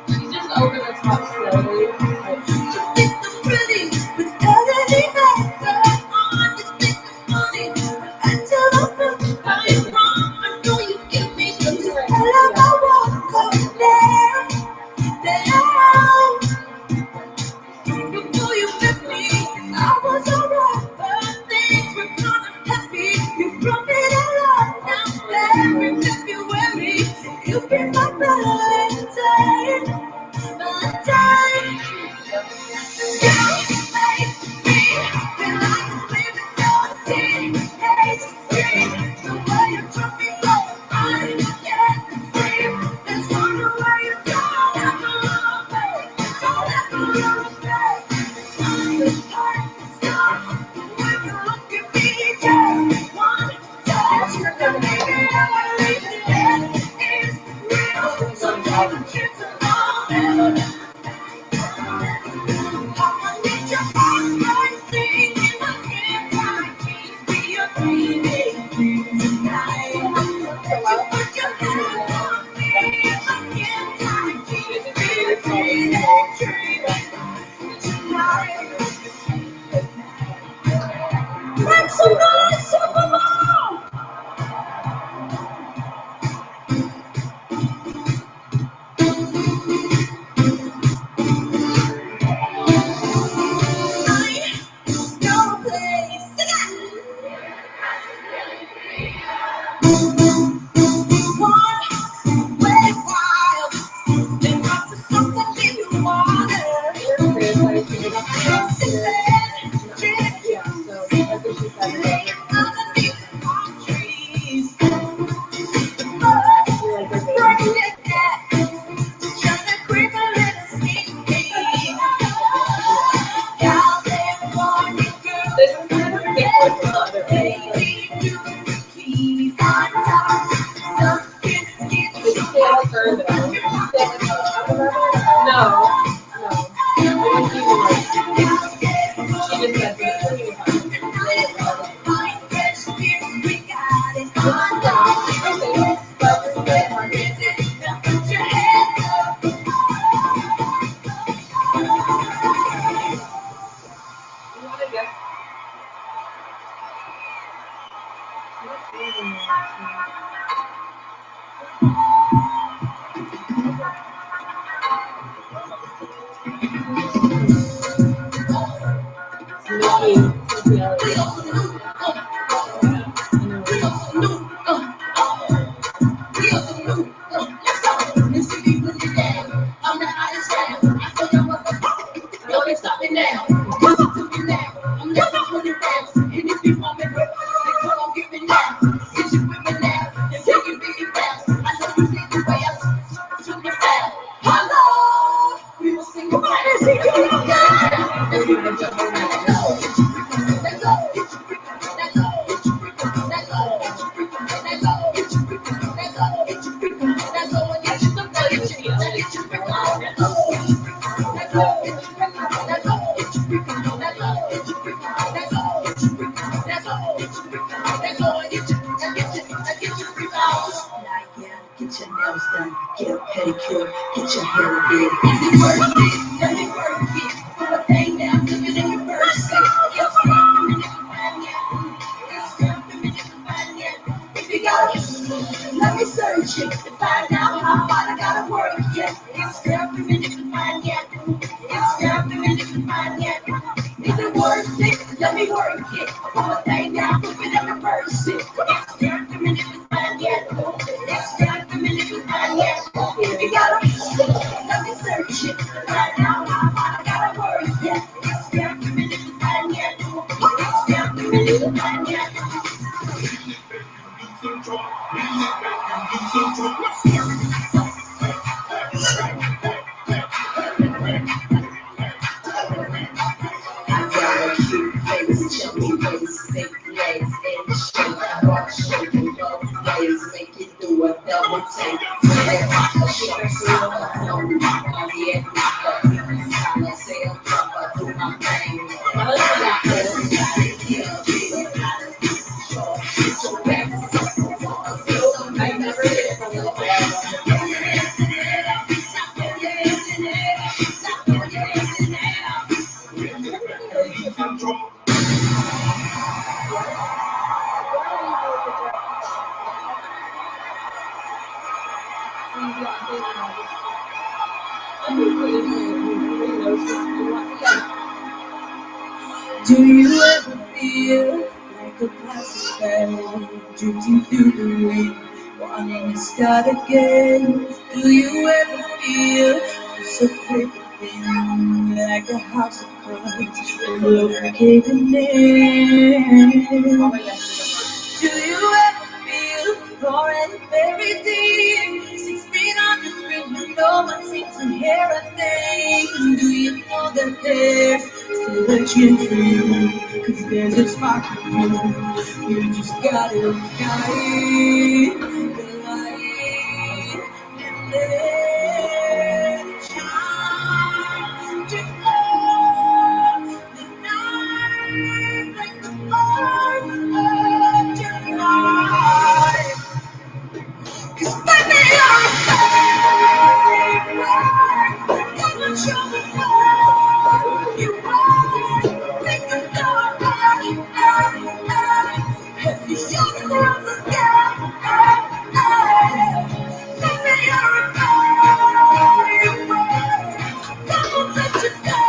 She's just over the top silly. Before you met me, I was alright, but things were not happy. You brought me to love now. Every February, you've been my Valentine. Valentine. You make me feel like I'm living your teenage dream. The way you took me so I can't sleep. There's one way you don't have to love me. Don't have to love me. Make some noise, Super Bowl! Get your nails done, get a pedicure, get your hair did. Is it worth it? Let me work it. Put a thing down, look it in reverse. If you got it, let me search it to find out how hard I gotta work. Yes, it's there for me to find yet. It's there for me to find yet. Is it worth it? Let me work it. Put a thing down, look it in reverse. It's there for me to find yet. It's there for me to find yet. If you got it, let me search it to find out how hard I gotta work. Yes, it's there for me to find yet. It's there for me to find yet. Chubby waist, thick legs, in shape, rock shaking both ways, make it do a double take. A short sleeve, on the edge, I say I'm drunk, I do my thing. Do you ever feel like a plastic bag drifting through the wind, wanting to start again? Do you ever feel so flipping like a house of cards, the roof caving in? Do you ever feel foreign very deep, 6 feet underground, but no one seems to hear a thing? Do you know that there's still a chance for you? 'Cause there's a spark in you. You just gotta ignite the light and let it shine. Just hold the night like the fire of your life. 'Cause baby, you're a flame. Gonna show me what you want. Make the door right. If you show me from the sky. Baby, you're a flame. Gonna let you go.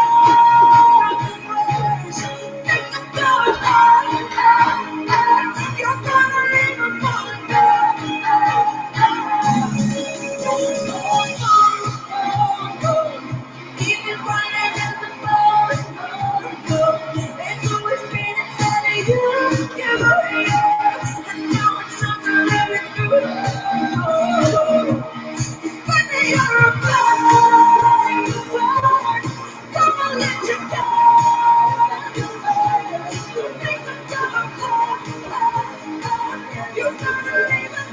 Make the door right. You're gonna leave a even brighter than the phone. It's always been inside of you. You're and now it's time to let it go. Baby, you're a flame. Gonna let you go. Make the door close. You're gonna leave it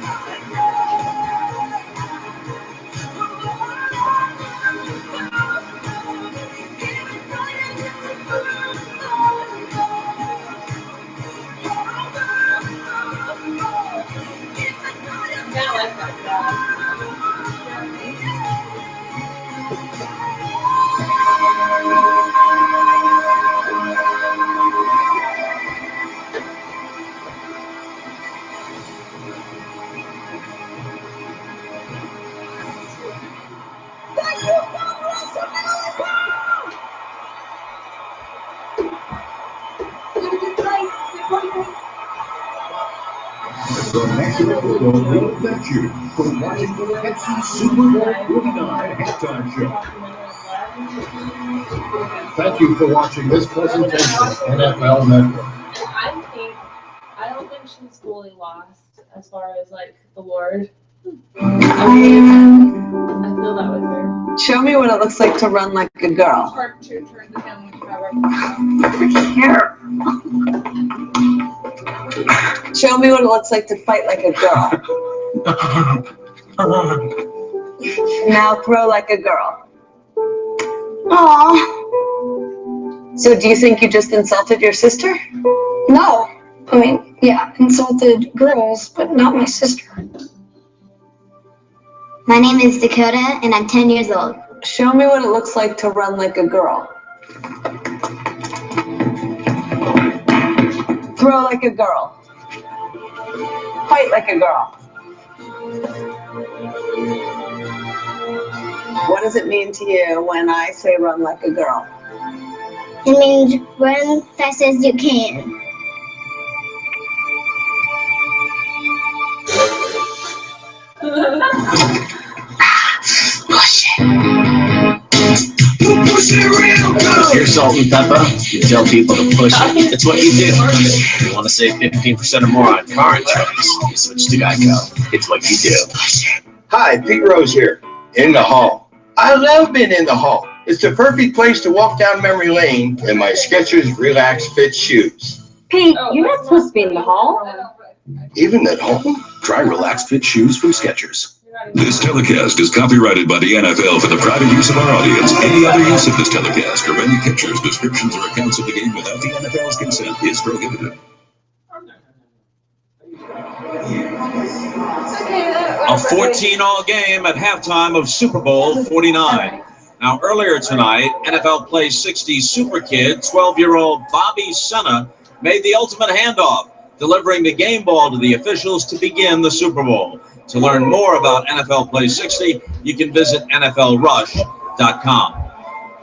The next episode will thank you for watching the Pepsi Super Bowl 49 halftime show. Thank you for watching this presentation of NFL Network. I don't think she's fully lost as far as like the Lord. I feel that with her. Show me what it looks like to run like a girl. Here. Show me what it looks like to fight like a girl. Now throw like a girl. Aww. So do you think you just insulted your sister? No. I mean, yeah, insulted girls, but not my sister. My name is Dakota, and I'm 10 years old. Show me what it looks like to run like a girl. Throw like a girl. Fight like a girl. What does it mean to you when I say run like a girl? It means run fast as you can. Here's salt and pepper. You tell people to push it. It's what you do. If you want to save 15% or more on car insurance, you switch to Geico. It's what you do. Hi, Pete Rose here, in the hall. I love being in the hall. It's the perfect place to walk down memory lane in my Skechers Relax Fit shoes. Pete, you're not supposed to be in the hall. Even at home? Try Relax Fit shoes from Skechers. This telecast is copyrighted by the NFL for the private use of our audience. Any other use of this telecast or any pictures, descriptions, or accounts of the game without the NFL's consent is prohibited. A 14-all game at halftime of Super Bowl 49. Now, earlier tonight, NFL Play 60 super kid, 12-year-old Bobby Senna, made the ultimate handoff, delivering the game ball to the officials to begin the Super Bowl. To learn more about NFL Play 60, you can visit NFLRush.com.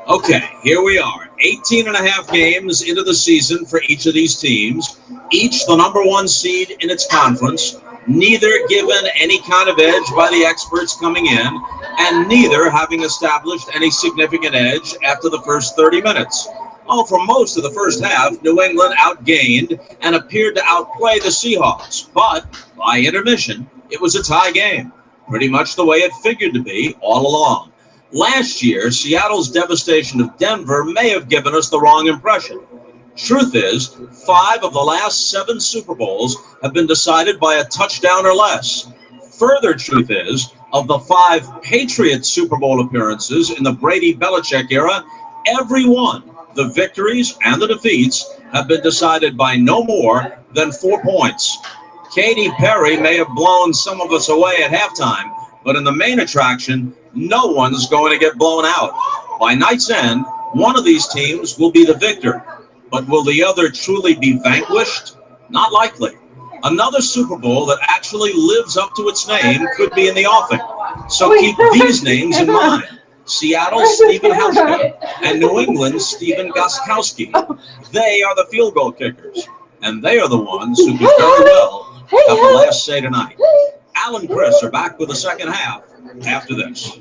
Okay, here we are. 18 and a half games into the season for each of these teams, each the number one seed in its conference, neither given any kind of edge by the experts coming in, and neither having established any significant edge after the first 30 minutes. Oh, for most of the first half, New England outgained and appeared to outplay the Seahawks, but by intermission, it was a tie game, pretty much the way it figured to be all along. Last year, Seattle's devastation of Denver may have given us the wrong impression. Truth is, 5 of the last 7 Super Bowls have been decided by a touchdown or less. Further truth is, of the 5 Patriots Super Bowl appearances in the Brady-Belichick era, every one, the victories and the defeats, have been decided by no more than 4 points. Katy Perry may have blown some of us away at halftime, but in the main attraction, no one's going to get blown out. By night's end, one of these teams will be the victor. But will the other truly be vanquished? Not likely. Another Super Bowl that actually lives up to its name could be in the offing. So keep these names in mind. Seattle's Stephen Hauschka and New England's Stephen Gostkowski. They are the field goal kickers, and they are the ones who could very well have the last say tonight. Al and Chris are back with the second half after this.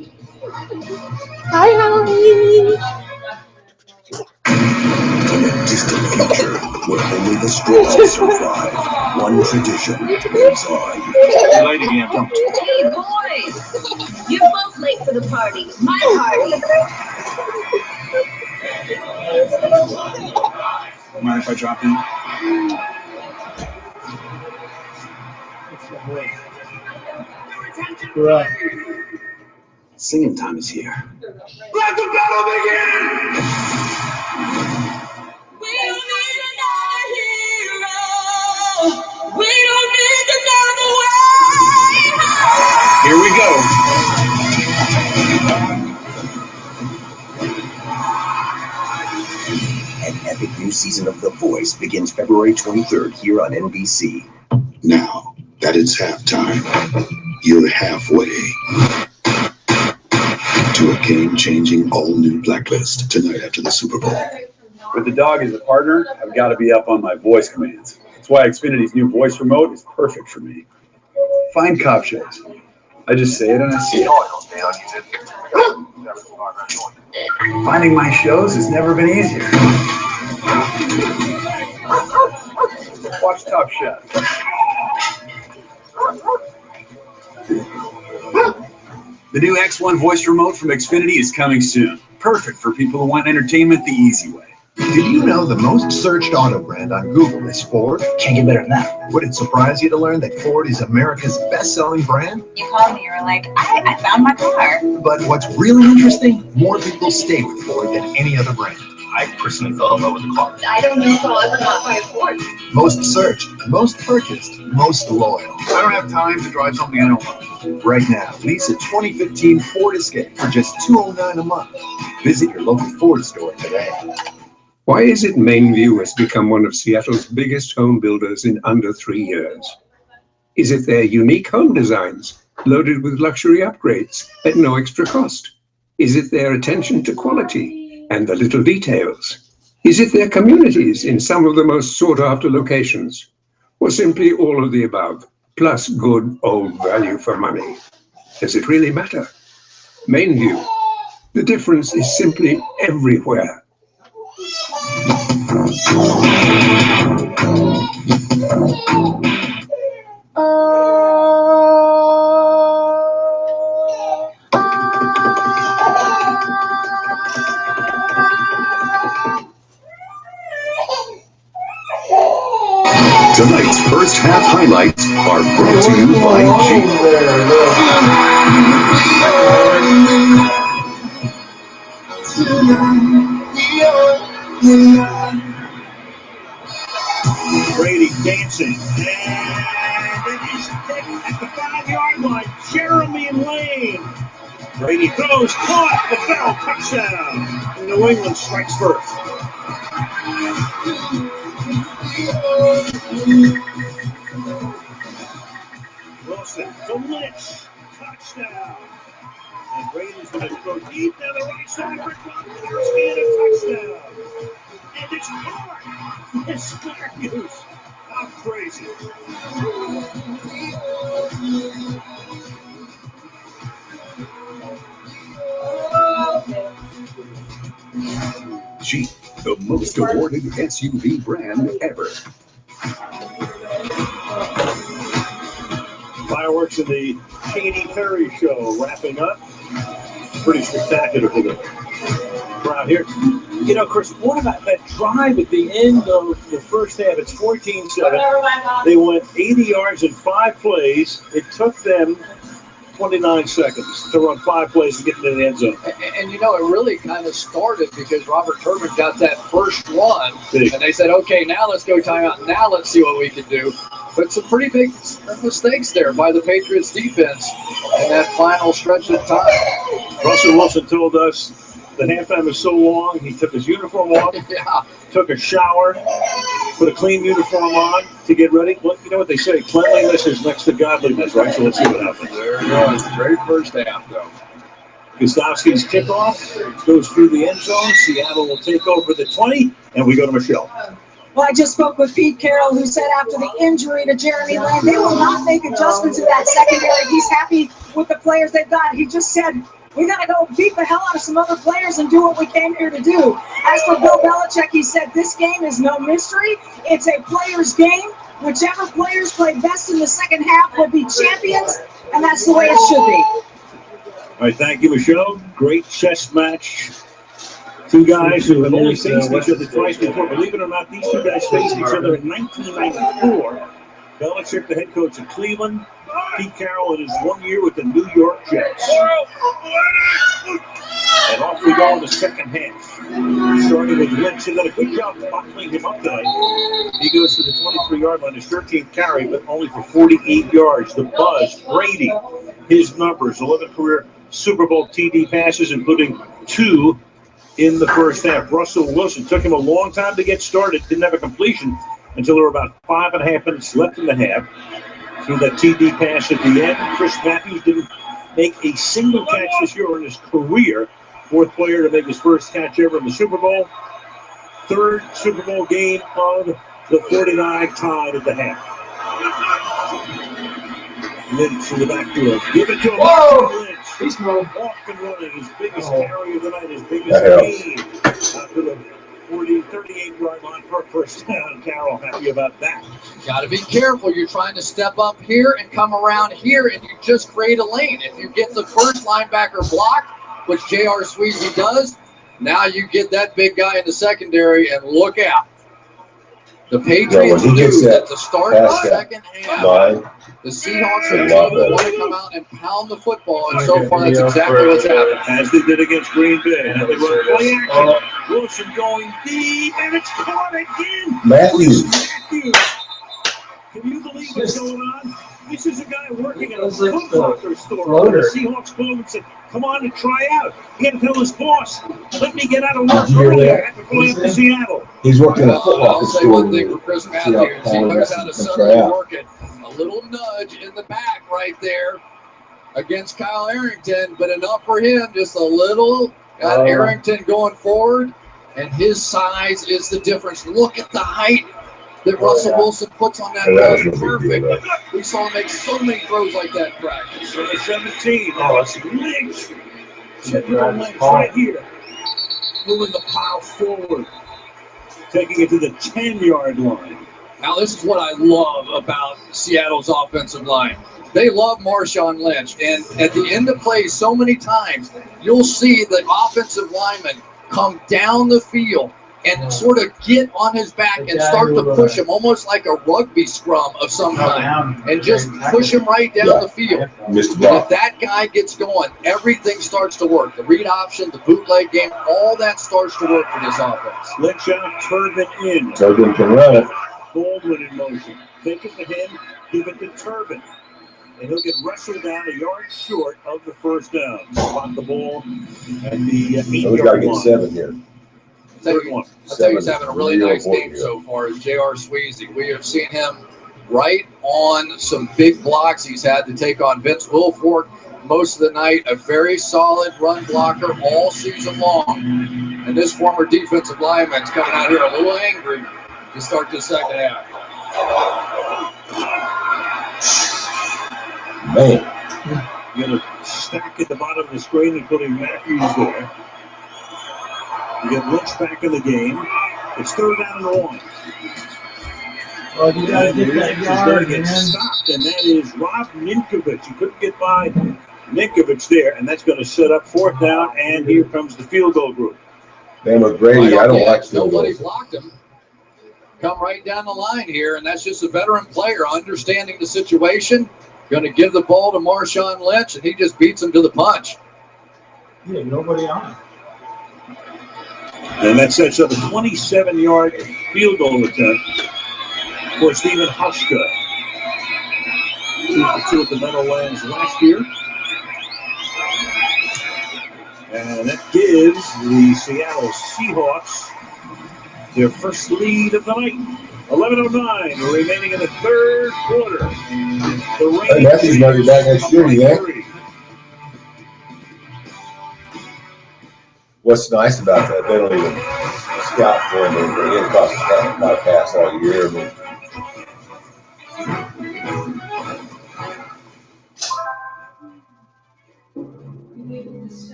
Hi, honey. In a distant future where only the strong survive, one tradition lives on. Hey, boys! You're both late for the party. My party. Mind if I drop in? Right. Singing time is here. Let the battle begin! We don't need another hero. We don't need another way. Here we go. An epic new season of The Voice begins February 23rd here on NBC. Now that it's halftime, you're halfway to a game-changing all-new Blacklist tonight after the Super Bowl. With the dog as a partner, I've got to be up on my voice commands. That's why Xfinity's new voice remote is perfect for me. Find cop shows. I just say it and I see it. Finding my shows has never been easier. Watch Top Chef. The new X1 voice remote from Xfinity is coming soon. Perfect for people who want entertainment the easy way. Did you know the most searched auto brand on Google is Ford? Can't get better than that. Would it surprise you to learn that Ford is America's best-selling brand? You called me, you were like, I found my car. But what's really interesting, more people stay with Ford than any other brand. I personally fell in love with the car. I don't know if I'll ever not buy a Ford. Most searched, most purchased, most loyal. I don't have time to drive something I don't want. Right now, lease a 2015 Ford Escape for just $209 a month. Visit your local Ford store today. Why is it Mainview has become one of Seattle's biggest home builders in under 3 years? Is it their unique home designs, loaded with luxury upgrades at no extra cost? Is it their attention to quality and the little details? Is it their communities in some of the most sought-after locations? Or simply all of the above, plus good old value for money? Does it really matter? Mainview. The difference is simply everywhere. Tonight's first half highlights are brought to you by Brady dancing. And it is picked at the 5-yard line. Jeremy Lane. Brady throws, caught, the foul, touchdown. And New England strikes first. Wilson to Lynch, touchdown. And Brady's going to throw deep down the right side for Gronkowski and a touchdown. And it's hard. It's Syracuse. How crazy. Jeep, the most awarded SUV brand ever. Fireworks in the Katy Perry show wrapping up. Pretty spectacular for the crowd here. You know, Chris, what about that drive at the end of the first half? It's 14-7. They went 80 yards in 5 plays. It took them 29 seconds to run 5 plays and get into the end zone. And you know, it really kind of started because Robert Turbin got that first one, Big. and they said, okay, now let's go timeout. Now let's see what we can do. But some pretty big mistakes there by the Patriots defense in that final stretch of time. Russell Wilson told us the halftime was so long, he took his uniform off, took a shower, put a clean uniform on to get ready. Well, you know what they say, cleanliness is next to godliness, right? So let's see what happens. There it goes. Great first half, though. Gostowski's kickoff goes through the end zone. Seattle will take over the 20, and we go to Michelle. Well, I just spoke with Pete Carroll, who said after the injury to Jeremy Lane, they will not make adjustments in that secondary. He's happy with the players they've got. He just said, we got to go beat the hell out of some other players and do what we came here to do. As for Bill Belichick, he said this game is no mystery. It's a player's game. Whichever players play best in the second half will be champions, and that's the way it should be. All right, thank you, Michelle. Great chess match. Two guys who have only faced each other twice before. Believe it or not, these two guys faced each other in 1994. Belichick, the head coach of Cleveland. Pete Carroll in his 1 year with the New York Jets. And off we go in the second half. Starting with Lynch. They did a good job bottling him up tonight. He goes to the 23-yard line, his 13th carry, but only for 48 yards. The buzz, Brady, his numbers, 11 career Super Bowl TD passes, including 2 in the first half. Russell Wilson took him a long time to get started. Didn't have a completion until there were about 5.5 minutes left in the half. Through that TD pass at the end. Chris Matthews didn't make a single catch this year in his career. 4th player to make his first catch ever in the Super Bowl. 3rd Super Bowl game of the 49 tied at the half. Lynch in the backfield. Give it to him. Whoa! Lynch. He's off and running. His biggest carry of the night. His biggest gain. After the 38-yard line for first down. Carroll happy about that. Got to be careful. You're trying to step up here and come around here, and you just create a lane. If you get the first linebacker block, which J.R. Sweezy does, now you get that big guy in the secondary, and look out. The Patriots lose at the start of the second half. The Seahawks want to come out and pound the football, and so far that's exactly what's happened. As they did against Green Bay. Now they run play action. Wilson going deep, and it's caught again. Matthews. Can you believe what's going on? This is a guy working at a Foot Locker store. The Seahawks called him and said, come on and try out. He had to tell his boss, let me get out of work earlier. I have to fly up to Seattle. He's working at a Foot Locker I'll say store. one thing for Chris Matthews. He knows how to suddenly work it. A little nudge in the back right there against Kyle Arrington, but enough for him. Just a little. Got Arrington going forward, and his size is the difference. Look at the height that Russell Wilson puts on that ball. Perfect. We saw him make so many throws like that in practice. Number 17. Oh, it's Lynch. Lynch right here. Moving the pile forward. Taking it to the 10-yard line. Now, this is what I love about Seattle's offensive line. They love Marshawn Lynch. And at the end of plays, so many times, you'll see the offensive lineman come down the field and sort of get on his back and start to push him, almost like a rugby scrum of some kind, and just push him right down the field. And if that guy gets going, everything starts to work. The read option, the bootleg game, all that starts to work for this offense. Lynch out, Turbin in. Turbin can run it. Baldwin in motion. Take it to him, give it to Turbin. And he'll get wrestled down a yard short of the first down. Spot the ball at the 8-yard We got to get line. 7 here. I'll tell you, he's having a really nice game so far, is J.R. Sweezy. We have seen him right on some big blocks he's had to take on Vince Wilfork most of the night. A very solid run blocker all season long. And this former defensive lineman's coming out here a little angry to start the second half. Man. You're going to stack at the bottom of the screen, including Matthews there. You get Lynch back in the game. It's 3rd down and 1. Well, you got to get that yard, get man. stopped, and that is Rob Ninkovich. You couldn't get by Ninkovich there, and that's going to set up 4th down, and here comes the field goal group. Man, McGrady, I don't like field Nobody goals. blocked him. Come right down the line here, and that's just a veteran player understanding the situation. Going to give the ball to Marshawn Lynch, and he just beats him to the punch. Yeah, nobody on. And that sets up a 27-yard field goal attempt for Stephen Huska. 2 at the Meadowlands last year. And that gives the Seattle Seahawks their first lead of the night. 11:09 remaining in the 3rd quarter. Hey, Matthews might be back next year, you think? What's nice about that, they don't even scout for him. They get across the front, not pass all year. I mean,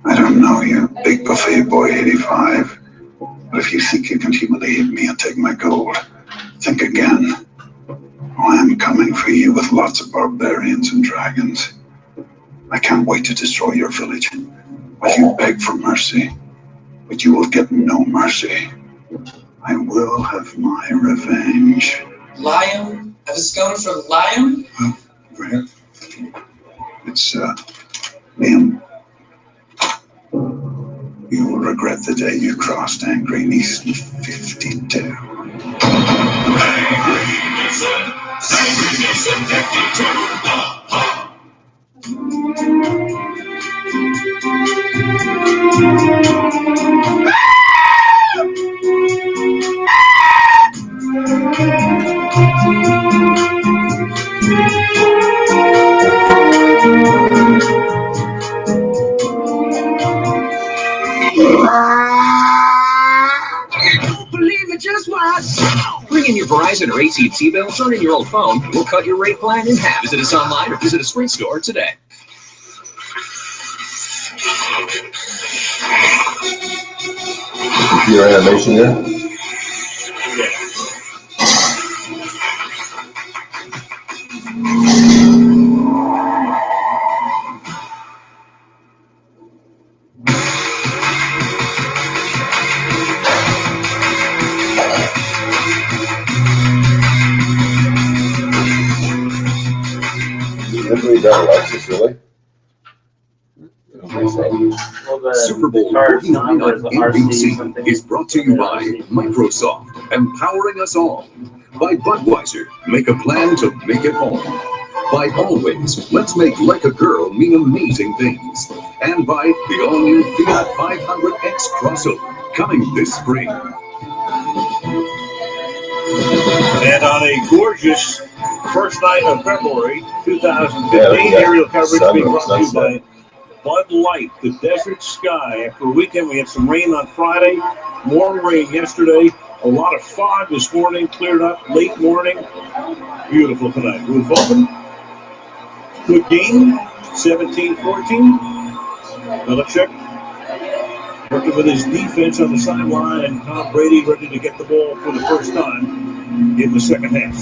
I don't know you, big buffet boy 85, but if you think you can humiliate me and take my gold, think again. I'm coming for you with lots of barbarians and dragons. I can't wait to destroy your village, while you beg for mercy, but you will get no mercy. I will have my revenge. Lion? A discount for Lion? Right? It's, Liam. You will regret the day you crossed Angry East 52. Bring in your Verizon or AT&T bill, turn in your old phone, we'll cut your rate plan in half. Visit us online or visit a Sprint store today. computer animation there. Everybody got Alexis, really? Super Bowl 49 on NBC is brought to you by Microsoft, empowering us all. By Budweiser, make a plan to make it home. By Always, let's make Like a Girl mean amazing things. And by the all-new Fiat 500X crossover, coming this spring. And on a gorgeous first night of February 2015, aerial coverage being brought to you by Bud Light, the desert sky. After a weekend, we had some rain on Friday, more rain yesterday, a lot of fog this morning, cleared up late morning. Beautiful tonight. Roof open. Good game, 17-14. Belichick working with his defense on the sideline, and Tom Brady ready to get the ball for the first time in the second half.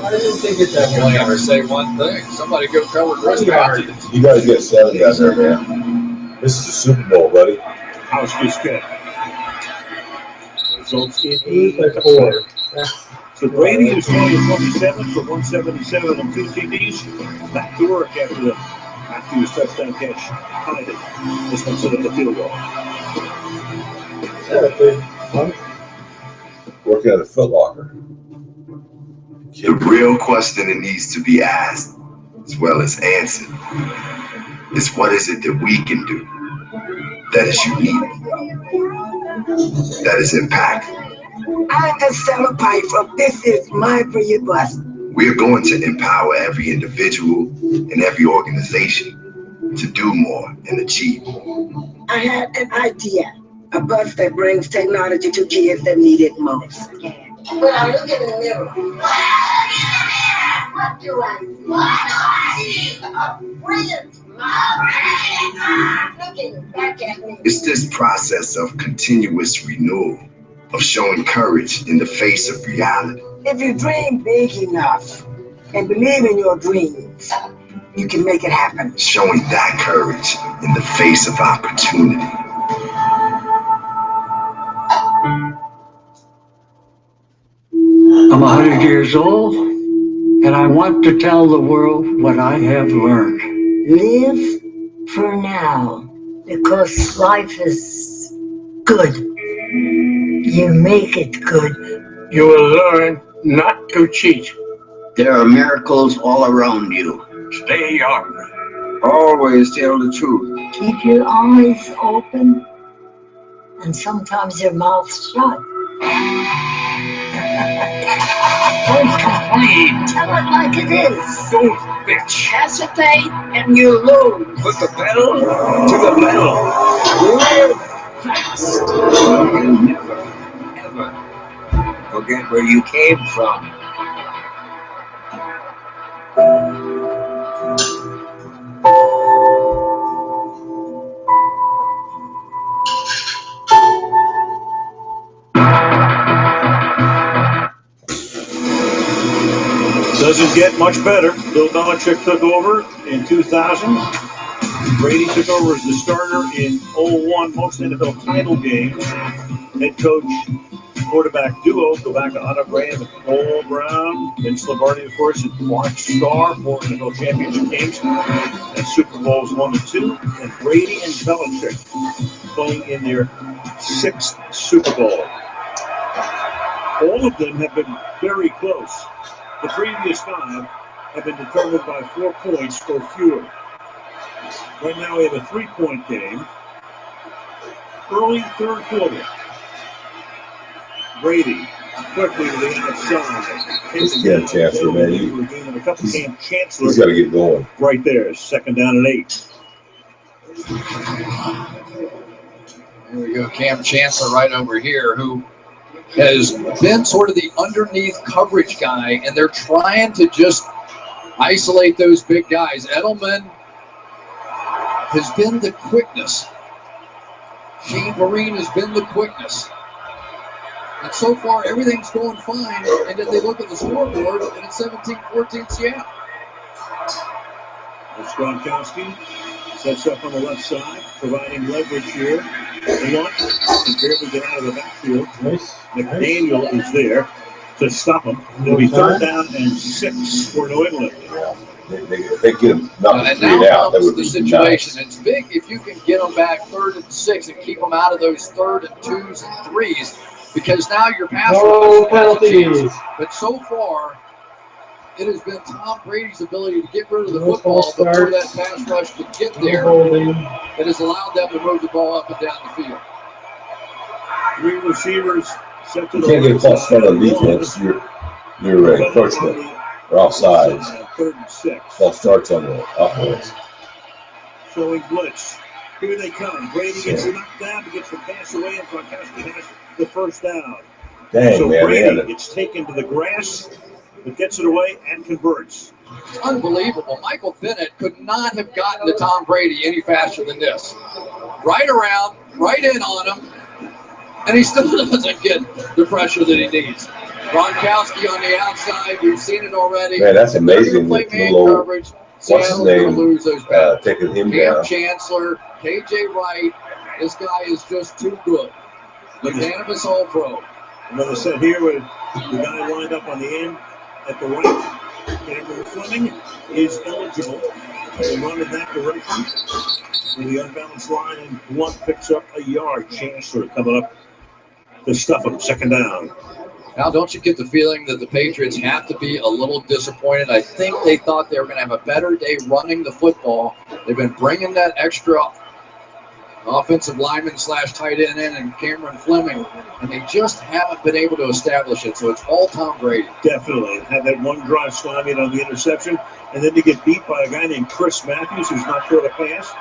I didn't think it's that way. Ever say one thing. Somebody go cover Chris Patton. You guys get 7 guys there, man. This is the Super Bowl, buddy. House gets good. Results in 8-4. So Brady is 20-27 for 177 and 2 TDs. Back to work after his touchdown catch. Tied it. This one set up the field goal. Working at a Foot Locker. The real question that needs to be asked, as well as answered, is what is it that we can do that is unique, that is impactful? I'm the Stella Piper. This is my free bus. We're going to empower every individual and every organization to do more and achieve more. I had an idea, a bus that brings technology to kids that need it most. When I look in the mirror, what do I see? A brilliant looking back at me. It's this process of continuous renewal, of showing courage in the face of reality. If you dream big enough and believe in your dreams, you can make it happen. Showing that courage in the face of opportunity. I'm 100 years old, and I want to tell the world what I have learned. Live for now, because life is good. You make it good. You will learn not to cheat. There are miracles all around you. Stay young. Always tell the truth. Keep your eyes open and sometimes your mouth shut. Don't complain. Tell it like it is. Don't bitch. Hesitate and you lose. Put the pedal to the metal. Live fast. You never, ever forget where you came from. Doesn't get much better. Bill Belichick took over in 2000. Brady took over as the starter in 01, most NFL title games. Head coach, quarterback duo go back to Otto Graham and Cole Brown. Vince Lombardi, of course, and Mark Starr, 4 NFL championship games and Super Bowls 1 and 2. And Brady and Belichick playing in their 6th Super Bowl. All of them have been very close. The previous 5 have been determined by 4 points or fewer. Right now we have a 3-point game. Early 3rd quarter. Brady quickly to the outside. He's got a chance for man. He's got to get going. Right there, 2nd down and 8. There we go, Cam Chancellor right over here, who has been sort of the underneath coverage guy, and they're trying to just isolate those big guys. Edelman has been the quickness. Shane Vereen has been the quickness. And so far, everything's going fine. And then they look at the scoreboard, and it's 17-14 Seattle. Gronkowski sets up on the left side, providing leverage here. Blunt can barely get out of the backfield. McDaniel is there to stop him. It'll be 3rd down and 6 for New England. They get them knocked And three now out. That comes would the be situation. nice. It's big if you can get them back 3rd and 6 and keep them out of those 3rd and 2s and 3s, because now your pass rush has a chance. But so far, it has been Tom Brady's ability to get rid of the football before that pass rush could get there that has allowed them to move the ball up and down the field. 3 receivers set to You the can't get a right false start on side. defense. You're encroachment or offsides. 3rd and 6. False starts on the offense. Showing blitz. Here they come. Brady gets knocked down, gets the pass away, and Gronkowski has the first down. Dang, So man, Brady man. gets taken to the grass, but gets it away and converts. It's unbelievable. Michael Bennett could not have gotten to Tom Brady any faster than this. Right around, right in on him, and he still doesn't get the pressure that he needs. Gronkowski on the outside, we've seen it already. Man, that's amazing. Play That man little, coverage. what's his Seattle's going to name? lose those battles. Taking him Cam down. Chancellor, KJ Wright, this guy is just too good. Unanimous All-Pro. Another set here with the guy lined up on the end at the right. Cameron Fleming is eligible to run in that direction with the unbalanced line, and Blunt picks up a yard. Chancellor coming up to stuff him. 2nd down. Now, don't you get the feeling that the Patriots have to be a little disappointed? I think they thought they were going to have a better day running the football. They've been bringing that extra offensive lineman / tight end in and Cameron Fleming, and they just haven't been able to establish it. So it's all Tom Brady. Definitely. Had that one drive stymied on the interception, and then to get beat by a guy named Chris Matthews, who's not sure to pass,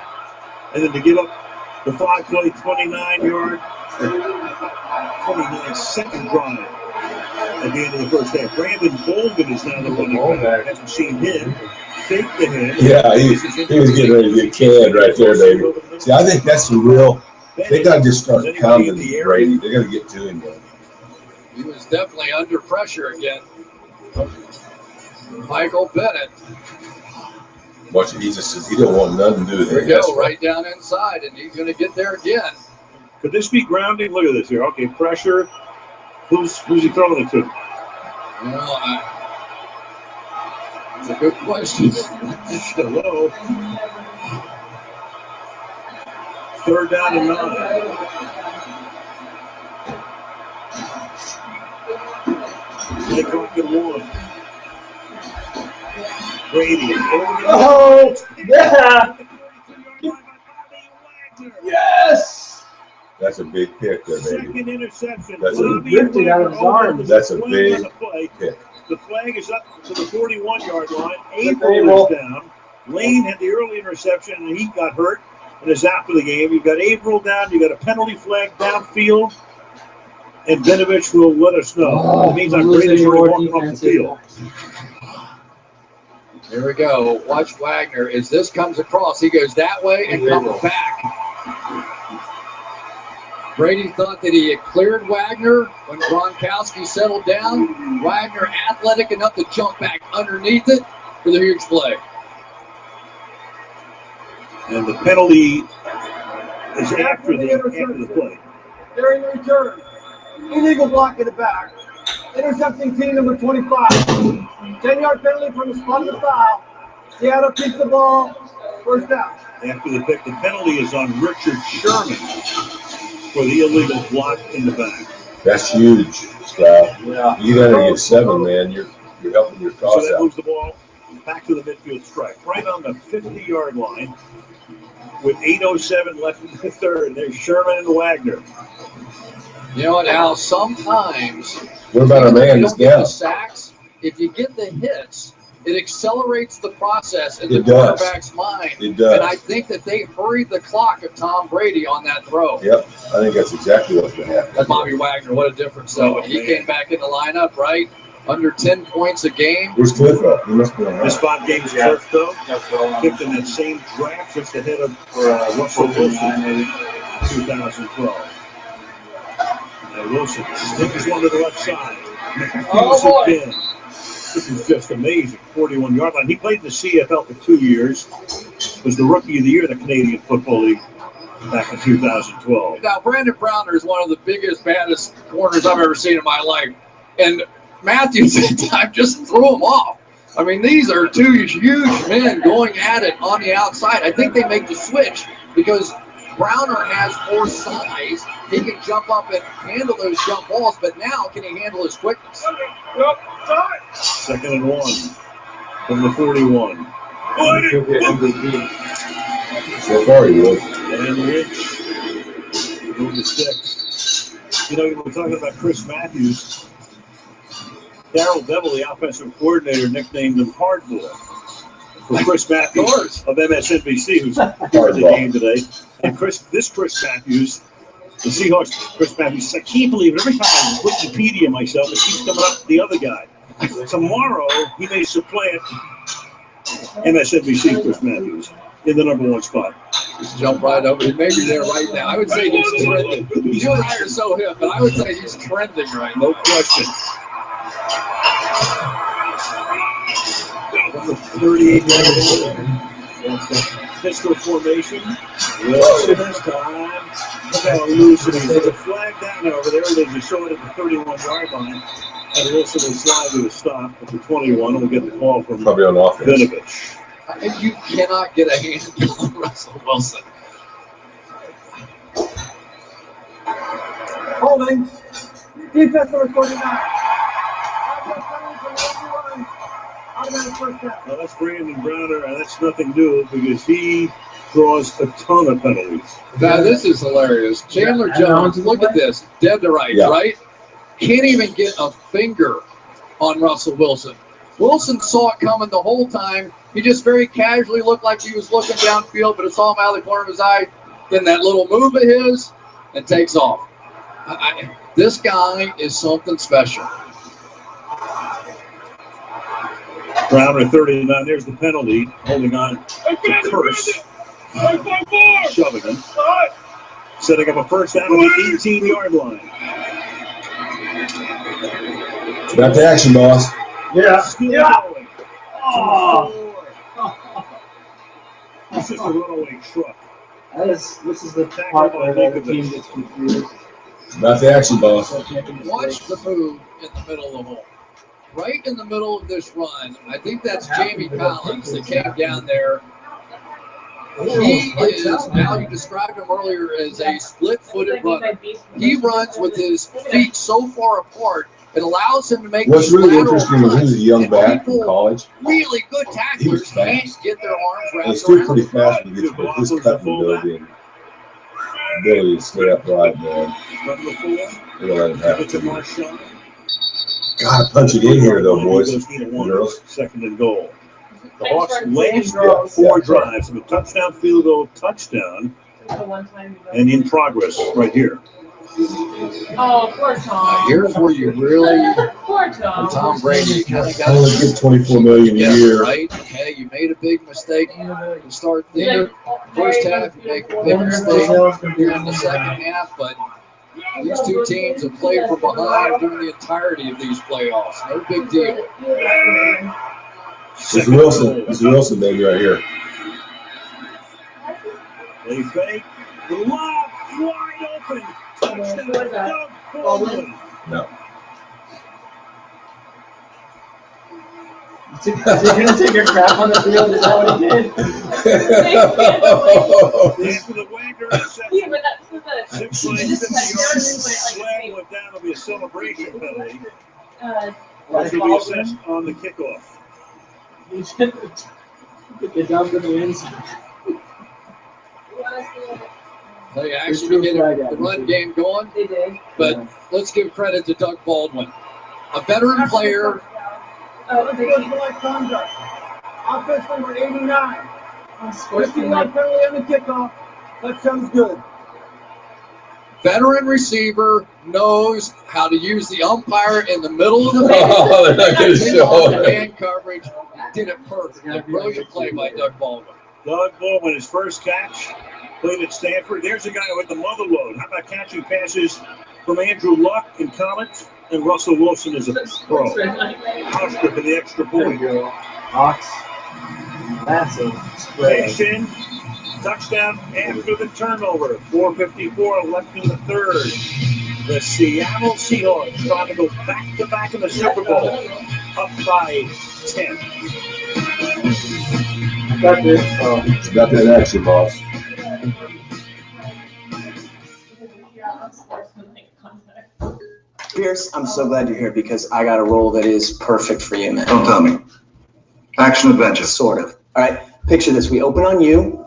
and then to give up the 5-play, 29-yard, 29-second drive at the end of the first half. Brandon Bolden is now the running back. Hasn't seen him. Fake the hit. Yeah, he was getting ready to get canned right there, baby. See, I think that's the real. They got to just start pounding Brady. They got to get to him, man. He was definitely under pressure again. Michael Bennett. Watch it. He just says he don't want nothing to do with There it. we go, right down inside, and he's going to get there again. Could this be grounding? Look at this here. Okay, pressure. Who's he throwing it to? Well, it's a good question. Hello. 3rd down and 9. They clock at 1. Brady. Oh, yeah. Yes. That's a big pick there, baby. Second interception. That's Ripped it out of his arms. That's a big pick. The flag is up to the 41-yard line. April is down. Lane had the early interception, and he got hurt and is out for the game. You've got April down. You've got a penalty flag downfield. And Benovich will let us know. It means I'm Brady's already walking off the field. There we go. Watch Wagner. As this comes across, he goes that way and comes back. Brady thought that he had cleared Wagner when Gronkowski settled down. Wagner athletic enough to jump back underneath it for the huge play. And the penalty is after the play. During the return, illegal block in the back. Intercepting team number 25. 10-yard penalty from the spot of the foul. Seattle keeps the ball. 1st down. After the pick, the penalty is on Richard Sherman for the illegal block in the back. That's huge, Scott. Yeah. You got to get 7, man. You're helping your cause So that out. moves the ball back to the midfield strike, right on the 50-yard line with 8:07 left in the 3rd. There's Sherman and Wagner. You know what, Al? Sometimes What about our man you that's don't get down? the sacks. If you get the hits, it accelerates the process in It the does. quarterback's mind. It does. And I think that they hurried the clock of Tom Brady on that throw. Yep, I think that's exactly what's going to happen. That's Bobby Wagner. What a difference, though. When he came back in the lineup, right? Under 10 points a game. Where's Cliff at? He must be on This spot game's turf, though. Picked in that same draft just ahead of Russell Wilson in 2012. Now Wilson sticks one to the left side. Oh, boy. Again. This is just amazing. 41-yard line. He played in the CFL for 2 years. Was the Rookie of the Year in the Canadian Football League back in 2012. Now, Brandon Browner is one of the biggest, baddest corners I've ever seen in my life. And Matthews at the time just threw him off. I mean, these are two huge men going at it on the outside. I think they make the switch because Browner has more size. He can jump up and handle those jump balls, but now can he handle his quickness? 2nd and 1 from the 41. He'll get MVP. So far he will. And Lynch with the sticks. You know, we're talking about Chris Matthews. Darryl Devil, the offensive coordinator, nicknamed him Hardball for Chris Matthews of MSNBC, who's part of the game today. And Chris Matthews, the Seahawks, Chris Matthews, I can't believe it. Every time I Wikipedia myself, it keeps coming up the other guy. Tomorrow, he may supplant MSNBC Chris Matthews in the number 1 spot. Just jump right over. He may be there right now. I would say he's trending. You and I are so hip, but I would say he's trending right now. No question. From the 38 pistol formation. Wilson this time. Look how loose it is. There's a flag down over there. They just showed it at the 31-yard line. And Wilson will slide to a stop at the 21. We'll get the call from probably on offense. Vinovich. And you cannot get a handle on Russell Wilson. Holding. Defense number 49. Now that's Brandon Browner, and that's nothing new because he draws a ton of penalties. Now this is hilarious. Chandler Jones, look at this. Dead to rights, right? Can't even get a finger on Russell Wilson. Wilson saw it coming the whole time. He just very casually looked like he was looking downfield, but it saw him out of the corner of his eye. Then that little move of his and takes off. This guy is something special. Browner 39. There's the penalty. Holding on to Curse. Shoving him. Setting up a first down on the 18-yard line. Back to action, boss. Yeah. Oh. This is a runaway truck. This is the part where the team gets confused. Back to action, boss. Watch the move in the middle of the hole. Right in the middle of this run, I think that's Jamie Collins that came down there. He is, now you described him earlier as a split-footed runner. He runs with his feet so far apart, it allows him to make What's really interesting is runs. he's a young back from college. Really good tacklers can't get their arms He's wrapped still around pretty him. fast when he gets his cutting ability and ability to stay upright, man. They don't let him have it. Gotta punch it in here, though, boys and girls. 2nd and goal. The Hawks last 4 drives of a touchdown, field goal, touchdown, and in progress right here. Oh, poor Tom. Here's where you really, Poor Tom. Tom Brady kind of got Only get $24 million a year. right? Okay, you made a big mistake. You start there. First half, you make a big mistake here in the second half, but these two teams have played from behind during the entirety of these playoffs. No big deal. It's Wilson. It's Wilson, baby, right here. They fake. The lob wide open. Touchdown, Doug Baldwin. No. Is he gonna take a crap on the field? Is that what he did? For the Wagner interception. Yeah, but that's for the. 6 plays, 50 yards. Flag went down. It'll be a celebration penalty. Which will be assessed on the kickoff. Get down to the end zone. They actually get the run game going. They did. But let's give credit to Doug Baldwin, a veteran player. Unsportsmanlike conduct. Offense number 89. 15-yard penalty on the kickoff. That sounds good. Veteran receiver knows how to use the umpire in the middle of the field. Oh, they're not going to show it. Man coverage. Did it perfectly. Brilliant play by Doug Baldwin. Doug Baldwin, his first catch, played at Stanford. There's a guy with the mother load. How about catching passes from Andrew Luck in college? And Russell Wilson is a pro. Houseburg in the extra point. Hawks. Massive spread. Nation. Touchdown after the turnover. 4:54 left in the third. The Seattle Seahawks trying to go back-to-back in the Super Bowl. up by 10. Got that action, boss. Pierce, I'm so glad you're here because I got a role that is perfect for you, man. Don't tell me. Action adventure. Sort of. All right, picture this. We open on you,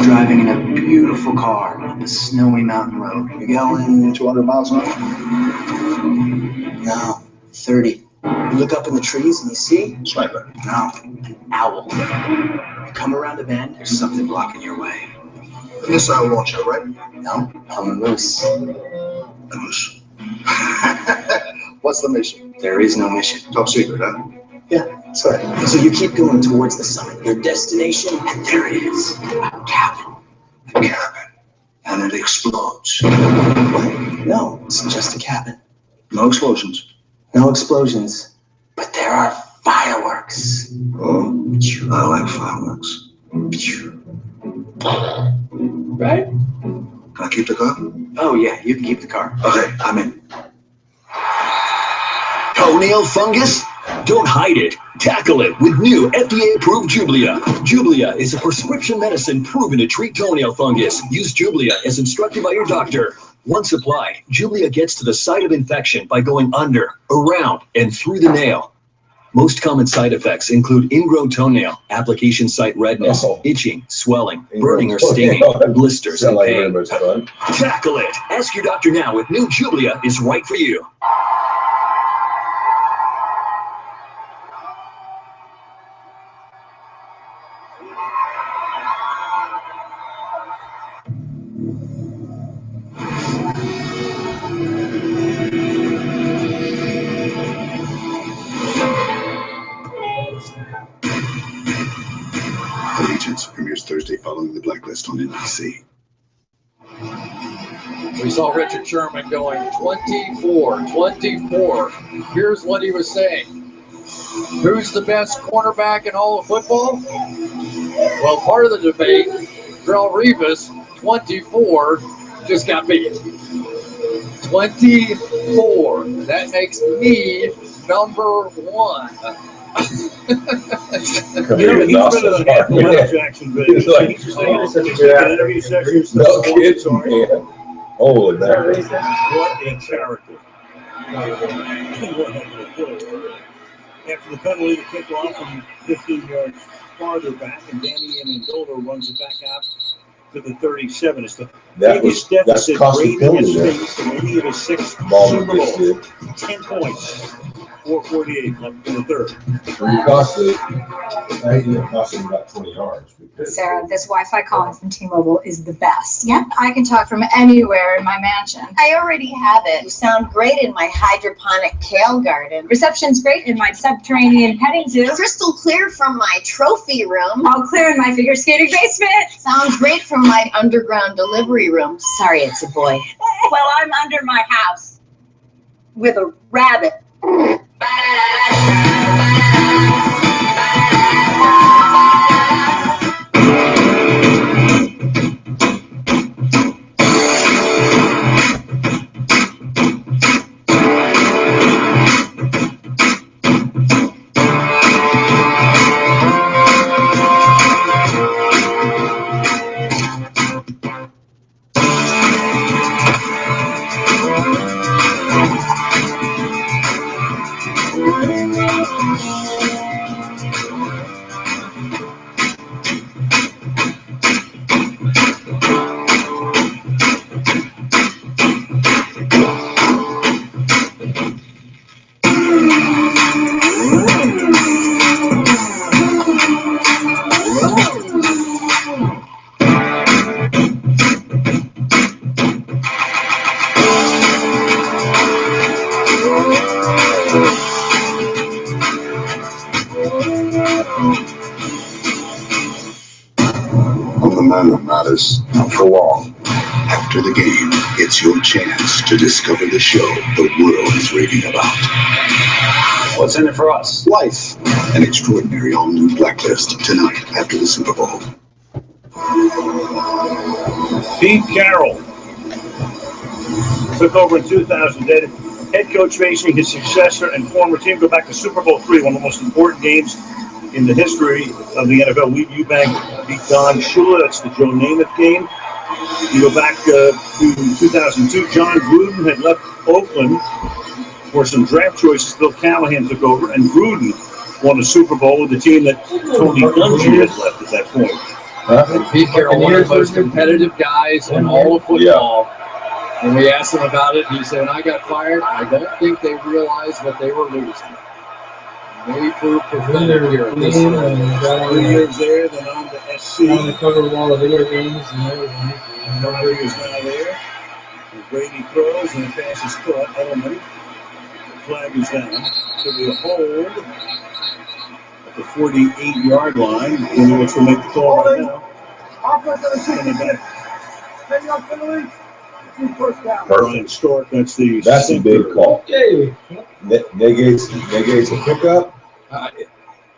driving in a beautiful car on a snowy mountain road. You're going 200 miles an hour? No, 30. You look up in the trees and you see? Sniper. No, an owl. You come around a bend, there's something blocking your way. Missile launcher, right? No, I'm a moose. A moose. What's the mission? There is no mission. Top secret, huh? Yeah, sorry. So you keep going towards the summit, your destination, and there it is. A cabin. A cabin. And it explodes. What? No, it's just a cabin. No explosions. No explosions. But there are fireworks. Oh, I like fireworks. Right? Can I keep the car? Oh, yeah, you can keep the car. Okay, I'm in. Toenail fungus? Don't hide it. Tackle it with new FDA-approved Jublia. Jublia is a prescription medicine proven to treat toenail fungus. Use Jublia as instructed by your doctor. Once applied, Jublia gets to the site of infection by going under, around, and through the nail. Most common side effects include ingrown toenail, application site redness, itching, swelling, burning or stinging, blisters, and pain. Tackle it. Ask your doctor now if new Jublia is right for you. Allegiance premieres Thursday following the blacklist on NBC. We saw Richard Sherman going 24. Here's what he was saying. Who's the best cornerback in all of football? Well, part of the debate, Drell Revis, 24, just got beat. 24. That makes me number one. He's better than Jacksonville. He's like, interview sessions. No kidding, man. Holy mackerel. What a character. After the penalty, the kickoff from 15 yards farther back, and Danny Amendola runs it back out to the 37. It's the biggest deficit Brady has faced in any of his 6 Super Bowls. 10 points. 4:48 left in the third. When you cost it, I think it cost him about 20 yards. Sarah, this Wi-Fi calling from T-Mobile is the best. Yep, I can talk from anywhere in my mansion. I already have it. You sound great in my hydroponic kale garden. Reception's great in my subterranean petting zoo. Crystal clear from my trophy room. All clear in my figure skating basement. Sounds great from my underground delivery room. Sorry, it's a boy. Well, I'm under my house with a rabbit. Not for long. After the game, it's your chance to discover the show the world is raving about. What's in it for us? Life. An extraordinary all-new Blacklist tonight after the Super Bowl. Pete Carroll took over in 2008 head coach facing his successor and former team. Go back to Super Bowl III, one of the most important games in the history of the NFL. Lee Eubank beat Don Shula. That's the Joe Namath game. You go back to 2002. John Gruden had left Oakland for some draft choices. Bill Callahan took over, and Gruden won a Super Bowl with the team that Tony Dungy had left at that point. And Pete Carroll, one of the most competitive guys in all of football. When we asked him about it, he said, when I got fired, I don't think they realized what they were losing. They proved pathetic here at this 3 years there, then on to SC. On the cover of all the video games and everything. Murray is now there. And Brady throws and the pass is caught. Edelman. The flag is down. Could be a hold at the 48-yard line. You know what's going to make the call right now. Offensive 10-yard penalty. First down. Brian Stork, that's the a big call. Negates a pickup.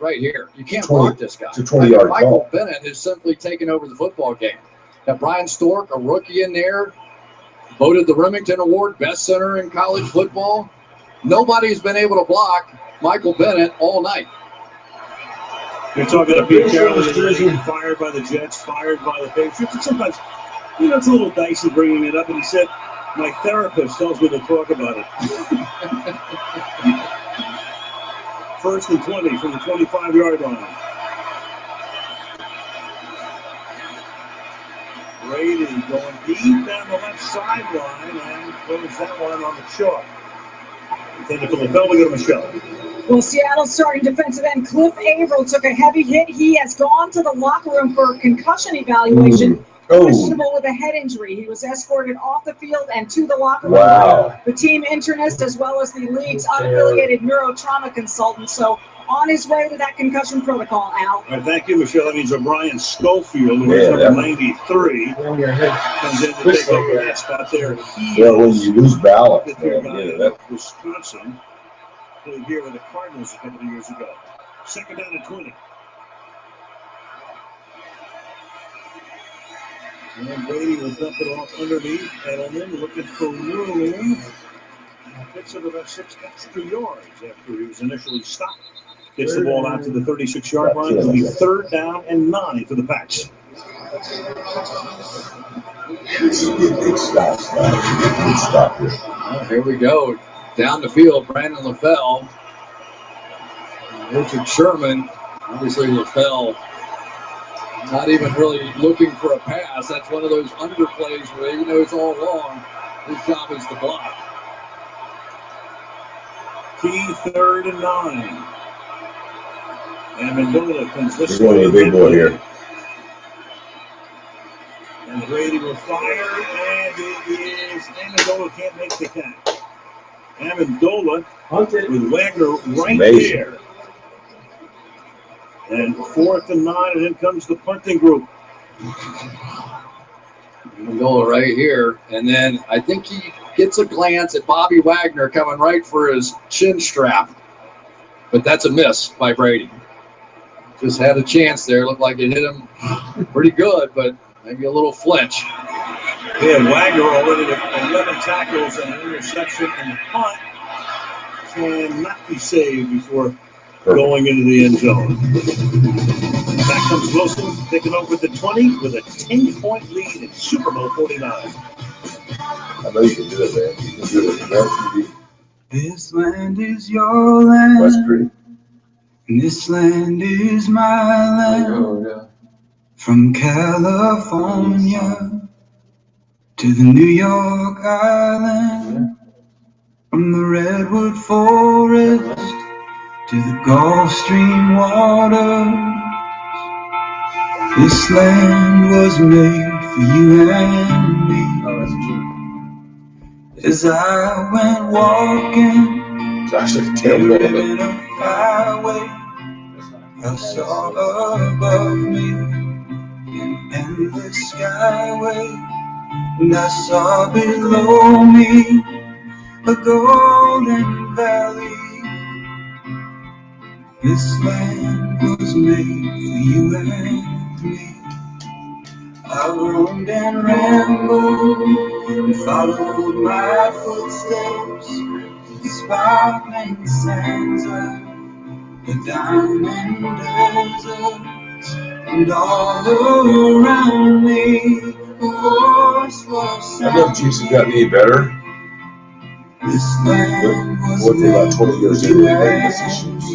Right here. You can't block this guy. It's a 20-yard Michael call. Bennett has simply taken over the football game. Got Brian Stork, a rookie in there, voted the Remington Award best center in college football. Nobody's been able to block Michael Bennett all night. You're talking to Pete Carroll, fired by the Jets, fired by the Patriots. Sometimes, it's a little dicey bringing it up. And he said, my therapist tells me to talk about it. First and 20 from the 25-yard line. Brady going deep down the left sideline and throws that one on the chalk. Then to LaFell, we go to Michelle. Well, Seattle's starting defensive end Cliff Averill took a heavy hit. He has gone to the locker room for a concussion evaluation. Questionable with a head injury. He was escorted off the field and to the locker room by the team internist as well as the league's unaffiliated neurotrauma consultant. So on his way to that concussion protocol, Al. All right, thank you, Michelle. That means O'Brien Schofield, who is number 93, comes in to take over that spot there. Well, when you lose balance, Wisconsin played here with the Cardinals a couple of years ago. Second down and 20. And Brady will dump it off underneath. Edelman looking for room. Picks up about 6 extra yards after he was initially stopped. Gets the ball out to the 36-yard line. It'll be 3rd down and 9 for the Pats. Big stop here. Well, here we go. Down the field, Brandon LaFell. Richard Sherman. Obviously, LaFell not even really looking for a pass. That's one of those underplays where even though it's all wrong, his job is to block. Key 3rd and 9. And Mendola comes this way. We're going to the big boy here. And Brady will fire, and it is Amendola can't make the catch. Amendola with Wagner right there. And 4th and 9, and in comes the punting group. Amendola right here, and then I think he gets a glance at Bobby Wagner coming right for his chin strap. But that's a miss by Brady. Just had a chance there. Looked like it hit him pretty good, but maybe a little flinch. Yeah, Wagner already with 11 tackles and an interception, and the punt cannot be saved before going into the end zone. Back comes Wilson, taking over the 20 with a 10-point lead in Super Bowl 49. I know you can do it, man. You can do it. This land is your land. That's pretty. This land is my land. From California to the New York Island. From the Redwood Forest to the Gulf Stream waters. This land was made for you and me. As I went walking in a highway, I saw above me an endless skyway, and I saw below me a golden valley. This land was made for you and me. I roamed and rambled and followed my footsteps sparkling sands of the diamond deserts, and all around me the voice was I know Chiefs have gotten any better. This land was What for about 20 years they were playing this Chiefs.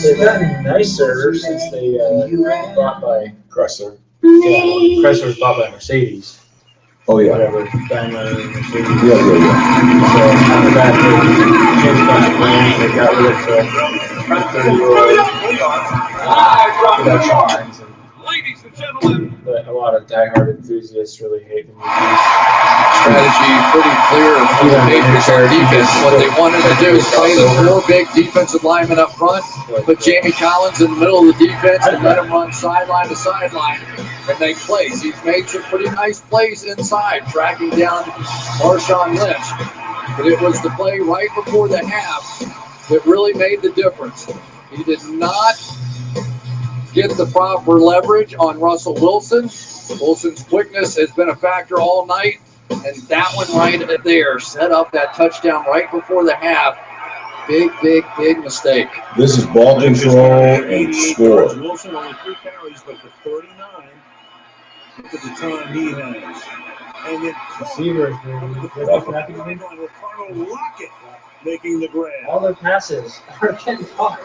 They've gotten nicer since they bought by Chrysler. Yeah, Chrysler was bought by Mercedes. Oh yeah. Whatever. Daimler, Mercedes. Yeah. So after that, they changed a bunch of brands. They got rid of the 30-year-old production lines. But a lot of diehard enthusiasts really hate the new piece. Strategy pretty clear for the Patriots on defense. What they wanted to do is play the four big defensive linemen up front, put Jamie Collins in the middle of the defense, and let him run sideline to sideline and make plays. He's made some pretty nice plays inside, tracking down Marshawn Lynch. But it was the play right before the half that really made the difference. He did not get the proper leverage on Russell Wilson. Wilson's quickness has been a factor all night, and that one right there set up that touchdown right before the half. Big mistake. This is ball control and score. Wilson only 3 carries, but for 39, look at the time he has. And then Receivers, Ricardo Lockett making the grab. all their passes are getting caught.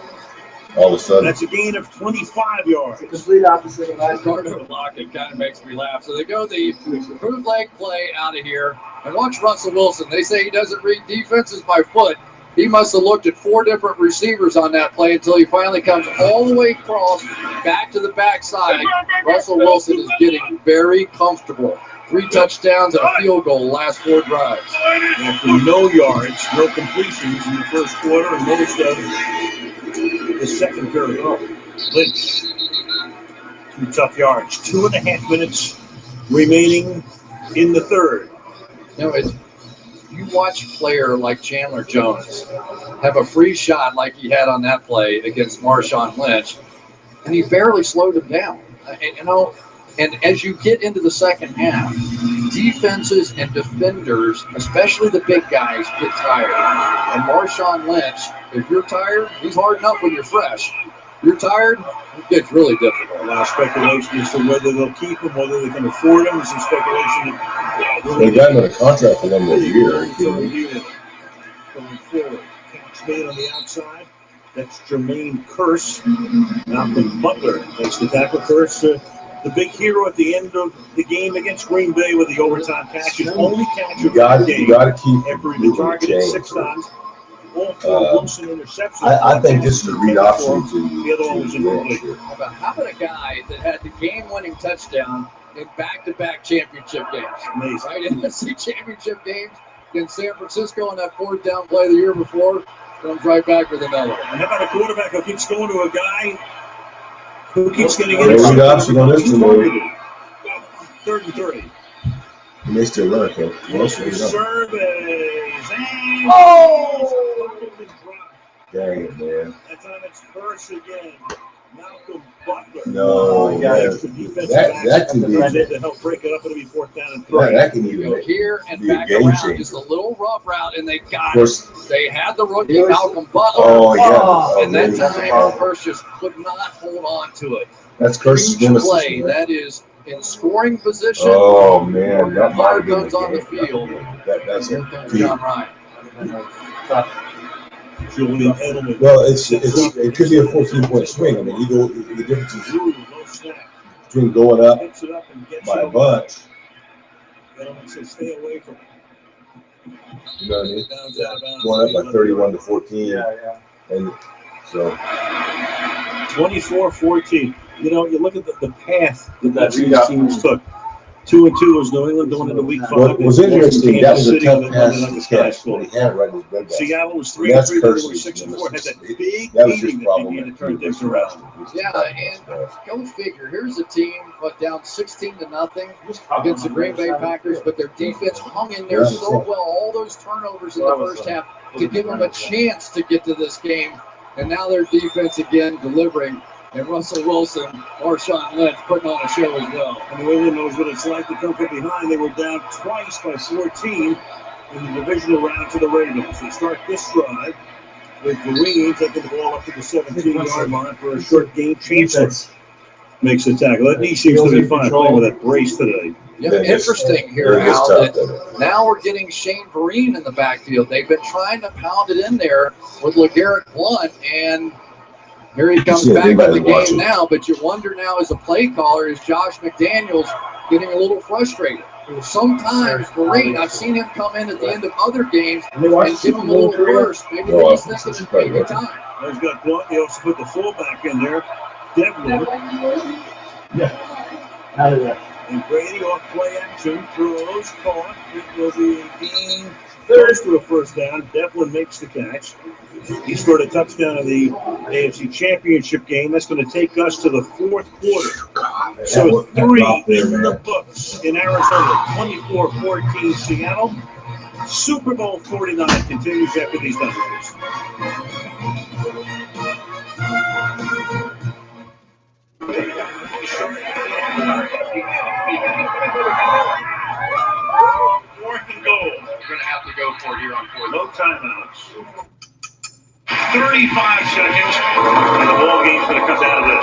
All of a sudden. That's a gain of 25 yards. The complete opposite of last year. Ricardo Lockett kind of makes me laugh. So they go the bootleg play out of here. And watch Russell Wilson. They say he doesn't read defenses by foot. He must have looked at 4 different receivers on that play until he finally comes all the way across, back to the backside. Russell Wilson is getting very comfortable. 3 touchdowns and a field goal the last 4 drives. After no yards, no completions in the first quarter, and most of the second period. Lynch, 2 tough yards. 2.5 minutes remaining in the third. You know, you watch a player like Chandler Jones have a free shot like he had on that play against Marshawn Lynch, and he barely slowed him down. And as you get into the second half, defenses and defenders, especially the big guys, get tired. And Marshawn Lynch, if you're tired, he's hard enough when you're fresh. You're tired, it gets really difficult. A lot of speculation as to whether they'll keep him, whether they can afford him. Some speculation. They got him in a contract for 1 more year. Going forward. Catch made on the outside. That's Jermaine Kearse. Malcolm Butler makes the tackle. Kearse, the big hero at the end of the game against Green Bay with the overtime catch. His only catch of the game. You got to keep after he been targeted 6 times. I think this is a read option to the other one was incomplete. How about a guy that had the game-winning touchdown in back-to-back championship games? Amazing. Right? NFC championship games against San Francisco on that 4th down play the year before. Comes right back with another. And how about a quarterback who keeps going to a guy who keeps getting read option on this one. 3rd and 30. He may still run it, though. Surveys. Dang it, man. That's on its first again. Malcolm Butler. No, that can be. To help break it up, it'll be 4th down and 3. That can even go here and be a back game around, changer. just a little rough route, and they got it. They had the rookie Malcolm Butler. Oh, yeah. And that time, Kearse just could not hold on to it. That's Kearse's play. That is in scoring position. Oh, man. That might have been guns on the field. That's Here comes John Ryan. Julian Edelman. Well, it could be a 14-point swing. I mean, you go. The difference is between going up by a bunch. Edelman says, "Stay away from it." You know what I mean? Going up by 31 to 14. Yeah. And so 24-14. You know, you look at the path that these teams took. 2-2 was New England going into week 5. What was interesting, that was a tough pass to catch when he had it right in his bread. Seattle was 3-3, they were 6-4. Had that big beating that began to turn things around. Yeah, and go figure. Here's a team down 16-0 against the Green Bay Packers, but their defense hung in there so well. All those turnovers in the first half to give them a chance to get to this game, and now their defense again delivering. And Russell Wilson, Marshawn Lynch putting on a show as well. And New England knows what it's like to come from behind. They were down twice by 14 in the divisional round to the Ravens. They start this drive with Green taking the ball up to the 17-yard line for a short gain. Chancellor makes the tackle. That knee seems to be fine playing with that brace today. Yeah, interesting here, Al, that now we're getting Shane Vereen in the backfield. They've been trying to pound it in there with LeGarrette Blount, and here he comes back in the game now. But you wonder now, as a play caller, is Josh McDaniels getting a little frustrated? Sometimes Vereen, I've seen him come in at the end of other games and give him a little burst. Maybe he's thinking it's maybe time. He's got Blount. They also put the fullback in there, Devlin. Yeah. Out of there. And Brady off play action, throws, caught. It will be a gain close to a first down. Devlin makes the catch. He scored a touchdown in the AFC Championship game. That's going to take us to the fourth quarter. So 3 in the books in Arizona, 24-14 Seattle. Super Bowl 49 continues after these numbers. Fourth and goal. We're going to have to go for it here on fourth. No timeouts. 35 seconds, and the ball game's going to come down to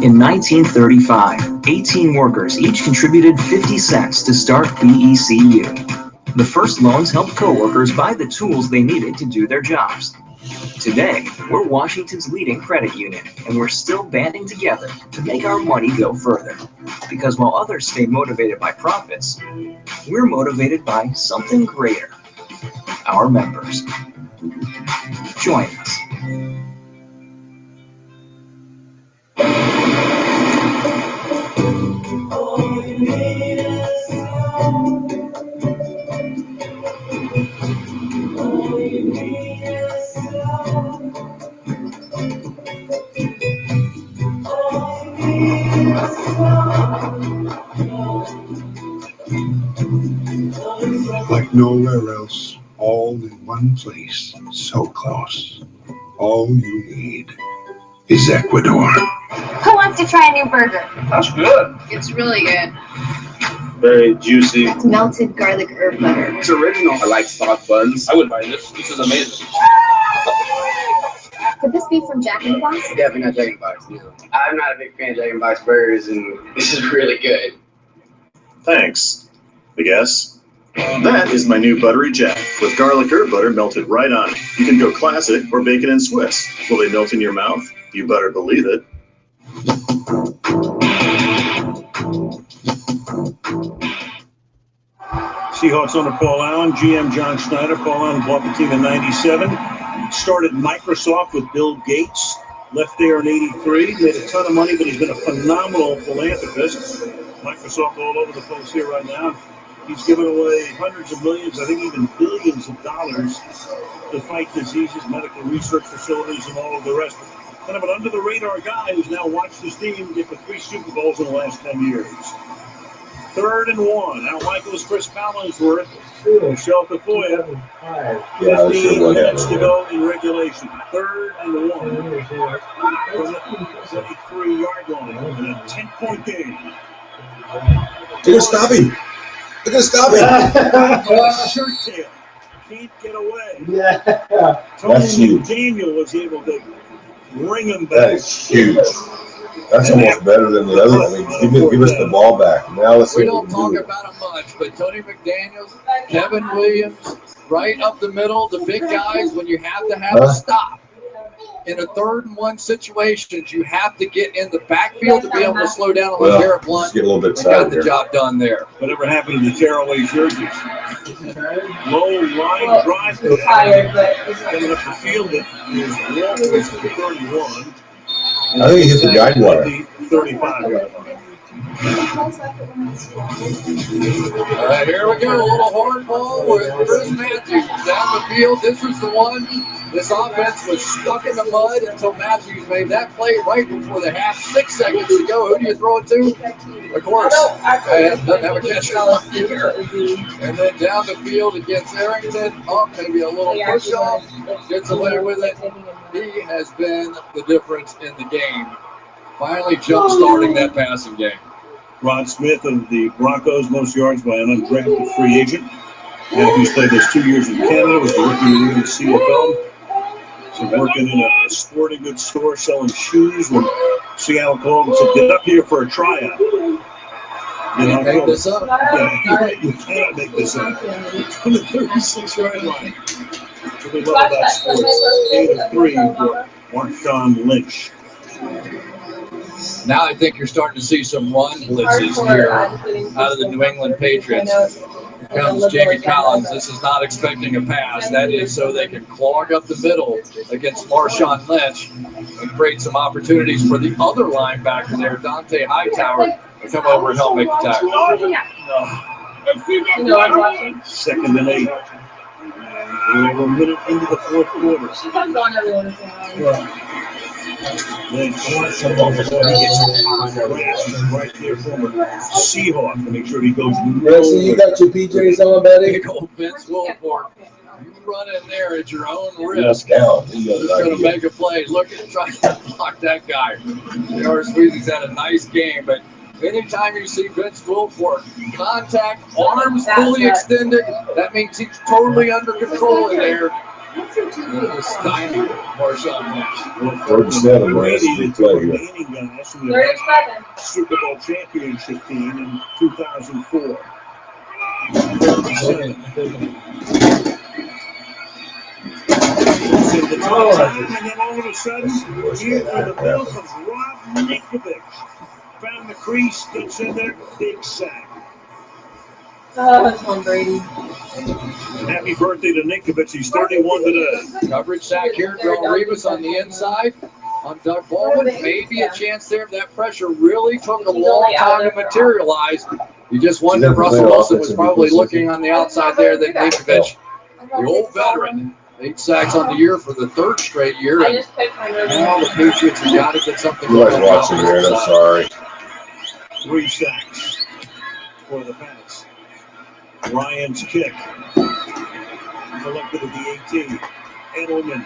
In 1935, 18 workers each contributed 50 cents to start BECU. The first loans helped co-workers buy the tools they needed to do their jobs. Today, we're Washington's leading credit union, and we're still banding together to make our money go further. Because while others stay motivated by profits, we're motivated by something greater: our members. Join us. Like nowhere else, all in one place, so close. All you need is Ecuador. Who wants to try a new burger? That's good. It's really good. Very juicy. It's melted garlic herb butter. It's original. I like soft buns. I would buy this. This is amazing. Could this be from Jack in the Box? Definitely not Jack in the Box. No. I'm not a big fan of Jack in the Box burgers, and this is really good. Thanks, I guess. That is my new Buttery Jack with garlic herb butter melted right on it. You can go classic or bacon and Swiss. Will they melt in your mouth? You better believe it. Seahawks owner Paul Allen, GM John Schneider. Paul Allen bought the team in '97. Started Microsoft with Bill Gates. Left there in '83. Made a ton of money, but he's been a phenomenal philanthropist. Microsoft all over the place here right now. He's given away hundreds of millions, I think even billions of dollars to fight diseases, medical research facilities, and all of the rest. Kind of an under-the-radar guy who's now watched his team get to 3 Super Bowls in the last 10 years. 3rd and 1. Al Michaels, Chris Collinsworth, Michelle Tafoya. 15 minutes to go in regulation. 3rd and 1. From the 73-yard line. And a 10-point game. Look at Scobby. Look at Scobby. Shirt tail. Can't get away. Yeah. Tony That's huge. McDaniel was able to bring him back. That is huge. That's almost better than the other. I mean, give us the ball back. Now let's see We what don't we talk do. about them much, but Tony McDaniels, Kevin Williams, right up the middle, the big guys, when you have to have a stop. in a 3rd and 1 situations, you have to get in the backfield to be able to slow down on Garrett Blunt. Get a little bit got the job done there. Whatever happened to the tearaway jerseys? Low line drive. Tired, but Coming up the field, it is Walters to the 31. I think he hit the guide wire. 35-yard line. All right, here we go. A little hard ball with Chris Matthews down the field. This was the one. This offense was stuck in the mud until Matthews made that play right before the half. 6 seconds to go. Who do you throw it to? Of course, doesn't have a catch here. And then down the field against Arrington. Oh, maybe a little push off. Gets away with it. He has been the difference in the game. Finally jump-starting that passing game. Rod Smith of the Broncos, most yards by an undrafted free agent. Matthews played those 2 years in Canada, was the rookie of the year in the CFL. So working in a sporting goods store selling shoes when Seattle called and said, get up here for a tryout. You make this up. Yeah, you cannot make this up. It's on the 36-yard line. What we love about sports. 8 of 3 for Marshawn Lynch. Now I think you're starting to see some run blitzes here out of the New England Patriots. Here comes Jamie Collins. This is not expecting a pass. That is so they can clog up the middle against Marshawn Lynch and create some opportunities for the other linebacker there, Dante Hightower, to come over and help make the tackle. Second and 8. We're over a minute into the 4th quarter. Lynch right there for Seahawk to make sure he goes. Russell, you got your PJs on, buddy? Big old Vince Wilfork. You run in there at your own risk. Down. He's going to make a play. Look at trying to block that guy. J.R. Sweezy's had a nice game, but anytime you see Vince Wilfork, contact, arms fully extended, that means he's totally under control in there. Stymied Marshawn Lynch. 3rd and 7, Brady, last the play two here. remaining guys from the Super Bowl championship team in 2004. And then all of a sudden, here in the middle comes Rob Ninkovich. Found the crease, gets in there, big sack. Oh, it's Tom Brady. Happy birthday to Ninkovich. He's 31 today. Coverage sack here. Darrell Revis on the inside. On Doug Baldwin, maybe a chance there. That pressure really took a long time to materialize. You just wonder if Russell Wilson was probably looking on the outside there. Then Ninkovich, the old veteran, 8 sacks on the year for the 3rd straight year. And now the Patriots have got to get something You going guys watching there, I'm sorry. 3 sacks for the Pats. Ryan's kick. Collected at the 18. Edelman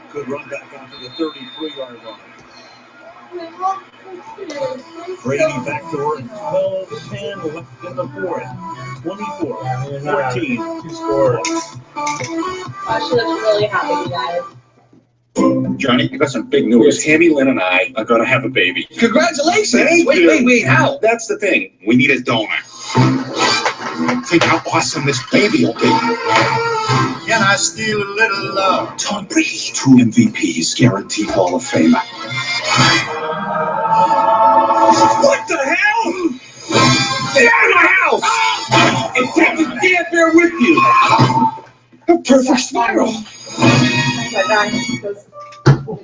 could run back out to the 33-yard line. Brady backdoor, 12-10 left in the 4th. 24-14. 2 scores. She looks really happy, you guys. Johnny, you got some big news. Tammy Lynn and I are going to have a baby. Congratulations! Thank wait, you. wait, how? That's the thing. We need a donor. Think how awesome this baby will be. Can I steal a little love? Tom Brady, 2 MVPs, guaranteed Hall of Famer. What the hell? Get out of my house! And take the damn bear with you! A perfect spiral.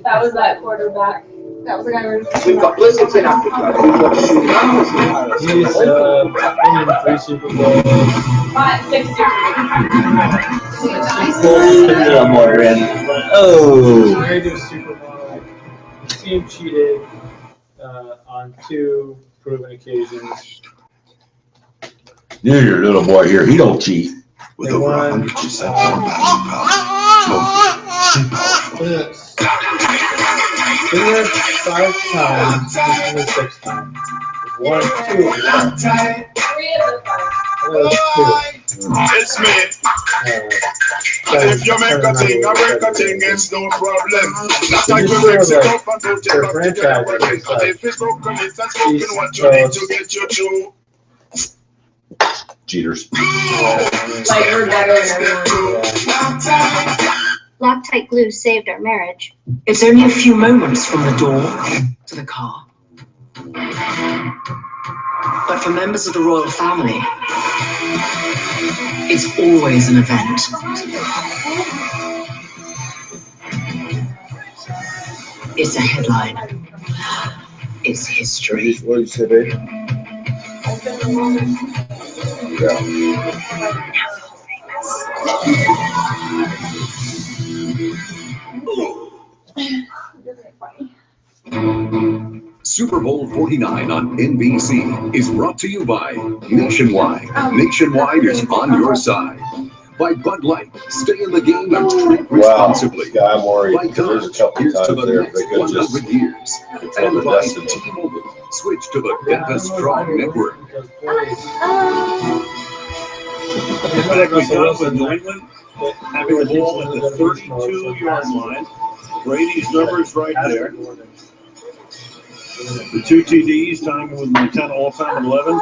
That was that quarterback. That was the guy who We've got blizzards in Africa. He's in 3 Super Bowls. 6 Oh. Very Super Bowl. His team cheated on 2 proven occasions. Your little boy here, he don't cheat. With over 100% Been there 5 times, this is the 6th time. 1, 2. 3 of the 5. It's me. If you make a thing, I break a thing, it's no problem. That's like we mix it up and put it back together. And if it's broken, it's unspoken what you need to get you through. Cheaters. Like, we're better than everyone. Loctite glue saved our marriage. It's only a few moments from the door to the car. But for members of the royal family, it's always an event. It's a headline. It's history. What did you say, baby? Yeah. Super Bowl 49 on NBC is brought to you by Nationwide. Nationwide is on your side. By Bud Light, stay in the game and drink responsibly. Wow. I'm worried. By There's a couple here's to times the there next they could 100 years. it's And the by destiny. T-Mobile, switch to the Depot Strong Network. What have we done with New England having the ball at the 32-yard line? Brady's numbers right there. The 2 TDs, tying with Montana all-time at 11.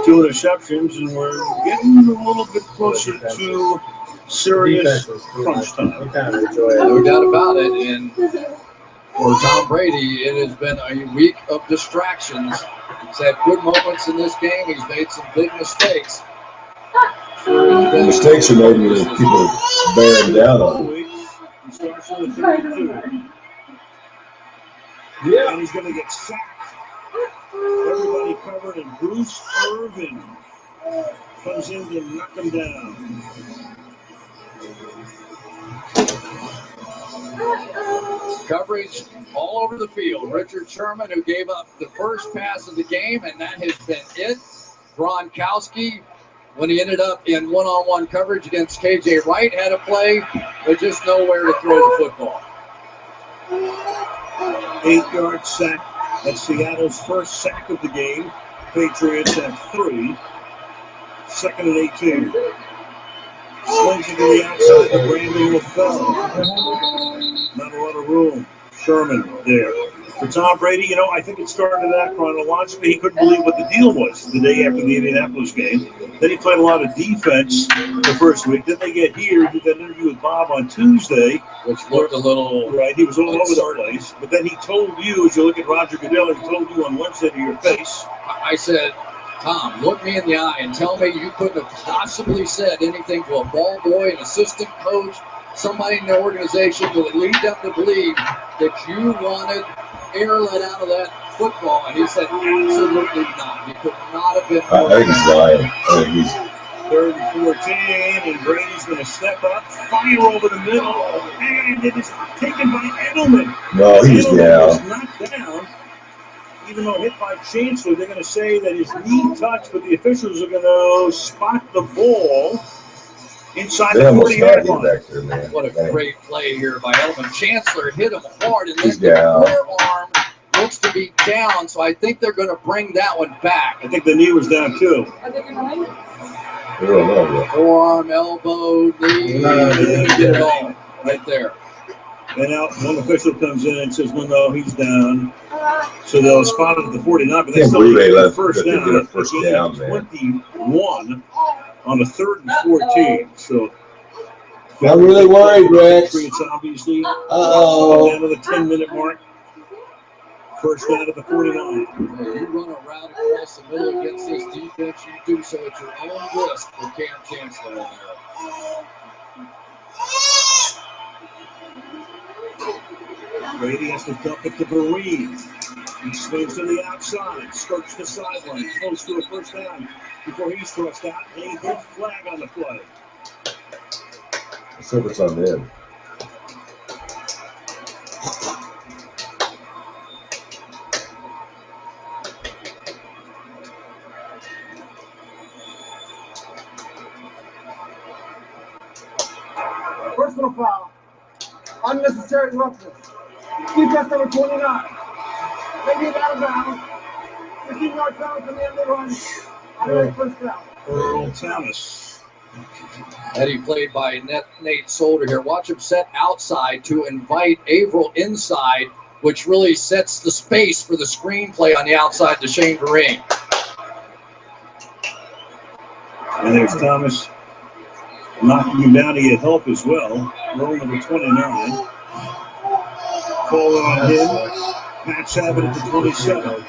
2 interceptions, and we're getting a little bit closer to serious crunch time. No doubt about it. And for Tom Brady, it has been a week of distractions. He's had good moments in this game. He's made some big mistakes. The mistakes are made when people bearing down on him. He starts with the 32. Yeah. And he's going to get sacked. Everybody covered, and Bruce Irvin comes in to knock him down. Coverage all over the field. Richard Sherman, who gave up the first pass of the game, and that has been it. Gronkowski, when he ended up in one-on-one coverage against KJ Wright, had a play, but just nowhere to throw the football. 8-yard sack. That's Seattle's first sack of the game. Patriots have 3. 2nd and 18. Slings it to the outside to Brandon LaFell. Not a lot of room. Sherman there. For Tom Brady, you know, I think it started out chronologically. He couldn't believe what the deal was the day after the Indianapolis game. Then he played a lot of defense the first week. Then they get here, did that interview with Bob on Tuesday. Which looked a little... Right, he was all over the place. But then he told you, as you look at Roger Goodell, he told you on Wednesday to your face. I said, Tom, look me in the eye and tell me you couldn't have possibly said anything to a ball boy, an assistant coach, somebody in the organization that would lead them to believe that you wanted air let out of that football. And he said, absolutely not. He could not have been more. I think he's lying. I think he's 3rd and 14, and Brady's going to step up, fire over the middle, and it is taken by Edelman. No, he's Edelman down. was knocked down. Even though hit by Chancellor, they're going to say that his knee touched, but the officials are going to spot the ball inside They the almost 40-yard got him line. back there, man. What a great play here by Edelman. Chancellor hit him hard, and then He's the down. forearm looks to be down, so I think they're going to bring that one back. I think the knee was down, too. We don't know yet. Forearm, elbow, knee, get it all right there. And now one official comes in and says, no, he's down. So they'll spot it at the 49, but they Can't still believe they get let the first they down. get a first down, man. 21 on a 3rd and 14. So I'm really worried, Rex. Patriots obviously Uh-oh. down to the 10-minute mark. First down at the 49. You run a route across the middle against this defense, you do so at your own risk for Cam Chancellor in there. Brady has to dump it to Vereen. He swings to the outside, skirts the sideline, close to a first down before he's thrust out. And he hits flag on the play. Let's hope it's on them. Personal foul. Unnecessary roughness. Defense number 29. They get out of bounds. 15-yard penalty from the end of the run. Automatic first down. Earl Thomas. Eddie played by Nate Solder here. Watch him set outside to invite Averill inside, which really sets the space for the screenplay on the outside to Shane Vereen. And there's Thomas. Knocking him down, he had help as well. Roll number 29. Call on him. Pat Savage at the 27.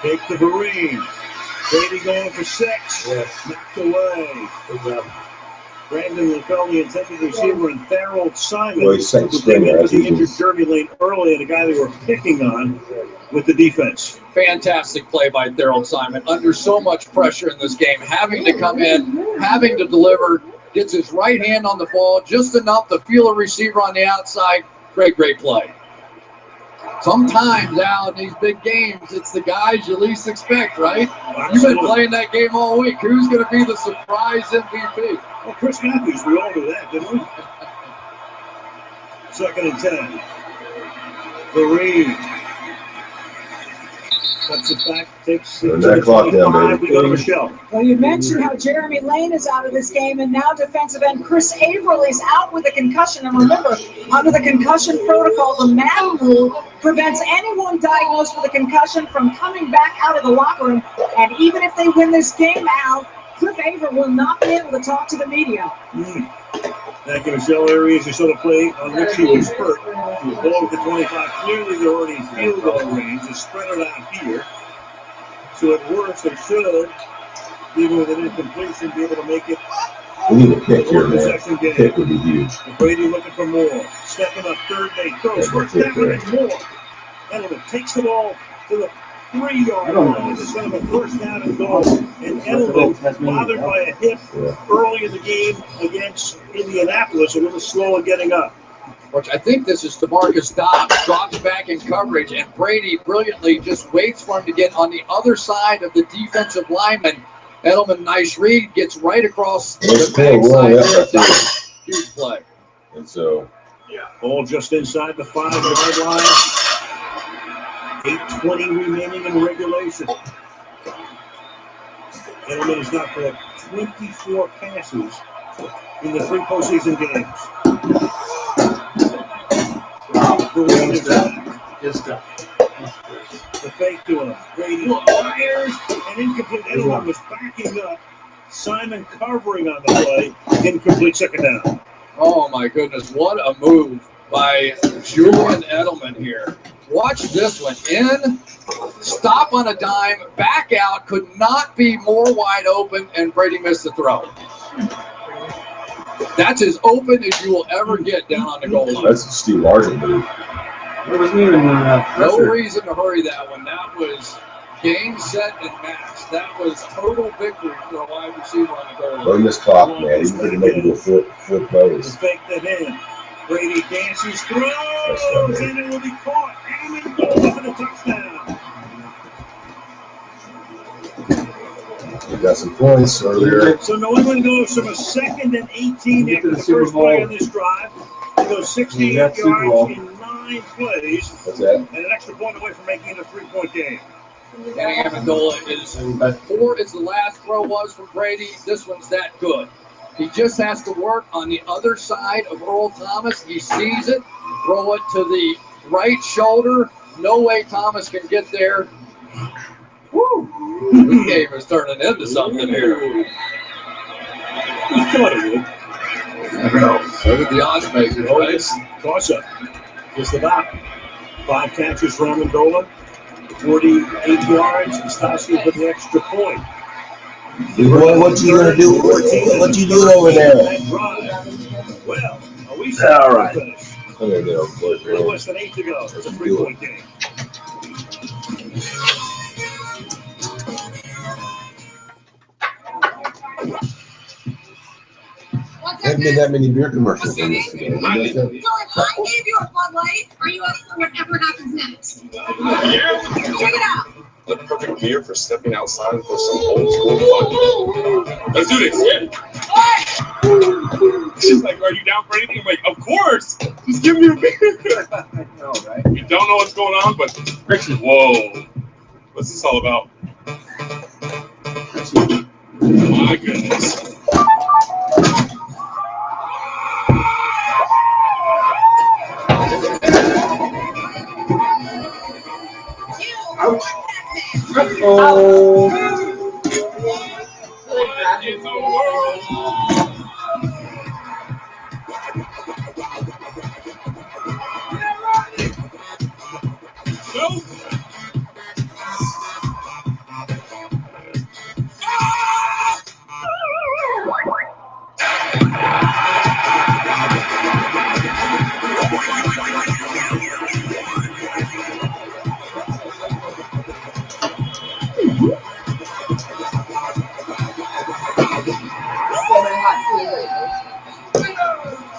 Take the Marine. Brady going for 6. Yes. Knocked away. Good job. Brandon LaFell, the intended receiver, and Tharold Simon, Well, he's second who string came in there. with the injured Jeremy Lane early, and a guy they were picking on with the defense. Fantastic play by Tharold Simon. Under so much pressure in this game, having to come in, having to deliver, gets his right hand on the ball just enough to feel a receiver on the outside. Great play. Sometimes now in these big games, it's the guys you least expect, right? You've been playing that game all week. Who's going to be the surprise MVP? Well, Chris Matthews, we all knew that, didn't we? 2nd and 10. Marine. Cuts it back, takes it to that the clock down, 25. baby. We go to Michelle. Well, you mentioned how Jeremy Lane is out of this game, and now defensive end Chris Averly is out with a concussion. And remember, under the concussion protocol, the Madden rule prevents anyone diagnosed with a concussion from coming back out of the locker room. And even if they win this game out, Cliff Aver will not be able to talk to the media. Thank you, Michelle. Areas you saw the play on which he was hurt. He was below the 25. Clearly, they're already in field goal range. They spread it out here. So at worst, they should, even with an incompletion, be able to make it. We need a pick here, man. Possession game. Pick would be huge. Brady looking for more. Stepping up, 3rd and 8. Throws first down and more. Edelman takes the ball to the 3-yard line. It's kind of a first down and goal. And Edelman, bothered by a hit early in the game against Indianapolis, a little slow in getting up. Which I think this is DeMarcus Dobbs, drops back in coverage, and Brady brilliantly just waits for him to get on the other side of the defensive lineman. Edelman, nice read, gets right across the backside. Huge play. And so, ball just inside the 5-yard line. 8:20 remaining in regulation. Edelman is now for 24 passes in the 3 postseason games. The fake to him. Brady fires and incomplete. Edelman was backing up. Simon covering on the play. Incomplete 2nd down. Oh my goodness, what a move by Julian Edelman here. Watch this one. In, stop on a dime, back out, could not be more wide open, and Brady missed the throw. That's as open as you will ever get down on the goal line. That's a Steve Largent move. There wasn't even no reason to hurry that one. That was game, set, and match. That was total victory for a wide receiver on the goal line. Burn this clock, man. He's going to make it a foot plays. Fake that in. Brady dances, throws, and it will be caught. And goes for the touchdown. We got some points earlier. So New England goes from a 2nd and 18 after the first play on this drive. They go 68 yards in 9 plays. What's that? And an extra point away from making it a 3-point game. Danny Amendola is 4 as the last throw was from Brady. This one's that good. He just has to work on the other side of Earl Thomas. He sees it, throw it to the right shoulder. No way Thomas can get there. Woo! This game is turning into something here. He thought it would. Never know. So with the odds makers, right? Toss up. Just about. 5 catches for Amendola. 48 yards. He stops with the extra point. Boy, what you gonna do? What you doing over there? Well, all right. I'm gonna go. Less than 8 to go. It's a 3-point game. Haven't been that many beer commercials in this today. So if I gave you a Bud Light, are you up for whatever happens next? Yeah. Check it out. The perfect beer for stepping outside for some old school fun. Let's do this, yeah. She's like, are you down for anything? I'm like, of course. Just give me a beer. I know, right? You don't know what's going on, but whoa. What's this all about? My goodness. Oh.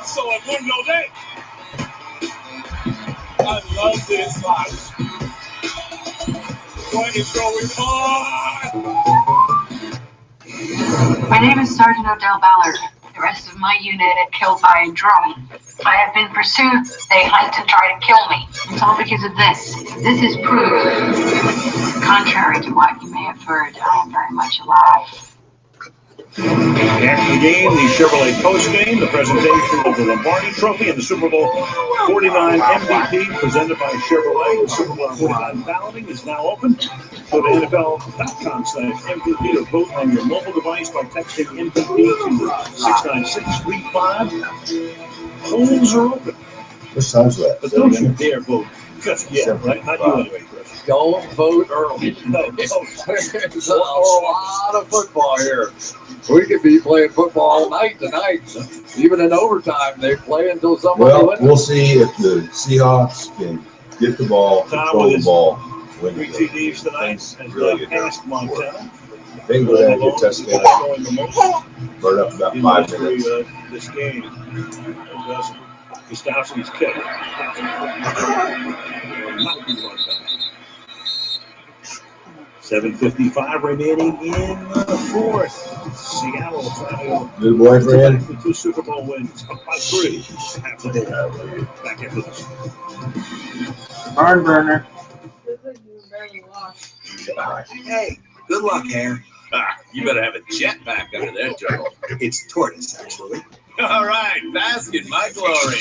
So it wouldn't go there. I love this box. What is going on? My name is Sergeant Odell Ballard. The rest of my unit had killed by a drone. I have been pursued. They hunt to try to kill me. It's all because of this. This is proof. Contrary to what you may have heard, I am very much alive. After the game, the Chevrolet post game, the presentation of the Lombardi Trophy and the Super Bowl 49 MVP presented by Chevrolet. The Super Bowl 49 balloting is now open. Go to NFL.com/MVP to vote on your mobile device by texting MVP to 69635. Polls are open. Which time's that? But don't you dare vote just yet, right? Not you anyway, Chris. Don't vote early. No, There's a lot of football here. We could be playing football all night tonight. Even in overtime, they play until somebody wins. We'll see if the Seahawks can get the ball, control the ball. Three TDs tonight has really passed Montana. They can go down and get Tuscaloosa. Burn up about 5 minutes. This game. Gustafson's kick. 7:55 remaining in the fourth. Seattle trying to Good boyfriend. the 2 Super Bowl wins, up by 3. Half the day. Back after this. Barn burner. Hey, good luck, Hare. You better have a jetpack under that jungle. It's tortoise, actually. All right, bask in my glory.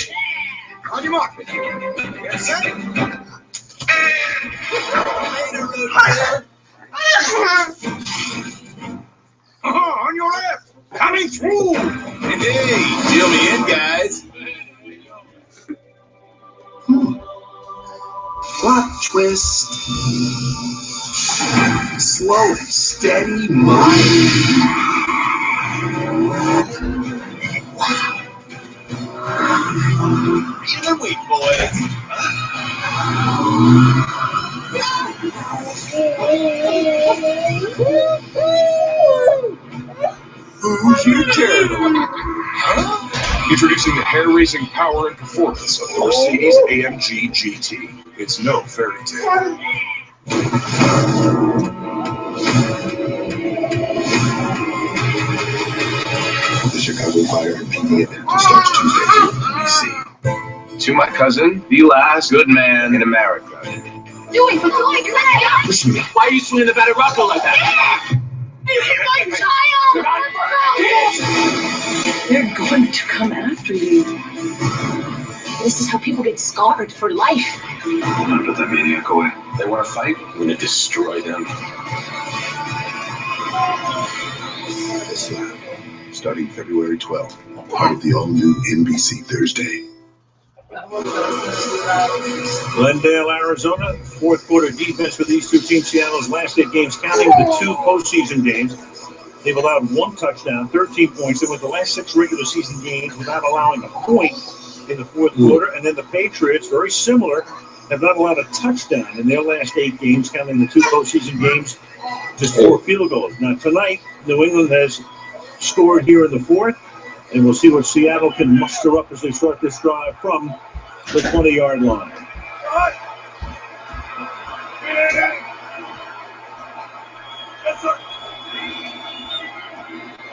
On your mark. Yes, sir. On your left. Coming through. Hey, deal me in, guys. Plot twist. Slow and steady mind. In the week, boys. Who's your turtle? Huh? Introducing the hair-raising power and performance of the Mercedes-AMG GT. It's no fairy tale. The Chicago Fire and PD event starts Tuesday at NBC. To my cousin, the last good man in America. Doing for Floyd, Listen to me. Why are you swinging the batted ruffle like that? you hit my child! They're going to come after you. This is how people get scarred for life. I'm gonna put that maniac away. They want to fight? I'm going to destroy them. This lab, starting February 12th, part of the all-new NBC Thursday. Glendale, Arizona. Fourth quarter defense for these two teams. Seattle's last 8 games, counting the 2 postseason games. They've allowed 1 touchdown, 13 points. They went the last 6 regular season games without allowing a point in the fourth quarter. And then the Patriots, very similar, have not allowed a touchdown in their last 8 games, counting the 2 postseason games, just 4 field goals. Now, tonight, New England has scored here in the fourth, and we'll see what Seattle can muster up as they start this drive from the 20-yard line.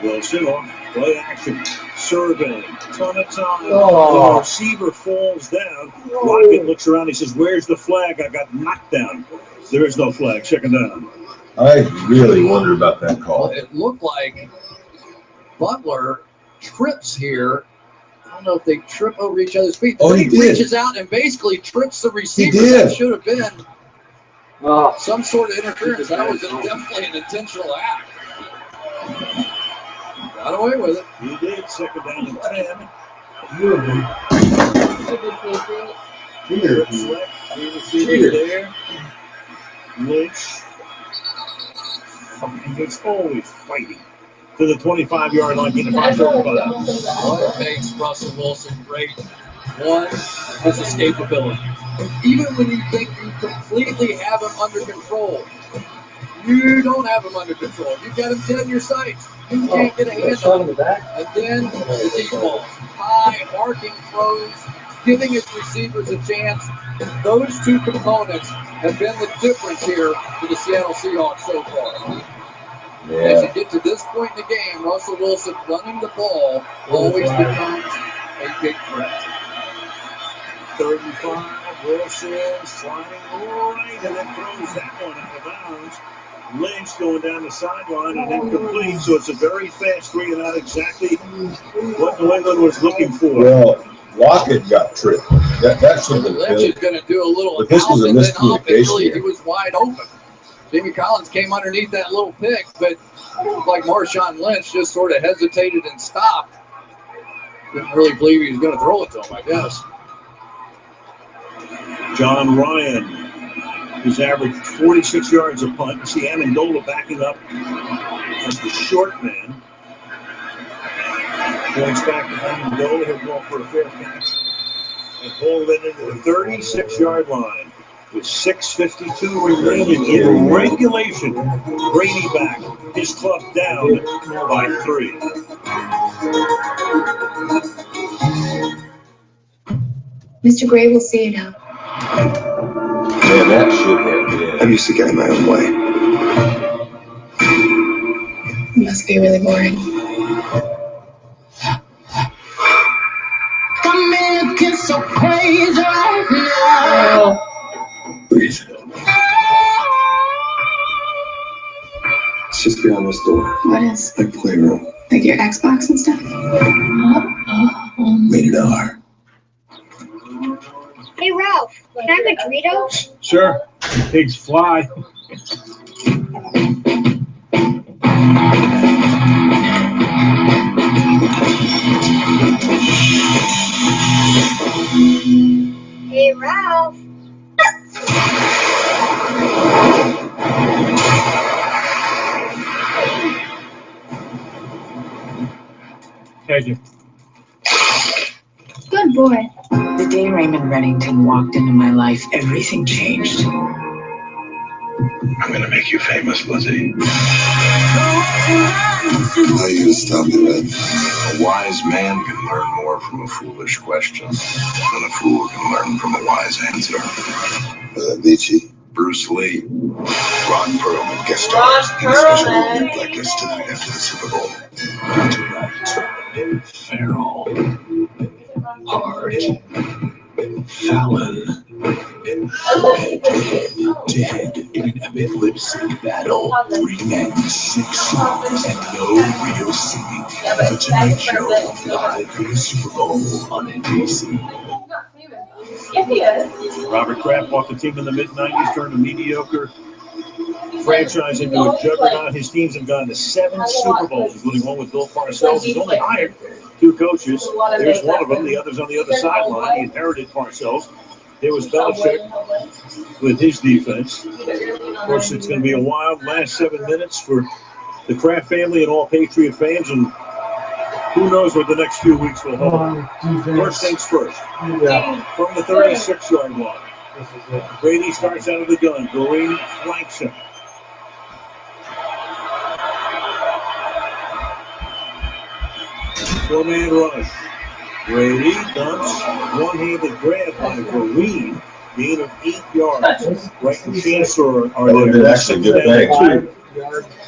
Wilson off, play action, survey, ton of time. The receiver falls down. Watkins looks around, he says, "Where's the flag? I got knocked down." There is no flag, second down. I really wonder about that call. Well, it looked like Butler trips here. I don't know if they trip over each other's feet. Oh, he He did. reaches out and basically trips the receiver. He did. That should have been some sort of interference. That was definitely an intentional act. Got away with it. He did. Second down and 10. Cheater there. Lynch. He's always fighting to the 25-yard line. Getting What makes Russell Wilson great? One, his escapability. Even when you think you completely have him under control, you don't have him under control. You've got him dead in your sights. You can't get a hand on him. And then the deep balls, high, arcing throws, giving his receivers a chance. Those two components have been the difference here for the Seattle Seahawks so far. Yeah. As you get to this point in the game, Russell Wilson running the ball always becomes a big threat. 35, Wilson sliding right, and then throws that one out of bounds. Lynch going down the sideline and incomplete, so it's a very fast three and not exactly what New England was looking for. Well, Lockett got tripped. That should have been Lynch is going to do a little but this was a miscommunication. he was wide open. Jimmy Collins came underneath that little pick, but like Marshawn Lynch just sort of hesitated and stopped. Didn't really believe he was going to throw it to him, I guess. John Ryan, who's averaged 46 yards a punt. You see Amendola backing up as the short man. Points back to Amendola. He'll go for a fair catch and pull it into the 36-yard line. With 6:52 remaining in regulation, Brady back, his club down by 3. Mr. Gray will see you now. Man, that shit had I'm used to getting my own way. It must be really boring. I'm looking so crazy right now. Breathe. It's just beyond this door. What is? Like playroom. Like your Xbox and stuff? Rated R. Hey, Ralph, can I have a Dorito? Sure. Pigs fly. Hey, Ralph. Thank you. Good boy. The day Raymond Reddington walked into my life, everything changed. I'm gonna make you famous, Lizzie. How you gonna stop me, Red? A wise man can learn more from a foolish question than a fool can learn from a wise answer. Vici. Bruce Lee. Ron Perlman guest stars in a special movie like this tonight after the Super Bowl. Tonight, Farrell. Hart. Fallon. Dead in an epic lip sync battle. 3 men, 6 songs, and no real scene. The Tonight Show, live for the Super Bowl on NBC. Yes, he is. Robert Kraft walked the team in the mid-90s, turned a mediocre franchise into a juggernaut. His teams have gone to 7 Super Bowls, including one with Bill Parcells. He's only hired 2 coaches. There's one of them. The other's on the other sideline. He inherited Parcells. There was Belichick with his defense. Of course, it's going to be a wild last 7 minutes for the Kraft family and all Patriot fans, and who knows what the next few weeks will hold. First things first. Yeah. From the 36-yard line. Brady starts out of the gun. Green flanks him. Four-man rush. Brady dumps. One-handed grab by Green. Gain of 8 yards. Right and Chancellor are there. Actually, good thing.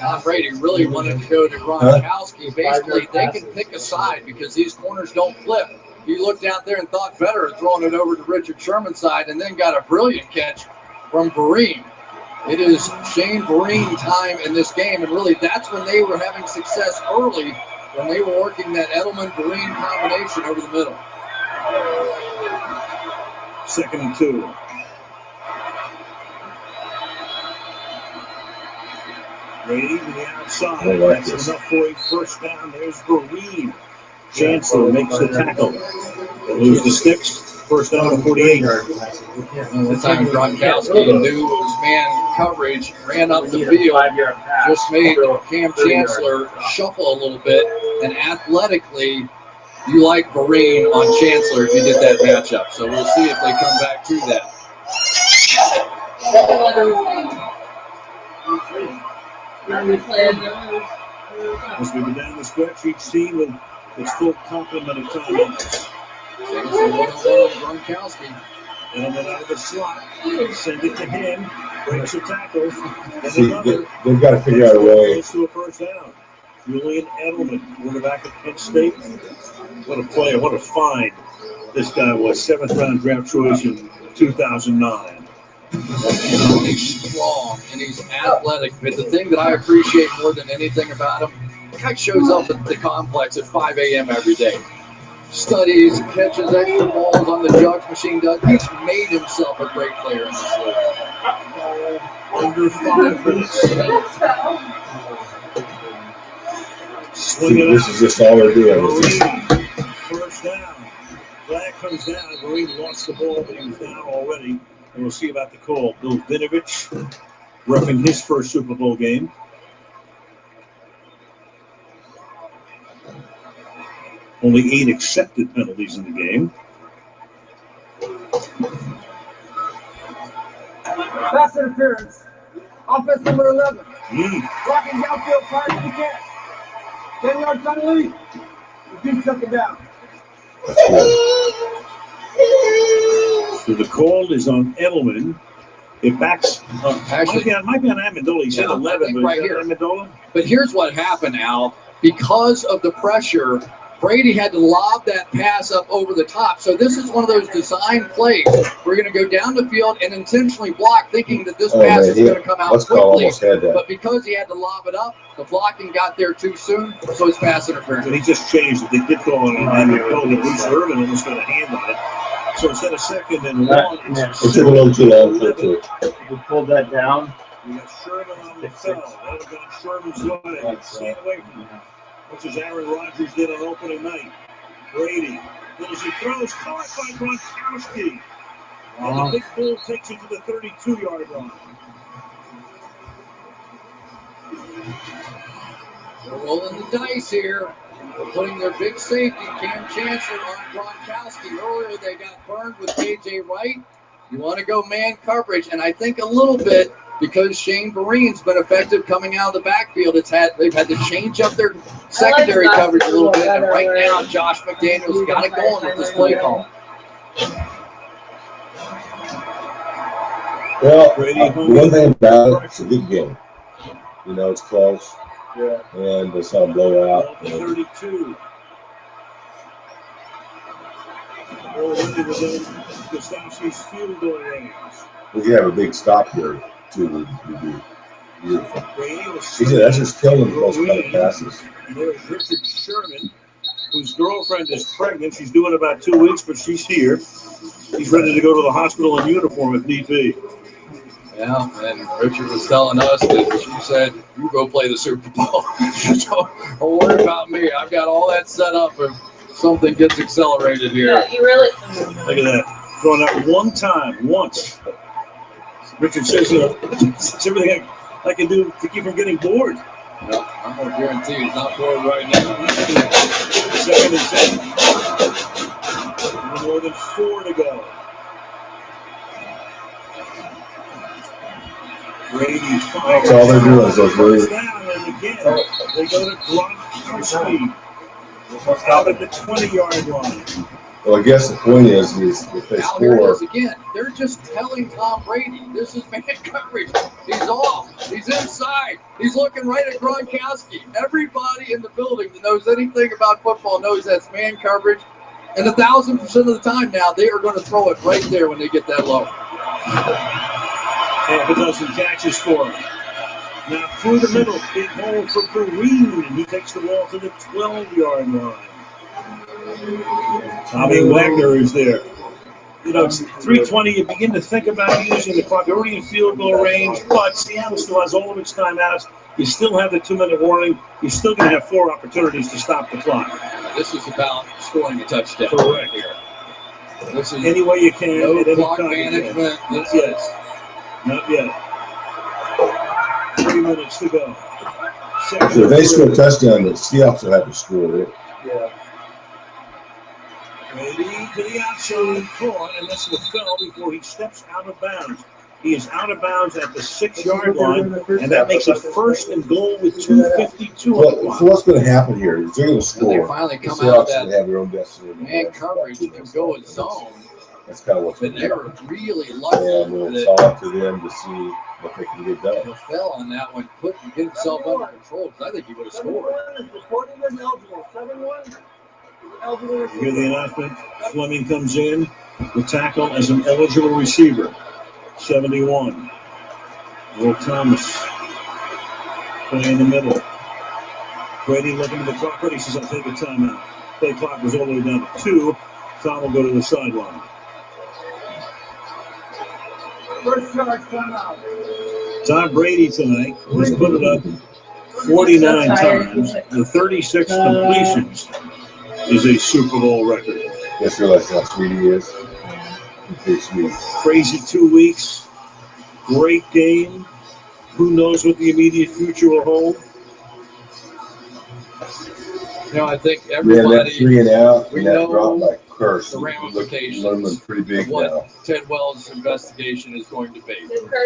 Tom Brady really wanted to go to Gronkowski. Basically, they can pick a side because these corners don't flip. He looked out there and thought better of throwing it over to Richard Sherman's side and then got a brilliant catch from Vereen. It is Shane Vereen time in this game, and really that's when they were having success early, when they were working that Edelman-Vereen combination over the middle. 2nd and 2. Brady to the outside. I like That's this. enough for a first down. There's Vereen. Chancellor makes the tackle. They lose the sticks. First down to 48. This time Gronkowski knew it was man coverage, ran up the field, just made Cam Chancellor shuffle a little bit, and athletically, you like Vereen on Chancellor if you get that matchup. So we'll see if they come back to that. As we go down the stretch, each team with its full complement of timeouts. Gronkowski. Edelman out of the slot. Send it to him. Breaks a tackle. See, they've got to figure out a way. Goes to a first down. Julian Edelman, quarterback at Penn State. What a player. What a find. This guy was 7th round draft choice in 2009. He's strong and he's athletic, but the thing that I appreciate more than anything about him, the guy shows up at the complex at 5 a.m. every day. Studies, catches extra balls on the jugs machine. He's made himself a great player in this league. Under 5 minutes. See, this is just all they're doing. First down. Flag comes down. Vereen lost the ball, but he was down already. And we'll see about the call. Bill Vinovich, roughing his first Super Bowl game. Only 8 accepted penalties in the game. Pass interference. Offense number 11. Blocking downfield hard as you can. 10-yard penalty. The deep second down. So the call is on Edelman. It backs. Actually, it might be on Amendola. He said 11, but right here. Amendola. But here's what happened, Al. Because of the pressure, Brady had to lob that pass up over the top. So this is one of those design plays. We're going to go down the field and intentionally block, thinking that this pass is going to come out quickly. But because he had to lob it up, the blocking got there too soon, so it's pass interference. But he just changed it. They did go on Amendola. Bruce Irvin almost got a hand on it. So instead of 2nd and 1, It took a little too long for it to. We pulled that down. We got Sherman on the field. That would have gone Sherman's way. Stay away from him. Which is Aaron Rodgers did on opening night. Brady, as he throws, caught by Gronkowski. And the big bull takes it to the 32-yard line. They're rolling the dice here. They're putting their big safety, Cam Chancellor, on Gronkowski. Earlier they got burned with J.J. Wright. You want to go man coverage, and I think a little bit because Shane Vereen's been effective coming out of the backfield. They've had to change up their secondary coverage a little bit, and right now Josh McDaniels got it going with this play call. Well, one thing about it, it's a good game. You know, it's close. Yeah. And it's not a blowout. 32. Already within Gustafsky's field goal range. We could have a big stop here, too. Would be beautiful. That's just killing those kind of passes. And there's Richard Sherman, whose girlfriend is pregnant. She's due in about 2 weeks, but she's here. He's ready to go to the hospital in uniform if need be. Yeah, and Richard was telling us that she said, you go play the Super Bowl. So don't worry about me. I've got all that set up if something gets accelerated here. Yeah, you really. Look at that. Throwing out one time, once. Richard says, it's everything I can do to keep from getting bored. No, I'm going to guarantee he's not bored right now. 2nd and 10. More than 4 to go. Brady fires. That's all they're doing is those first down, and again, they go to Gronkowski out at the 20-yard line. Well, I guess the point is if they Now here it score. is again. They're just telling Tom Brady, this is man coverage. He's off. He's inside. He's looking right at Gronkowski. Everybody in the building that knows anything about football knows that's man coverage. And 1,000% of the time now, they are going to throw it right there when they get that low. Half a dozen catches for him. Now through the middle, big hole for Vereen, and he takes the ball to the 12-yard line. Tommy Wagner is there. You know, it's 3:20. You begin to think about using the clock. You're already in field goal range, but Seattle still has all of its timeouts. You still have the 2-minute warning. You're still going to have 4 opportunities to stop the clock. This is about scoring a touchdown. Correct. Here. This is any way you can. No at any clock time management. Not yet. Not yet. 3 minutes to go. So if they score a touchdown, the Seahawks will have to score it. Yeah. Ready to the outside, caught, and this will fell before he steps out of bounds. He is out of bounds at the 6-yard line, and that makes it 1st and goal with 2:52 on the clock. So what's going to happen here is they're going to score. They finally come the out of Seahawks that will have their own destiny. man coverage and go in zone. That's kind of what's But going they to were happen. really lucky And it's all up to them to see what they can get done. fell on that one, get himself under control, because I think he would have scored. You hear the announcement. Fleming comes in. The tackle as an eligible receiver. 71. Will Thomas play in the middle. Brady looking at the clock. Brady says, I'll take a timeout. Play clock was all the way down to 2. Tom will go to the sideline. Tom Brady tonight has put it up 49 times. The 36 completions is a Super Bowl record. Just realize how sweet he is. He's sweet. Crazy 2 weeks. Great game. Who knows what the immediate future will hold? You know, I think Yeah, everybody, that 3 and out, we and that know drop like curse. the ramifications Looming pretty big of what now. Ted Wells' investigation is going to be.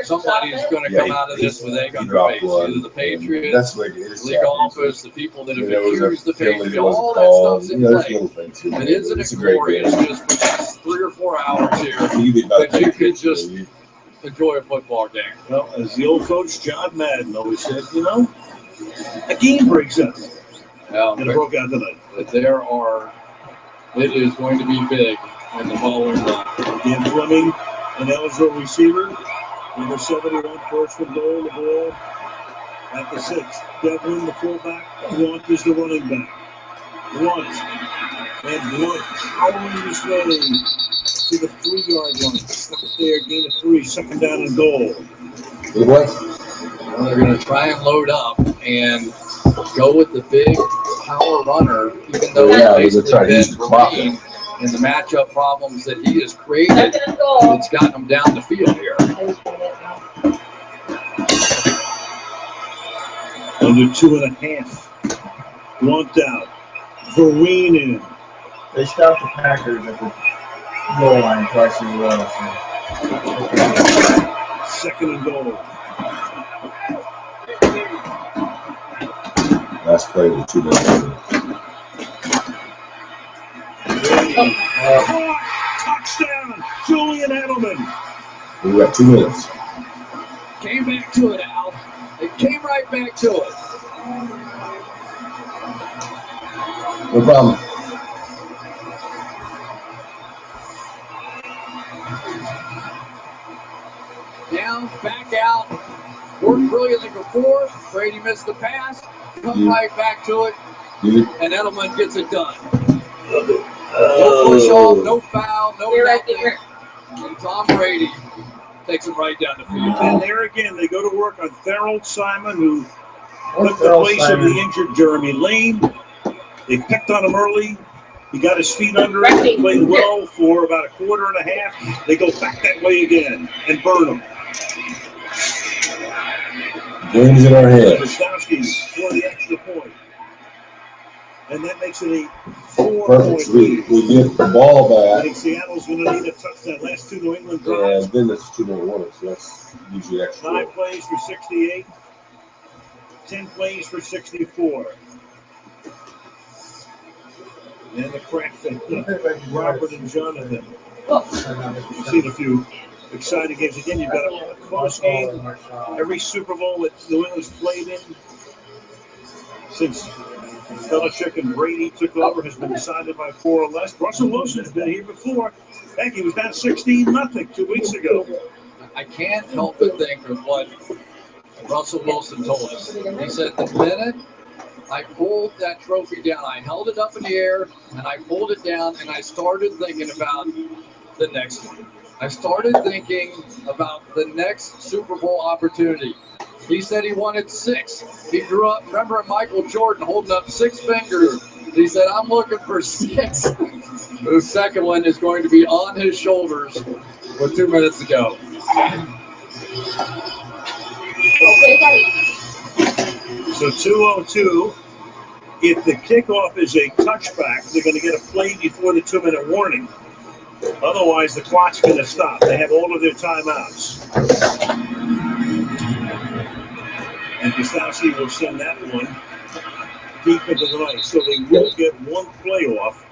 Somebody's going to Yeah, come out of this with egg he on their dropped face. one. Either the Patriots, That's what it is. league office, the people that have There was a accused the penalty Patriots, that wasn't all called. that stuff's in There's play. little things in But there. isn't It's it a great glorious game. just for these 3 or 4 hours here You get about that you could Patriots, just you know, enjoy a football game? Well, as the old coach John Madden always said, you know, a game breaks up. And it broke out tonight. But it is going to be big in the following round. Again, Fleming, an eligible receiver. Number 71, 1st and goal. The ball at the 6. Devlin, the fullback. Blunt is the running back. Blunt. And Blunt powering his way to the 3-yard line. Stuck it there, gain of 3, 2nd down and goal. Well, they're going to try and load up and go with the big power runner, even though he's basically been Marine in the matchup problems that he has created. It's gotten him down the field here. Under 2.5. Blunt out. Vereen in. They stopped the Packers at the goal line twice in a row. 2nd and goal. last play with 2 minutes. Touchdown, Julian Edelman. We got 2 minutes. Came back to it, Al. It came right back to it. No problem. Down, back out. Worked brilliantly before. Brady missed the pass. Come right back to it. And Edelman gets it done. No push off, no foul, no nothing. And Tom Brady takes him right down the field. And there again, they go to work on Thurl Simon, who took the place of the injured Jeremy Lane. They picked on him early. He got his feet under him. He played well for about a quarter and a half. They go back that way again and burn him. Game's in our hands. Krastowski for the extra point. And that makes it a 4-point Perfect. lead. We get the ball I back, think Seattle's going to need a touchdown. Last 2 New England drives. and then it's 2 more warnings. So that's usually extra. 9 plays for 68. 10 plays for 64. And the crack that Robert and Jonathan. You've seen a few exciting games. Again, you've got a close game. Every Super Bowl that New England's played in since Belichick and Brady took over has been decided by 4 or less. Russell Wilson's been here before. Heck, he was down 16-0 2 weeks ago. I can't help but think of what Russell Wilson told us. He said, the minute I pulled that trophy down, I held it up in the air, and I pulled it down, and I started thinking about the next one. I started thinking about the next Super Bowl opportunity. He said he wanted 6. He grew up, remember Michael Jordan holding up 6 fingers. He said, I'm looking for 6. The second one is going to be on his shoulders with 2 minutes to go. So 2:02. If the kickoff is a touchback, they're going to get a play before the 2-minute warning. Otherwise, the clock's going to stop. They have all of their timeouts. And Gustowski will send that one deep into the night. So they will get one play off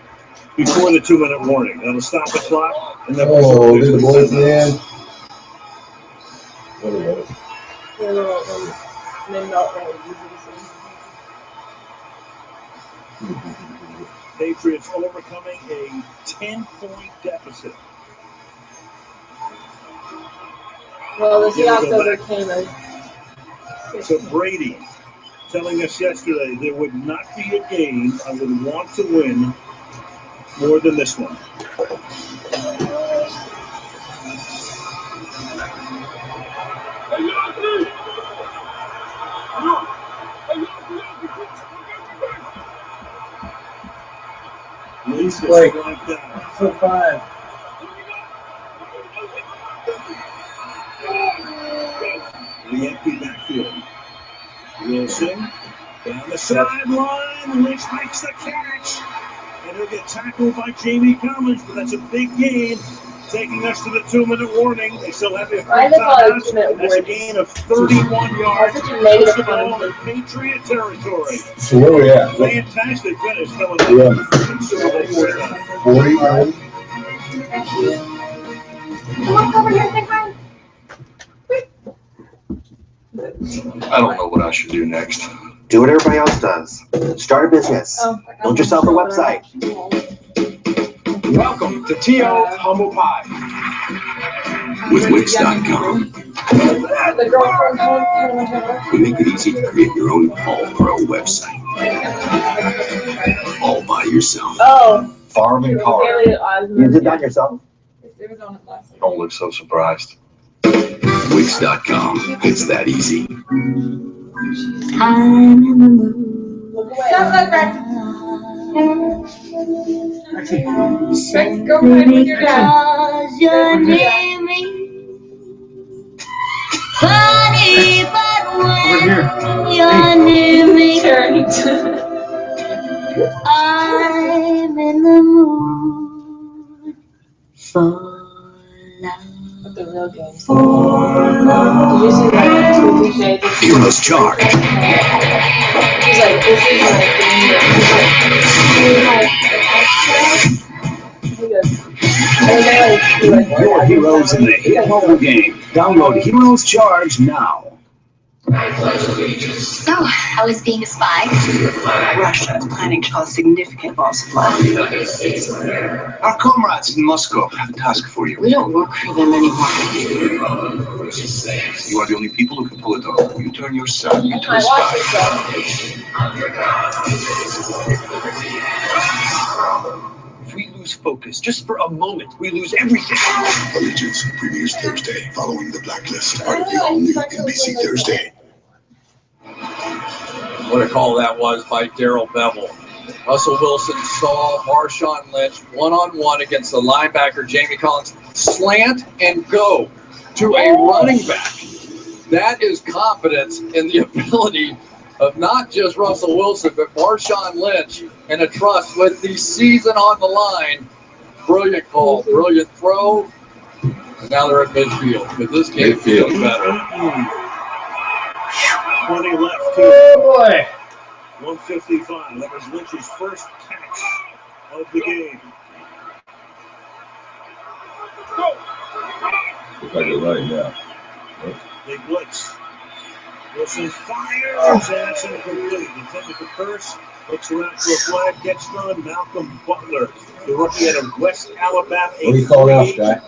before the 2-minute warning. That'll stop the clock. And then did the boys man? What Patriots overcoming a 10-point deficit. Well, the Seahawks overcame it. So Brady telling us yesterday there would not be a game I would want to win more than this one. Wait, so 5. The empty backfield. Wilson down the sideline. Lynch makes the catch. And he'll get tackled by Jamie Collins, but that's a big gain. Taking us to the 2-minute warning. They still have their free timeouts. That's a gain of 31 yards. First of all, in Patriot territory. So where are we at? Fantastic finish coming up. Yeah. Super Bowl 40. I don't know what I should do next. Do what everybody else does. Start a business. Build yourself a website. Welcome to T.O. Humble Pie. With Wix.com, we make it easy to create your own all-pro website. All by yourself. Oh. Farming hard. You did that yourself? Don't look so surprised. Wix.com. It's that easy. I'm in the mood. Let's go ahead with your dad. You're near me. Funny, but when you're near me, I'm in the mood for love. The real game. Did you see that? Heroes Charge. He's like, this is Your heroes in the hit mobile game. Download Heroes Charge now. So, how is being a spy? Russia is planning to cause significant loss of life. Our comrades in Moscow have a task for you. We don't work for them anymore. You are the only people who can pull it off. You turn your son into a spy. If we lose focus just for a moment, we lose everything. Allegiance premieres Thursday following the Blacklist. Part of the all-new NBC Thursday. What a call that was by Darrell Bevel. Russell Wilson saw Marshawn Lynch one-on-one against the linebacker Jamie Collins slant and go to a running back. That is confidence in the ability of not just Russell Wilson, but Marshawn Lynch, and a trust with the season on the line. Brilliant call, brilliant throw. And now they're at midfield, but this game feels better. 20 left. Oh boy. 155. That was Lynch's first catch of the game. If I get right, yeah. They blitz. Wilson fires. That's incomplete. Intended to curse. Looks around for a flag. Gets done. Malcolm Butler, the rookie out of West Alabama. What do you call that, guy?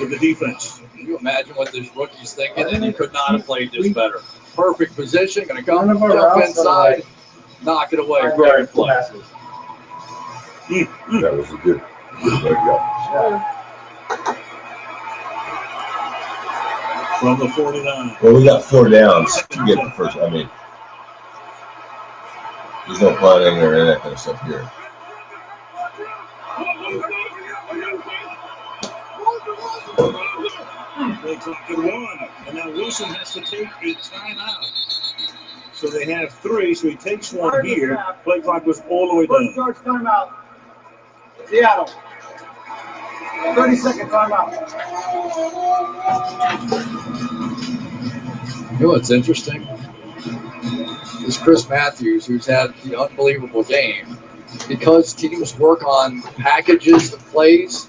With the defense. Can you imagine what this rookie's thinking? And he could not have played this better. Perfect position. Going to come jump inside. Knock it away. Great play. That was a good play, yeah. from the 49. Well, we got 4 downs to get the first. I mean, there's no punting or any of that kind of stuff here. Play clock at 1, and now Wilson has to take a timeout. So they have 3, so he takes one here. Play clock was all the way First down. charge timeout. Seattle. 30-second timeout. You know what's interesting? Is Chris Matthews, who's had the unbelievable game, because teams work on packages of plays,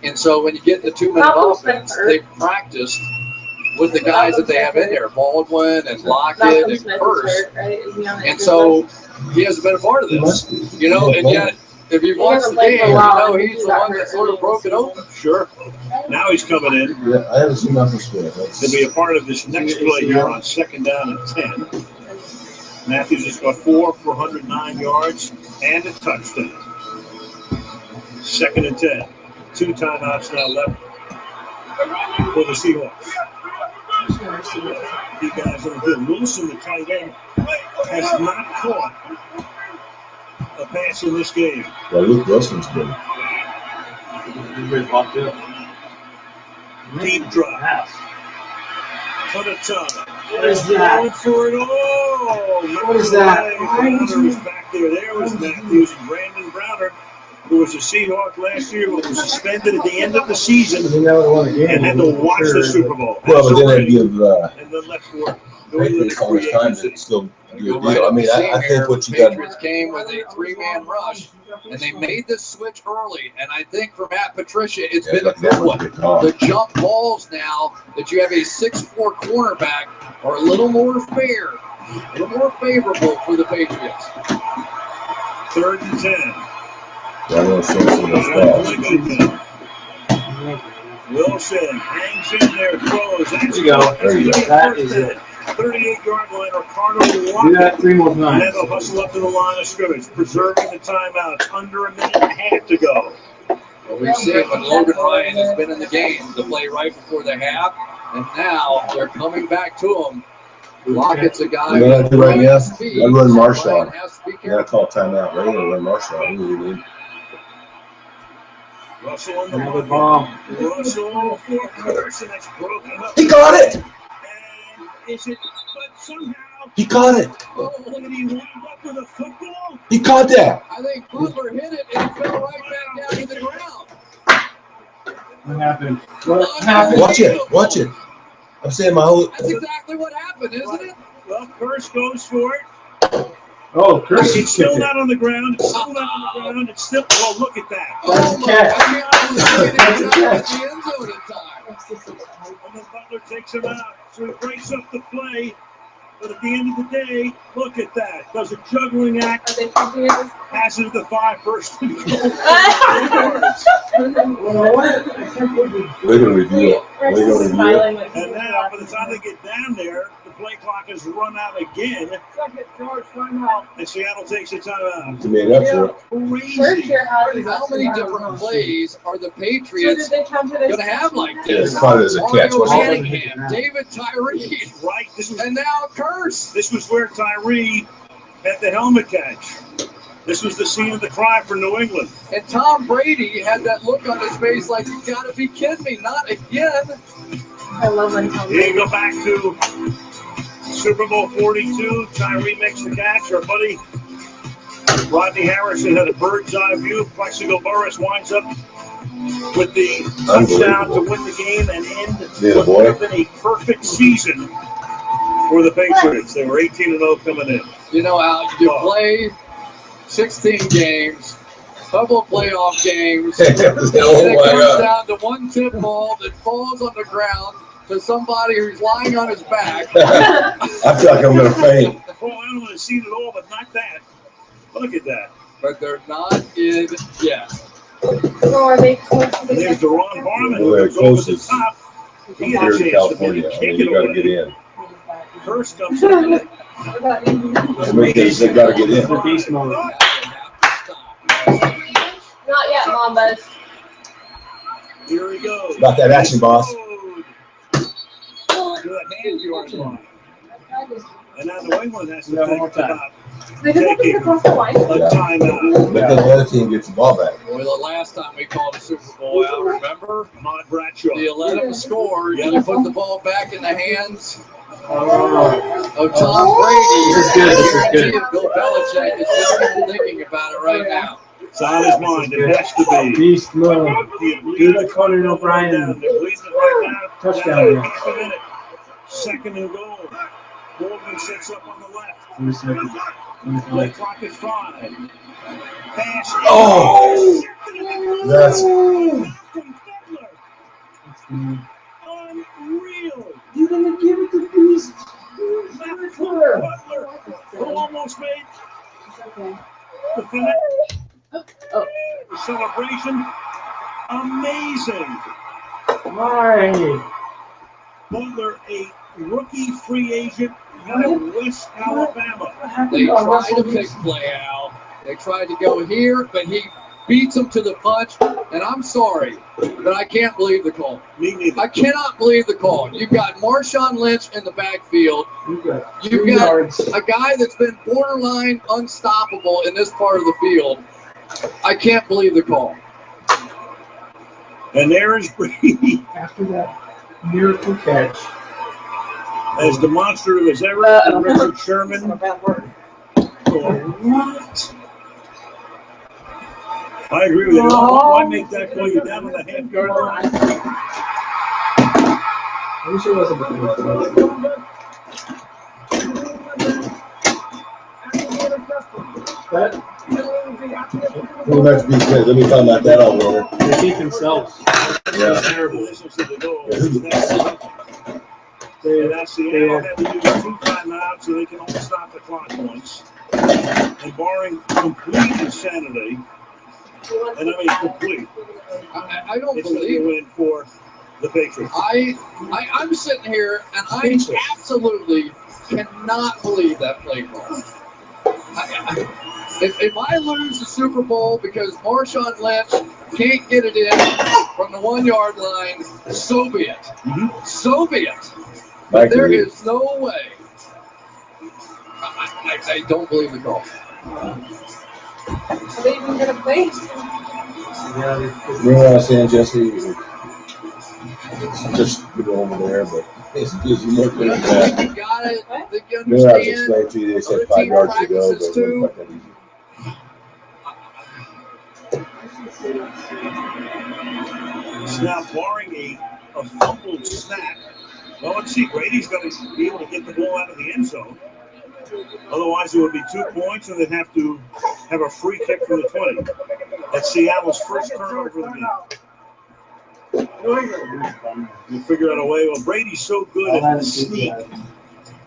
and so when you get the 2-minute offense, they practiced with the guys that they have in there, Baldwin and Lockett and Hurst, and so he hasn't been a part of this, you know, and yet if you watch the game, you know he's the one that sort of broke it open. Sure. Now he's coming in. Yeah, I haven't seen nothing square. To be a part of this next play here on 2nd down and 10. Matthews has got 4 for 109 yards and a touchdown. 2nd and 10. 2 timeouts now left for the Seahawks. You guys are good. Wilson, the tight end, has not caught a pass in this game. Yeah, Luke Wilson's good. Deep drop. Cut a ton. What is that? Going for it all. What is that? Browner was back there. There was Matthews and Brandon Browner, who was a Seahawk last year, but was suspended at the end of the season and had to watch the Super Bowl. Well, but then they give And then left for Patriots all this time to still do a deal. I mean, I think what you got. Patriots came with a 3-man rush, and they made this switch early. And I think for Matt Patricia, it's been a good one. The jump balls now that you have a 6'4" cornerback are a little more fair, a little more favorable for the Patriots. 3rd and 10. Wilson hangs in there, throws. There you go. There you go. That is it. 38-yard line, Ricardo Do Walker. that 3 more times. And then they'll hustle up to the line of scrimmage, preserving the timeouts. Under a minute and a half to go. Well, we've seen when Logan Ryan has been in the game, the play right before the half, and now they're coming back to him. Lockett's a guy. You know what I do right now? I run Marshall. Ryan has to be You careful. gotta call timeout. Right? I run Marshall. Russell on the Another line. bomb. Russell for Carson. That's broken up. He got it. And is it? But somehow. He caught it. Oh, did he wind up with a football? He caught that. I think Butler hit it and it fell right back down to the ground. What happened? What happened? Watch it. Watch it. I'm saying my whole. That's exactly what happened, isn't it? Well, Curse goes for it. Oh, Chris. It's still not on the ground. It's still not on the ground. It's still. Oh, look at that. That's a catch. That's a catch. The end zone in time. And then Butler takes him out. So he breaks up the play. But at the end of the day, look at that. Does a juggling act. Passes the 5 first and goal. We're gonna review it. We're gonna review it. And now, by the time they get down there, the play clock has run out again. 2nd charge timeout. And Seattle takes a timeout. To made up for it. Crazy. How many different plays are the Patriots going to have like Yeah, this? it's caught it as a catch. Mario Wasn't it? Manningham, David Tyree, Right. This was, and now Curse. this was where Tyree had the helmet catch. This was the scene of the cry for New England. And Tom Brady had that look on his face like, you got to be kidding me, not again. I love when Tom Here you go back to Super Bowl 42. Tyree makes the catch. Our buddy Rodney Harrison had a bird's eye view. Plexico Burris winds up with the touchdown to win the game and end what would have been a perfect season for the Patriots. They were 18-0 coming in. You know, Al, you play 16 games, couple of playoff games, and it comes down to one tip ball that falls on the ground to somebody who's lying on his back. I feel like I'm gonna faint. Oh, I don't want to see it all, but not that. Look at that. But they're not in yet. So are they close to And the there's Deron Harmon who They're goes over the closest top. He here had a in chance California. to I maybe mean, kick you it gotta get away. in. Curse comes in. They gotta get in. The beast mode. Not yet, Mambas. Here he goes. Got that action, boss. hand-yard line. And now New England has to Yeah, one think more time. about taking a timeout. But then the other team gets the ball back. Well, the last time we called a Super Bowl out, remember? Ahmad Bradshaw. You let them score, you put the ball back in the hands Oh, of Tom Brady. This is good, this is good. Bill Belichick is just thinking about it right now. It's on his mind. It has to be. Beast mode. Do the Conan O'Brien touchdown run. Second and goal. Baldwin sets up on the left. Play clock at 5. Pass. Oh! That's unreal. You're gonna give it to Beast. Butler, who almost made the finish. The celebration. Amazing. Why? Butler, a rookie free agent out of West Alabama. They tried to pick play out. They tried to go here, but he beats them to the punch. And I'm sorry, but I can't believe the call. Me neither. I cannot believe the call. You've got Marshawn Lynch in the backfield. You've got a guy that's been borderline unstoppable in this part of the field. I can't believe the call. And there is Brady. After that miracle catch. As demonstrative as ever, Richard Sherman. What? I agree with you. Why make that play? You're down on the half-yard line. I wish it wasn't before. pretty much be said. Let me talk about that all winter. They beat themselves. Yeah. Terrible. That's the they have to use 2 timeouts so they can only stop the clock once. And barring complete insanity, and I mean complete, I don't it's believe a win for the Patriots. I'm sitting here and I absolutely cannot believe that play call. If I lose the Super Bowl because Marshawn Lynch can't get it in from the 1 yard line, so be it. Mm-hmm. So be it. But there is no way. I don't believe the call. Are they even going to play? Remember I was saying, Jesse, just go over there, but it's gives you more clear than that. You got it. I think you Remember I was understand. explaining to you, they said 5 yards to go, but it wasn't quite that easy. Now, barring a fumbled snap, well, let's see. Brady's going to be able to get the ball out of the end zone. Otherwise, it would be 2 points, and they'd have to have a free kick from the 20. That's Seattle's first turnover of the game. You figure out a way. Well, Brady's so good at the sneak.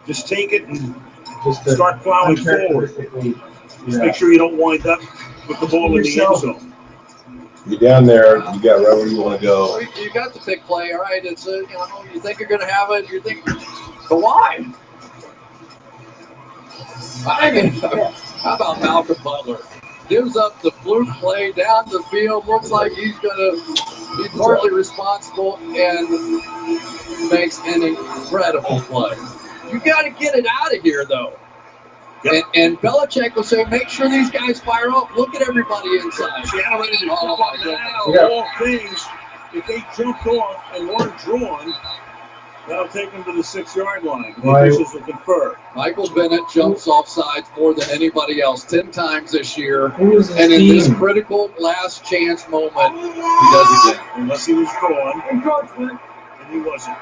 Just take it and start plowing forward. Just make sure you don't wind up with the ball in the end zone. You're down there, you got right where you want to go. You got the pick play, all right. It's you think you're going to have it. You think, but why? I mean, how about Malcolm Butler? Gives up the fluke play down the field. Looks like he's going to be partly responsible and makes an incredible play. You got to get it out of here, though. Yep. And Belichick will say, make sure these guys fire up. Look at everybody inside. All things, if they jumped off and weren't drawn, that'll take them to the 6 yard line. The officials will confer. Michael Bennett jumps off sides more than anybody else 10 times this year. And in this critical last chance moment, he does again. Unless he was drawn. And he wasn't.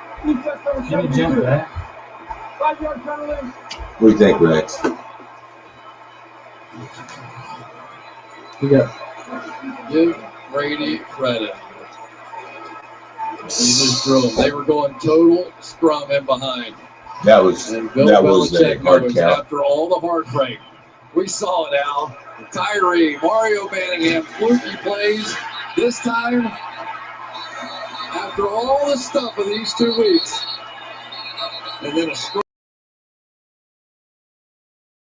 Can you jump that? 5 yard penalty. What do you think, Rex? Give Brady credit. He just drove him. They were going total scrum in behind. That was and Bill Belichick knows after all the heartbreak. We saw it, Al. Tyree, Mario Manningham, fluky plays. This time, after all the stuff of these 2 weeks. And then a scrum.